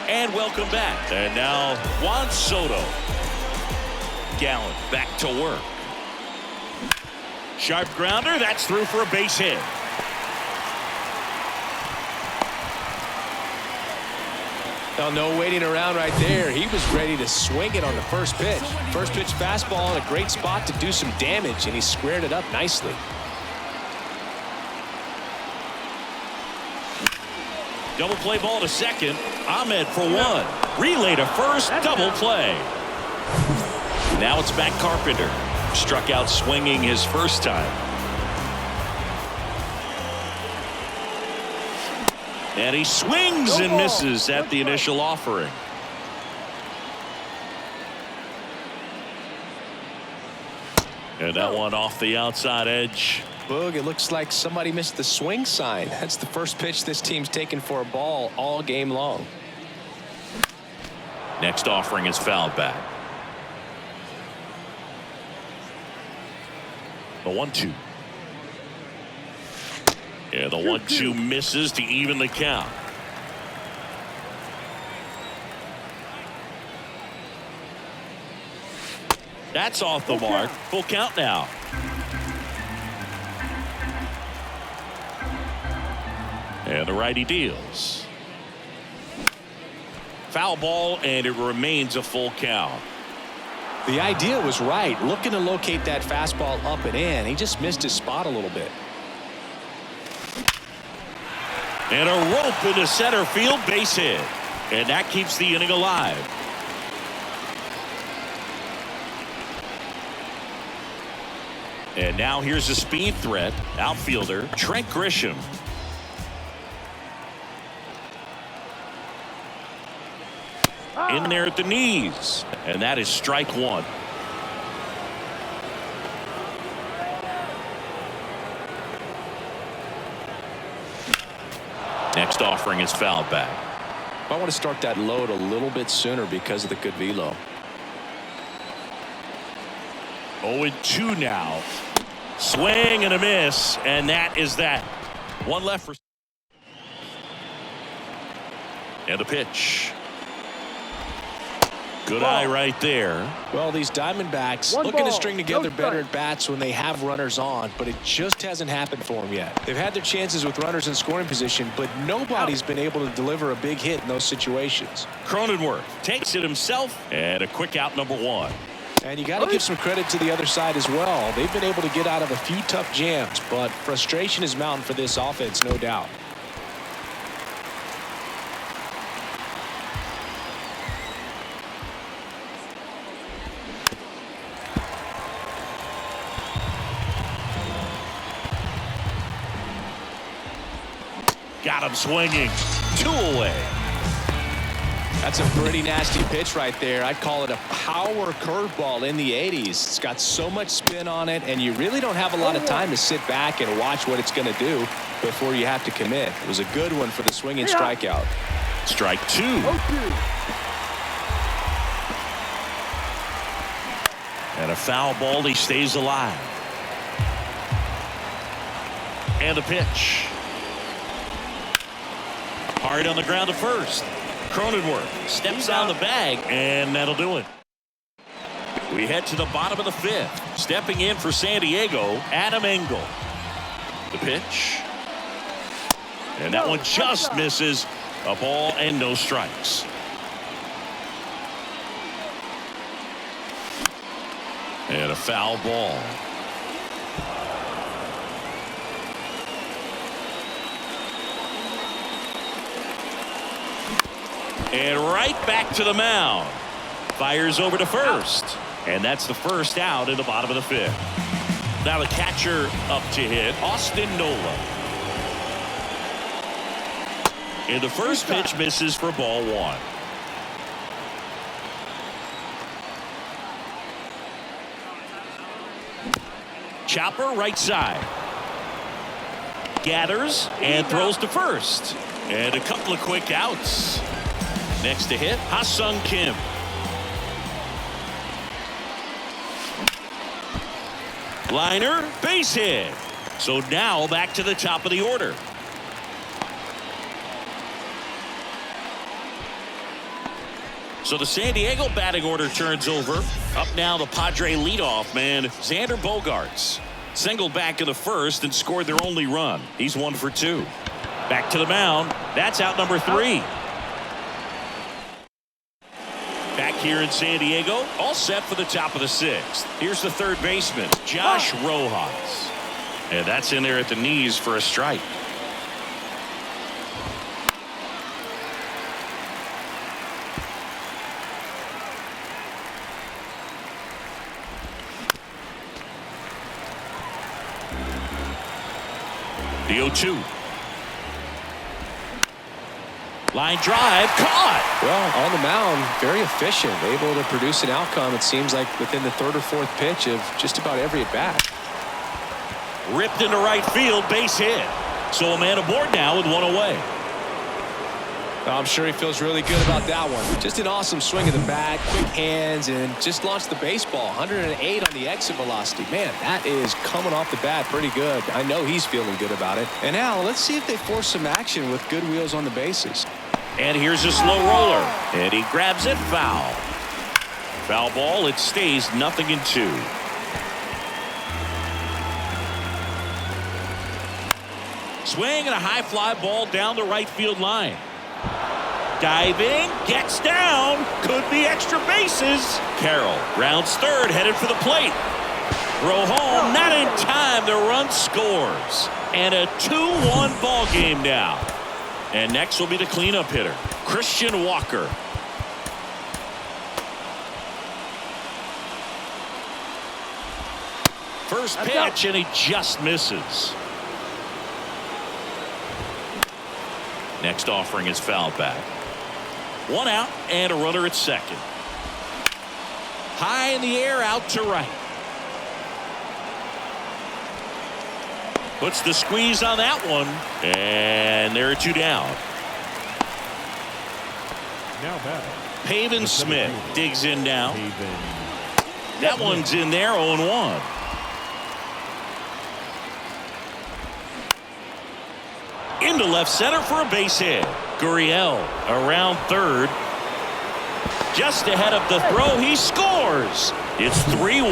And welcome back. And now Juan Soto. Gallen back to work. Sharp grounder. That's through for a base hit. Well, no waiting around right there. He was ready to swing it on the first pitch. First pitch fastball in a great spot to do some damage, and he squared it up nicely. Double play ball to second. Ahmed for 1. Relay to first. Double play. Now it's back Carpenter. Struck out swinging his first time. And he swings and misses at the initial offering. And that one off the outside edge. Boog, it looks like somebody missed the swing sign. That's the first pitch this team's taken for a ball all game long. Next offering is fouled back. The 1-2. Yeah, the 1-2 misses to even the count. That's off the mark. Full count now. And the righty deals. Foul ball, and it remains a full count. The idea was right, looking to locate that fastball up and in. He just missed his spot a little bit. And a rope into center field, base hit. And that keeps the inning alive. And now here's a speed threat. Outfielder Trent Grisham. In there at the knees. And that is strike 1. Next offering is fouled back. I want to start that load a little bit sooner because of the good velo. 0-2 now. Swing and a miss, and that is that. One left for. And a pitch. Good eye right there. Well, these Diamondbacks looking to string together better at bats when they have runners on, but it just hasn't happened for them yet. They've had their chances with runners in scoring position, but nobody's been able to deliver a big hit in those situations. Cronenworth takes it himself, and a quick out, number 1. And you got to give some credit to the other side as well. They've been able to get out of a few tough jams, but frustration is mounting for this offense, no doubt. Got him swinging. 2 away. That's a pretty nasty pitch right there. I'd call it a power curveball in the 80s. It's got so much spin on it, and you really don't have a lot of time to sit back and watch what it's going to do before you have to commit. It was a good one for the swinging strikeout. Strike 2. And a foul ball. He stays alive. And the pitch. Hard on the ground to first. Cronenworth steps on the bag, and that'll do it. We head to the bottom of the 5th. Stepping in for San Diego, Adam Engel. The pitch. And that one just misses. A ball and no strikes. And a foul ball. And right back to the mound. Fires over to first. And that's the first out in the bottom of the 5th. Now the catcher up to hit, Austin Nola. And the first pitch misses for ball 1. Chopper right side. Gathers and throws to first. And a couple of quick outs. Next to hit, Ha-Sung Kim. Liner, base hit. So now back to the top of the order. So the San Diego batting order turns over. Up now the Padre leadoff man, Xander Bogaerts. Singled back in the first and scored their only run. He's 1 for 2. Back to the mound. That's out number 3. Back here in San Diego, all set for the top of the 6th. Here's the third baseman, Josh Rojas. And that's in there at the knees for a strike. The 0-2. Line drive, caught. Well, on the mound, very efficient, able to produce an outcome, it seems like, within the 3rd or 4th pitch of just about every at-bat. Ripped into right field, base hit. So a man aboard now with 1 away. I'm sure he feels really good about that one. Just an awesome swing of the bat, quick hands, and just launched the baseball. 108 on the exit velocity. Man, that is coming off the bat pretty good. I know he's feeling good about it. And now let's see if they force some action with good wheels on the bases. And here's a slow roller. And he grabs it foul. Foul ball. It stays 0-2. Swing and a high fly ball down the right field line. Diving, gets down, could be extra bases. Carroll rounds third, headed for the plate. Throw home, not in time. The run scores. And a 2-1 ball game now. And next will be the cleanup hitter, Christian Walker. First pitch, and he just misses. Next offering is fouled back. 1 out and a runner at second. High in the air, out to right. Puts the squeeze on that one, and there are 2 down. Now back. Pavin Smith digs in now. That one's in there, 0-1. Into left center for a base hit. Gurriel around third. Just ahead of the throw, he scores. It's 3-1.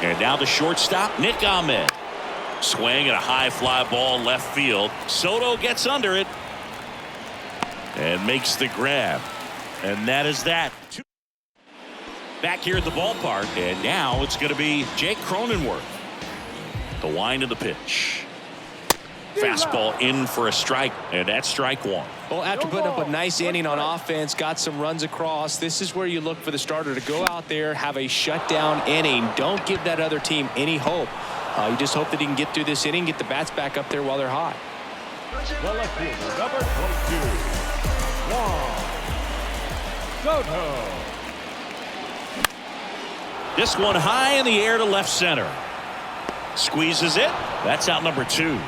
And now the shortstop, Nick Ahmed. Swing and a high fly ball left field. Soto gets under it and makes the grab. And that is that. Back here at the ballpark, and now it's going to be Jake Cronenworth. The wind of the pitch. Fastball in for a strike, and that's strike 1. Well, after putting up a nice inning on offense, got some runs across, this is where you look for the starter to go out there, have a shutdown inning. Don't give that other team any hope. You just hope that he can get through this inning, get the bats back up there while they're hot. The left fielder, number 22, Juan Soto. This one high in the air to left center. Squeezes it. That's out number 2.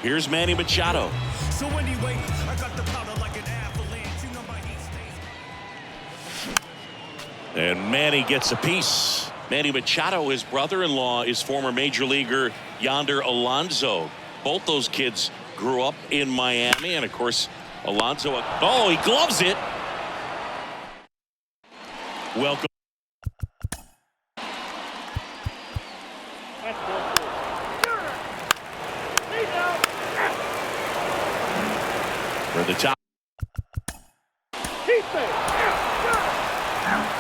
Here's Manny Machado. So anyway, I got the powder like an avalanche. You know my heat stays. And Manny gets a piece. Manny Machado, his brother-in-law, is former major leaguer Yonder Alonso. Both those kids grew up in Miami, and of course, Alonso. Oh, he gloves it. Welcome. That's ball 2. He's out. For the top. He's safe.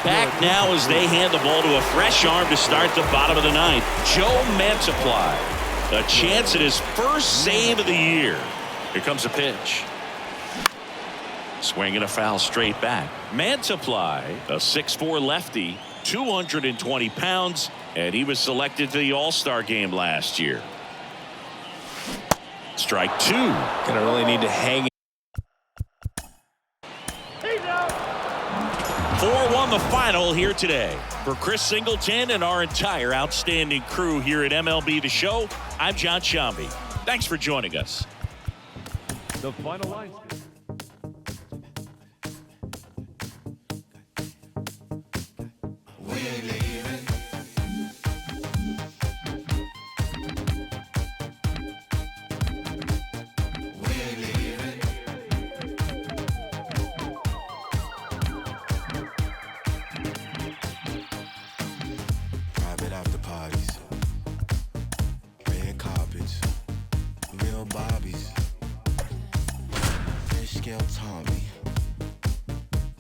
Back now as they hand the ball to a fresh arm to start the bottom of the 9th. Joe Mantiply. A chance at his first save of the year. Here comes a pitch. Swinging a foul straight back. Mantiply, a 6'4" lefty, 220 pounds, and he was selected to the All-Star game last year. Strike 2. Gonna really need to hang. He's out. 4-1 the final here today. For Chris Singleton and our entire outstanding crew here at MLB The Show, I'm John Shambi. Thanks for joining us. The final line. Private after parties, red carpets, real bobbies, fish scale Tommy.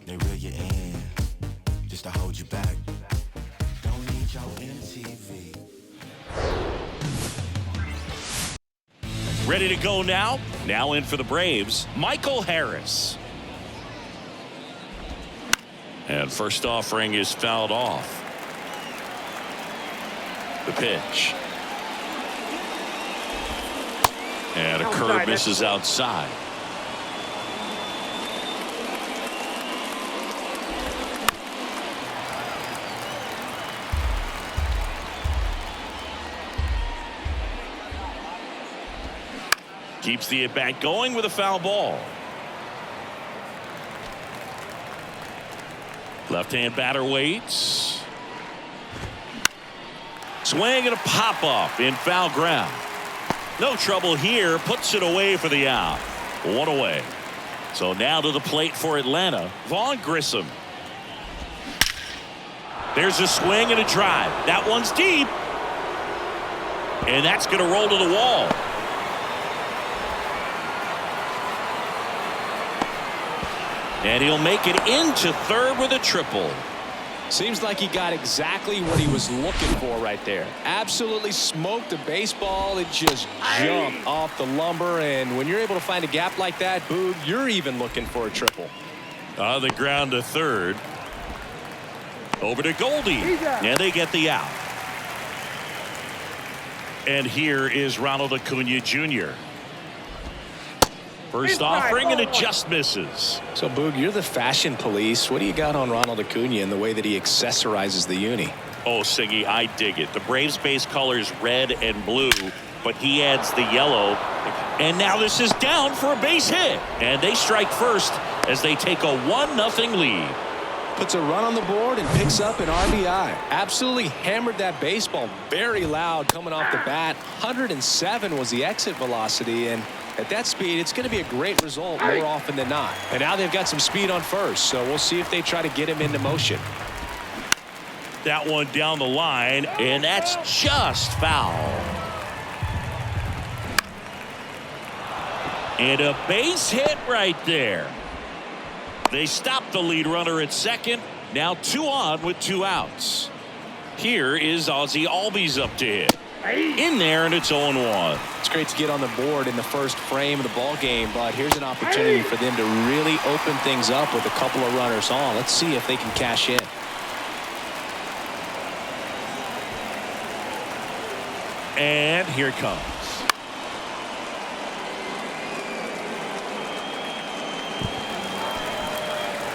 They reel you in just to hold you back. Don't need your MTV. Ready to go now? Now in for the Braves, Michael Harris. And first offering is fouled off. The pitch. And a curve misses outside. Keeps the at-bat going with a foul ball. Left-hand batter waits. Swing and a pop-up in foul ground. No trouble here. Puts it away for the out. 1 away. So now to the plate for Atlanta, Vaughn Grissom. There's a swing and a drive. That one's deep. And that's going to roll to the wall. And he'll make it into third with a triple. Seems like he got exactly what he was looking for right there. Absolutely smoked the baseball. It just jumped off the lumber. And when you're able to find a gap like that, Boog, you're even looking for a triple. On the ground to third. Over to Goldie. And they get the out. And here is Ronald Acuna Jr. First offering, and it just misses. So, Boog, you're the fashion police. What do you got on Ronald Acuna in the way that he accessorizes the uni? Oh, Siggy, I dig it. The Braves base colors red and blue, but he adds the yellow. And now this is down for a base hit. And they strike first as they take a 1-0 lead. Puts a run on the board and picks up an RBI. Absolutely hammered that baseball very loud coming off the bat. 107 was the exit velocity, and at that speed, it's going to be a great result more often than not. And now they've got some speed on first, so we'll see if they try to get him into motion. That one down the line, and that's just foul. And a base hit right there. They stop the lead runner at second. Now 2 on with 2 outs. Here is Ozzie Albies up to hit. In there, and it's 0-1. It's great to get on the board in the first frame of the ball game, but here's an opportunity for them to really open things up with a couple of runners on. Let's see if they can cash in. And here it comes.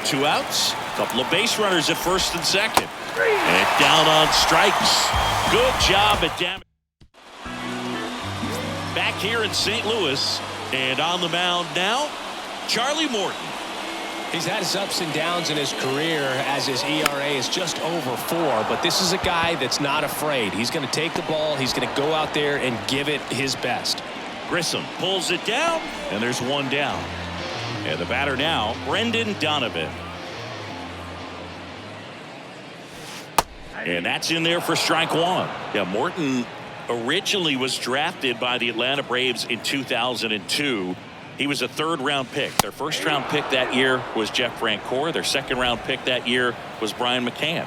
2 outs. Couple of base runners at first and second. And down on strikes. Good job at damage. Back here in St. Louis. And on the mound now, Charlie Morton. He's had his ups and downs in his career as his ERA is just over 4. But this is a guy that's not afraid. He's going to take the ball. He's going to go out there and give it his best. Grissom pulls it down, and there's 1 down. And the batter now, Brendan Donovan. And that's in there for strike 1. Yeah, Morton originally was drafted by the Atlanta Braves in 2002. He was a 3rd-round pick. Their 1st-round pick that year was Jeff Francoeur. Their 2nd-round pick that year was Brian McCann.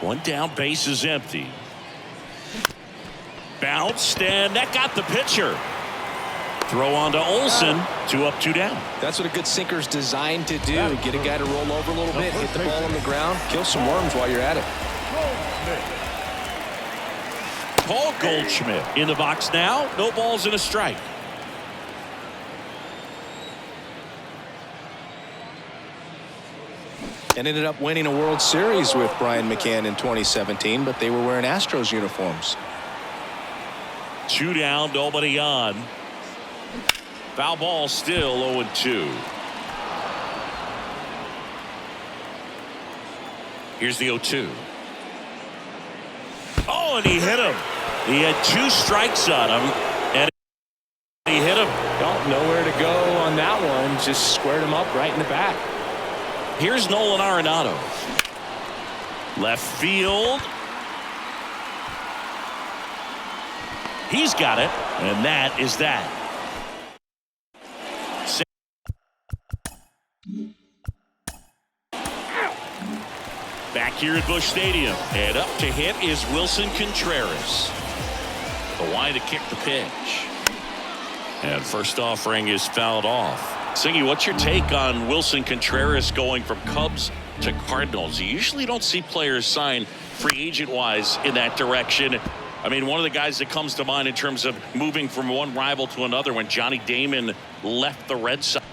1 down, base is empty. Bounced, and that got the pitcher. Throw on to Olsen. 2 up, 2 down. That's what a good sinker's designed to do. Get a guy to roll over a little bit, hit the ball on the ground, kill some worms while you're at it. Paul Goldschmidt in the box now. No balls and a strike. And ended up winning a World Series with Brian McCann in 2017, but they were wearing Astros uniforms. 2 down, nobody on. Foul ball, still 0-2. Here's the 0-2. Oh, and he hit him. He had 2 strikes on him, and he hit him. Well, nowhere to go on that one. Just squared him up right in the back. Here's Nolan Arenado. Left field. He's got it, and that is that. Back here at Busch Stadium, and up to hit is Wilson Contreras. The wide to kick the pitch. And first offering is fouled off. Singy, what's your take on Wilson Contreras going from Cubs to Cardinals? You usually don't see players sign free agent-wise in that direction. I mean, one of the guys that comes to mind in terms of moving from one rival to another when Johnny Damon left the Red Sox.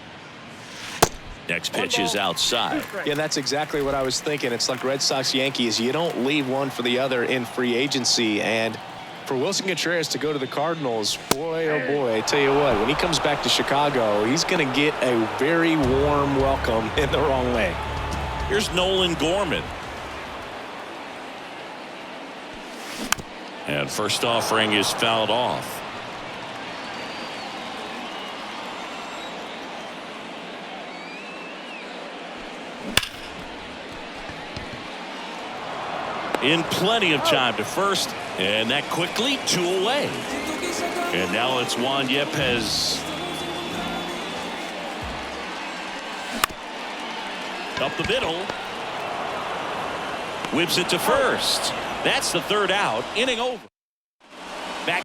Next pitch is outside. Yeah, that's exactly what I was thinking. It's like Red Sox Yankees. You don't leave one for the other in free agency. And for Wilson Contreras to go to the Cardinals, boy, oh boy, I tell you what, when he comes back to Chicago, he's going to get a very warm welcome in the wrong way. Here's Nolan Gorman. And first offering is fouled off. In plenty of time to first, and that quickly 2 away. And now it's Juan Yepez. Up the middle. Whips it to first. That's the 3rd out. Inning over. Back.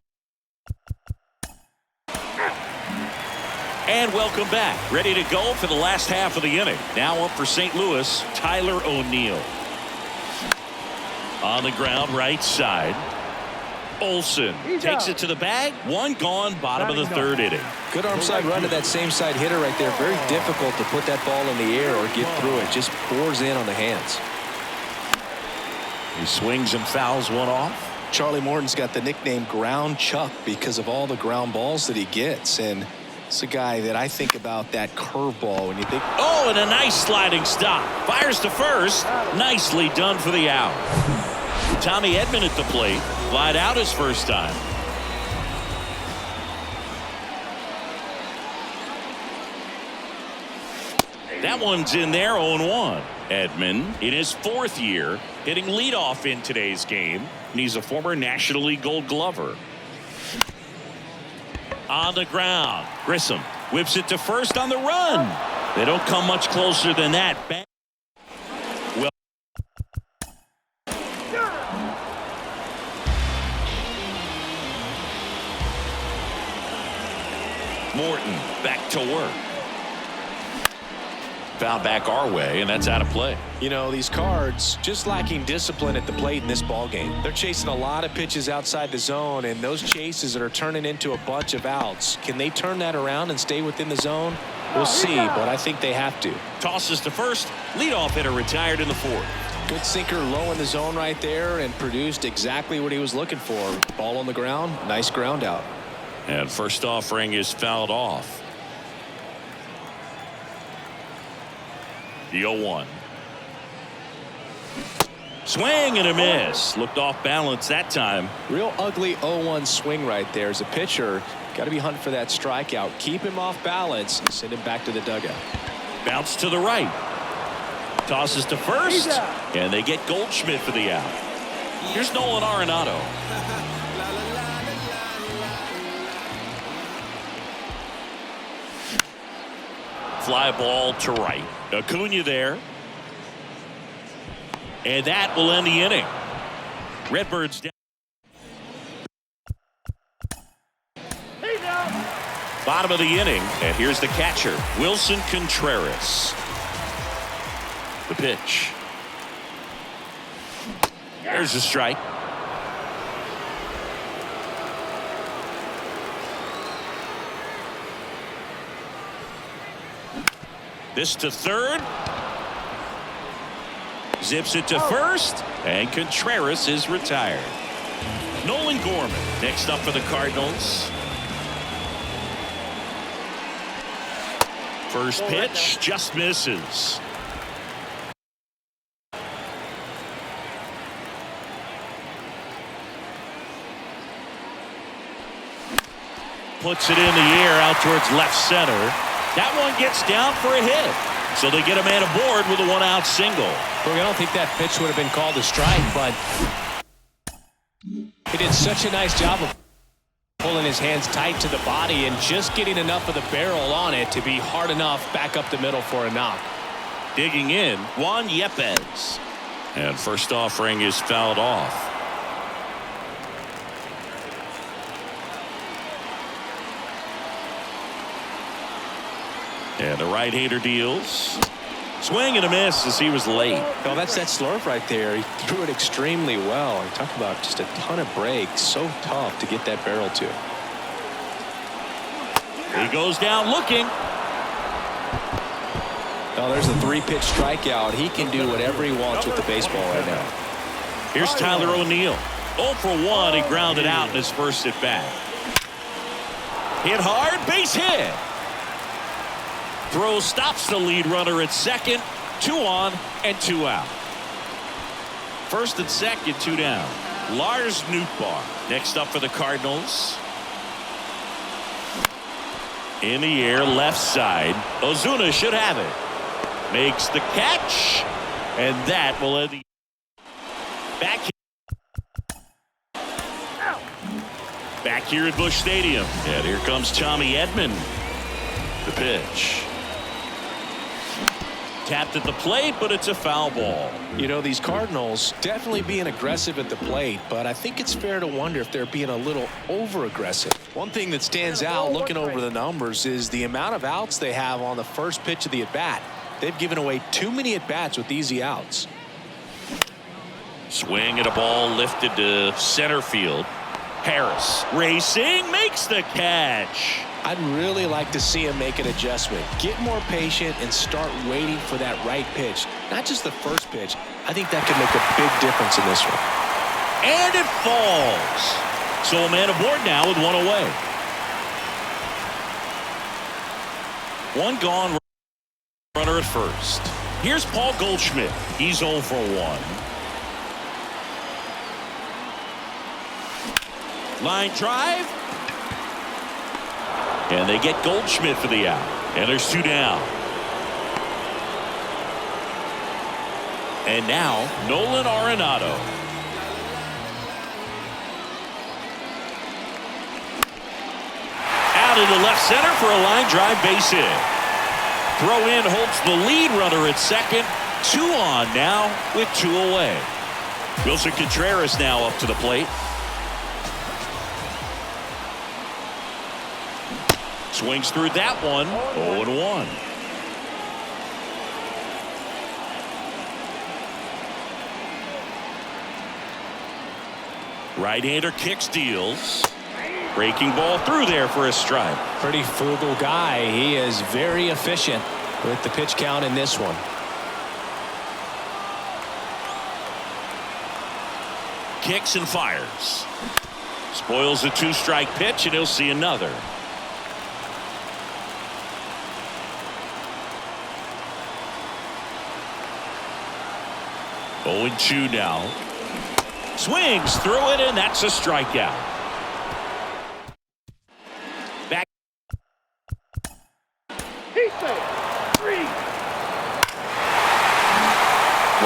And welcome back. Ready to go for the last half of the inning. Now up for St. Louis, Tyler O'Neill. On the ground, right side. Olsen takes it to the bag. 1 gone, bottom of the 3rd inning. Good arm side run to that same side hitter right there. Very difficult to put that ball in the air or get through it. Just pours in on the hands. He swings and fouls 1 off. Charlie Morton's got the nickname Ground Chuck because of all the ground balls that he gets. And it's a guy that I think about that curveball when you think. Oh, and a nice sliding stop. Fires to first. Nicely done for the out. Tommy Edman at the plate. Flied out his first time. That one's in there, 0-1. Edman in his 4th year hitting leadoff in today's game, and he's a former National League Gold Glover. On the ground, Grissom whips it to first on the run. They don't come much closer than that. Well, Morton back to work. Foul back our way, and that's out of play. You know, these Cards just lacking discipline at the plate in this ball game. They're chasing a lot of pitches outside the zone, and those chases that are turning into a bunch of outs. Can they turn that around and stay within the zone? We'll see, but I think they have to. Tosses to first. Leadoff hitter retired in the fourth. Good sinker low in the zone right there and produced exactly what he was looking for. Ball on the ground, nice ground out. And first offering is fouled off. The 0-1. Swing and a miss. Looked off balance that time. Real ugly 0-1 swing right there. As a pitcher, got to be hunting for that strikeout. Keep him off balance and send him back to the dugout. Bounce to the right. Tosses to first. And they get Goldschmidt for the out. Here's Nolan Arenado. Fly ball to right. Acuna there. And that will end the inning. Redbirds down. Bottom of the inning. And here's the catcher, Wilson Contreras. The pitch. There's a strike. This to third. Zips it to first. And Contreras is retired. Nolan Gorman next up for the Cardinals. First pitch just misses. Puts it in the air out towards left center. That one gets down for a hit. So they get a man aboard with a one-out single. Look, I don't think that pitch would have been called a strike, but he did such a nice job of pulling his hands tight to the body and just getting enough of the barrel on it to be hard enough back up the middle for a knock. Digging in, Juan Yepez. And first offering is fouled off. And the right-hander deals. Swing and a miss as he was late. Oh, that's that slurve right there. He threw it extremely well. You talk about just a ton of breaks. So tough to get that barrel to. He goes down looking. Oh, there's a 3-pitch strikeout. He can do whatever he wants with the baseball right now. Here's Tyler O'Neill. 0 for 1. He grounded out in his first at bat. Hit hard, base hit. Throw stops the lead runner at second. 2 on and 2 out. First and second, 2 down. Lars Nootbaar next up for the Cardinals. In the air, left side. Ozuna should have it. Makes the catch. And that will end the back here at Busch Stadium. And here comes Tommy Edman. The pitch. Tapped at the plate, but it's a foul ball. You know, these Cardinals definitely being aggressive at the plate, but I think it's fair to wonder if they're being a little over-aggressive. One thing that stands out looking over the numbers is the amount of outs they have on the first pitch of the at-bat. They've given away too many at-bats with easy outs. Swing at a ball lifted to center field. Harris racing, makes the catch. I'd really like to see him make an adjustment. Get more patient and start waiting for that right pitch. Not just the first pitch. I think that could make a big difference in this one. And it falls. So a man aboard now with 1 away. 1 gone. Runner at first. Here's Paul Goldschmidt. He's 0 for 1. Line drive. And they get Goldschmidt for the out. And there's 2 down. And now Nolan Arenado. Out into left center for a line drive base hit. Throw in holds the lead runner at second. 2 on now with 2 away. Wilson Contreras now up to the plate. Swings through that one. 0-1. Right-hander kicks, deals. Breaking ball through there for a strike. Pretty frugal guy. He is very efficient with the pitch count in this one. Kicks and fires. Spoils a 2-strike pitch, and he'll see another. Oh, 0-2 now. Swings through it, and that's a strikeout. Back. He's there. 3.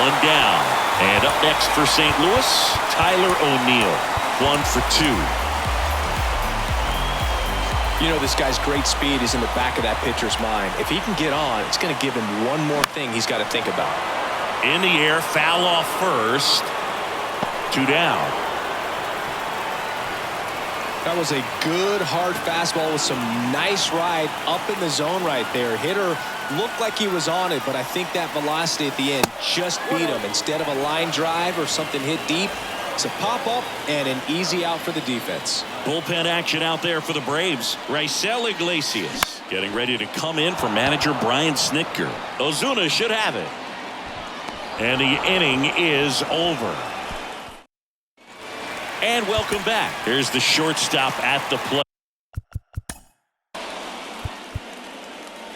One down. And up next for St. Louis, Tyler O'Neill. 1 for 2. You know, this guy's great speed is in the back of that pitcher's mind. If he can get on, it's going to give him one more thing he's got to think about. In the air, foul off first. 2 down. That was a good hard fastball with some nice ride up in the zone right there. Hitter looked like he was on it, but I think that velocity at the end just beat him. Instead of a line drive or something hit deep, it's a pop up and an easy out for the defense. Bullpen action out there for the Braves. Raisel Iglesias getting ready to come in for manager Brian Snitker. Ozuna should have it. And the inning is over. And welcome back. Here's the shortstop at the plate.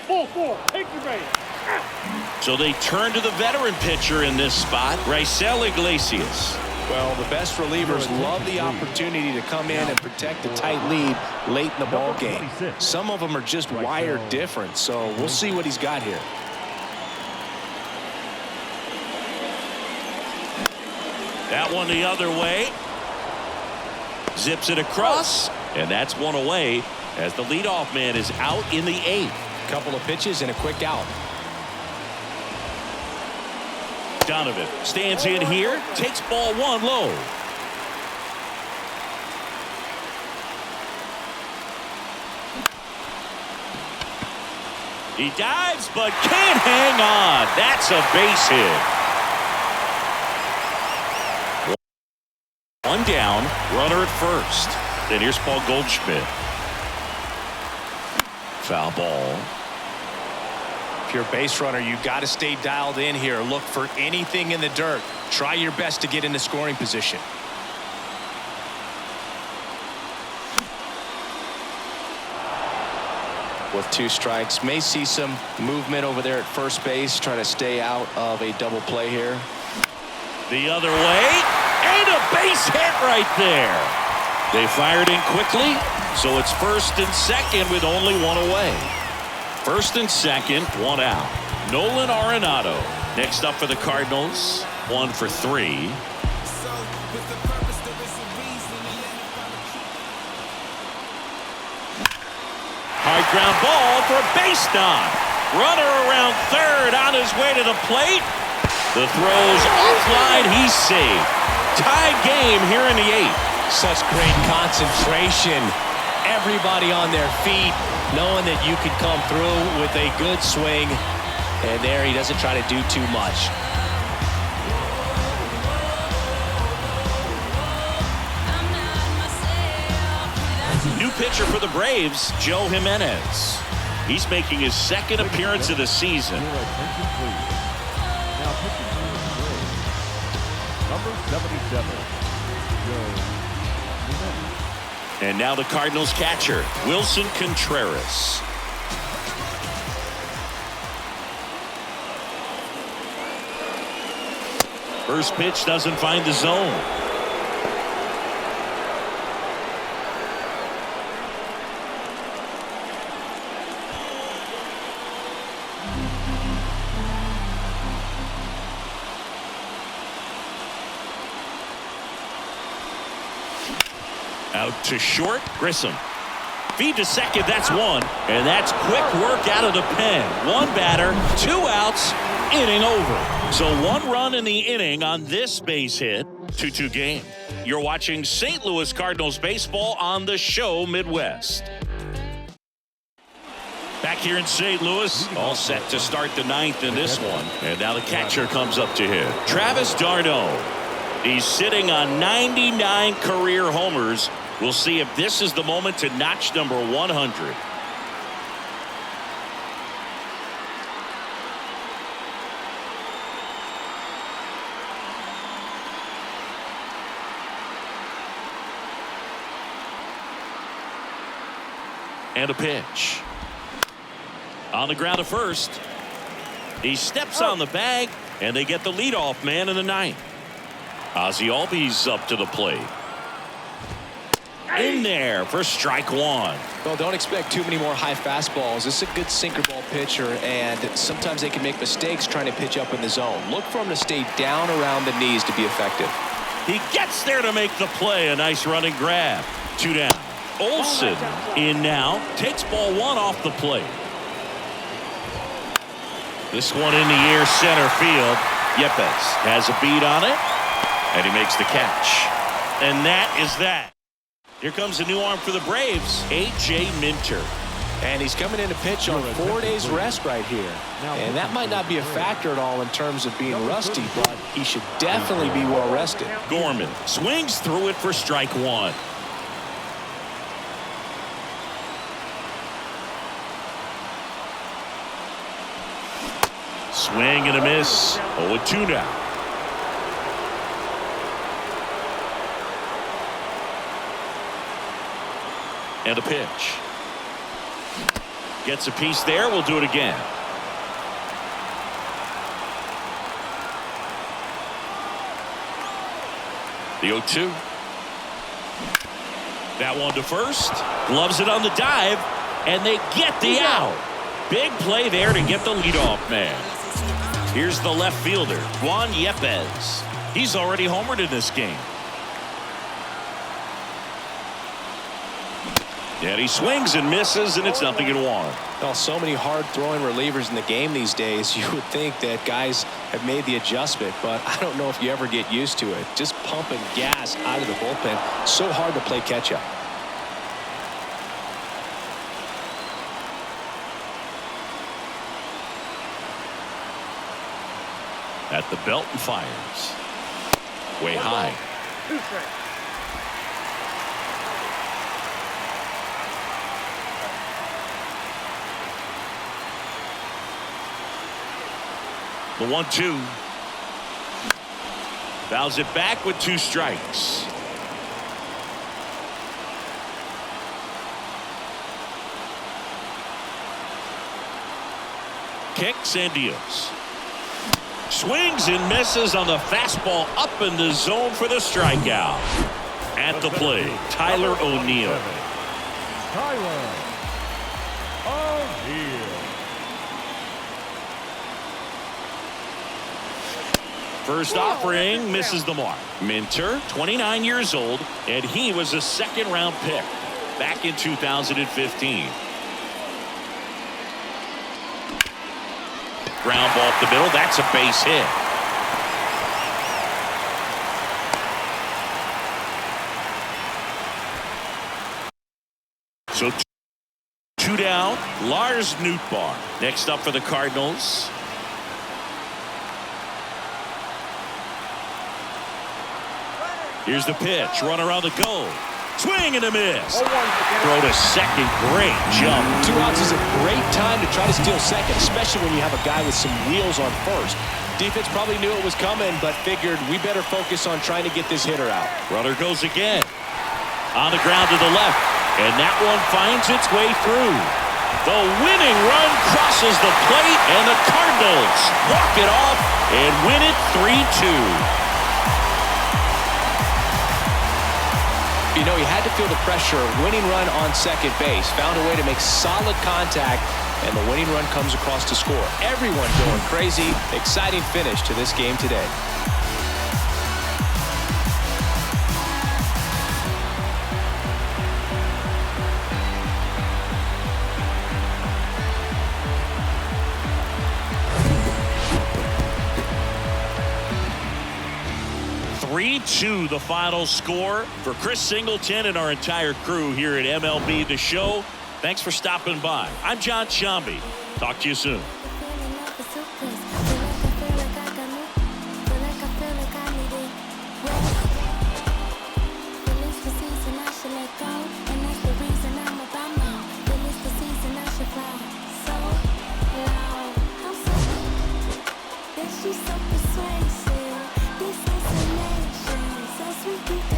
4-4. Take your base. So they turn to the veteran pitcher in this spot, Raisel Iglesias. Well, the best relievers love the opportunity to come in and protect a tight lead late in the ball game. Some of them are just wired different, so we'll see what he's got here. That one the other way. Zips it across, and that's one away as the leadoff man is out in the 8th. Couple of pitches and a quick out. Donovan stands in here, takes ball 1 low. He dives but can't hang on. That's a base hit. 1 down, runner at first. Then here's Paul Goldschmidt. Foul ball. If you're a base runner, you got to stay dialed in here. Look for anything in the dirt. Try your best to get into scoring position. With 2 strikes, may see some movement over there at first base. Try to stay out of a double play here. The other way, and a base hit right there. They fired in quickly, so it's 1st and 2nd with only 1 away. 1st and 2nd, 1 out. Nolan Arenado next up for the Cardinals, 1 for 3. High ground ball for a base knock. Runner around 3rd on his way to the plate. The throw's offline. He's saved. Tied game here in the 8th. Such great concentration. Everybody on their feet, knowing that you could come through with a good swing. And there he doesn't try to do too much. New pitcher for the Braves, Joe Jimenez. He's making his 2nd appearance of the season. Number 77, Joe Jimenez. And now the Cardinals catcher, Wilson Contreras. First pitch doesn't find the zone. Out to short, Grissom. Feed to second, that's 1. And that's quick work out of the pen. 1 batter, 2 outs, inning over. So 1 run in the inning on this base hit. 2-2 game. You're watching St. Louis Cardinals baseball on the show Midwest. Back here in St. Louis, all set to start the 9th in this one. And now the catcher comes up to hit. Travis d'Arnaud He's sitting on 99 career homers. We'll see if this is the moment to notch number 100. And a pitch. On the ground to first. He steps on the bag, and they get the leadoff man in the ninth. Ozzie Albies up to the plate. In there for strike one. Well, don't expect too many more high fastballs. This is a good sinker ball pitcher, and sometimes they can make mistakes trying to pitch up in the zone. Look for him to stay down around the knees to be effective. He gets there to make the play. A nice running grab. 2 down. Olsen in now. Takes ball 1 off the plate. This one in the air center field. Yepez has a beat on it, and he makes the catch. And that is that. Here comes a new arm for the Braves, A.J. Minter. And he's coming in to pitch on 4 days rest right here. And that might not be a factor at all in terms of being rusty, but he should definitely be well rested. Gorman swings through it for strike 1. Swing and a miss. 0-2 now. And a pitch. Gets a piece there. We'll do it again. The 0-2. That one to first. Gloves it on the dive. And they get the out. Big play there to get the leadoff man. Here's the left fielder, Juan Yepez. He's already homered in this game. And he swings and misses, and it's 0-1. Well, so many hard-throwing relievers in the game these days, you would think that guys have made the adjustment, but I don't know if you ever get used to it. Just pumping gas out of the bullpen, so hard to play catch-up. At the belt and fires. Way high. 2 strikes. The 1-2. Fouls it back with 2 strikes. Kicks and deals. Swings and misses on the fastball up in the zone for the strikeout. At the plate, Tyler O'Neill. Tyler O'Neill. First offering misses the mark. Minter, 29 years old, and he was a second-round pick back in 2015. Ground ball up the middle. That's a base hit. So 2 down. Lars Nootbaar next up for the Cardinals. Here's the pitch. Run around the goal. Swing and a miss. Throw to second. Great jump. 2 outs is a great time to try to steal second, especially when you have a guy with some wheels on first. Defense probably knew it was coming, but figured we better focus on trying to get this hitter out. Runner goes again. On the ground to the left. And that one finds its way through. The winning run crosses the plate, and the Cardinals walk it off and win it 3-2. You know, he had to feel the pressure. Winning run on second base. Found a way to make solid contact, and the winning run comes across to score. Everyone going crazy. Exciting finish to this game today. The final score. For Chris Singleton and our entire crew here at MLB The Show, thanks for stopping by. I'm John Shambi. Talk to you soon. Ooh, ooh, ooh.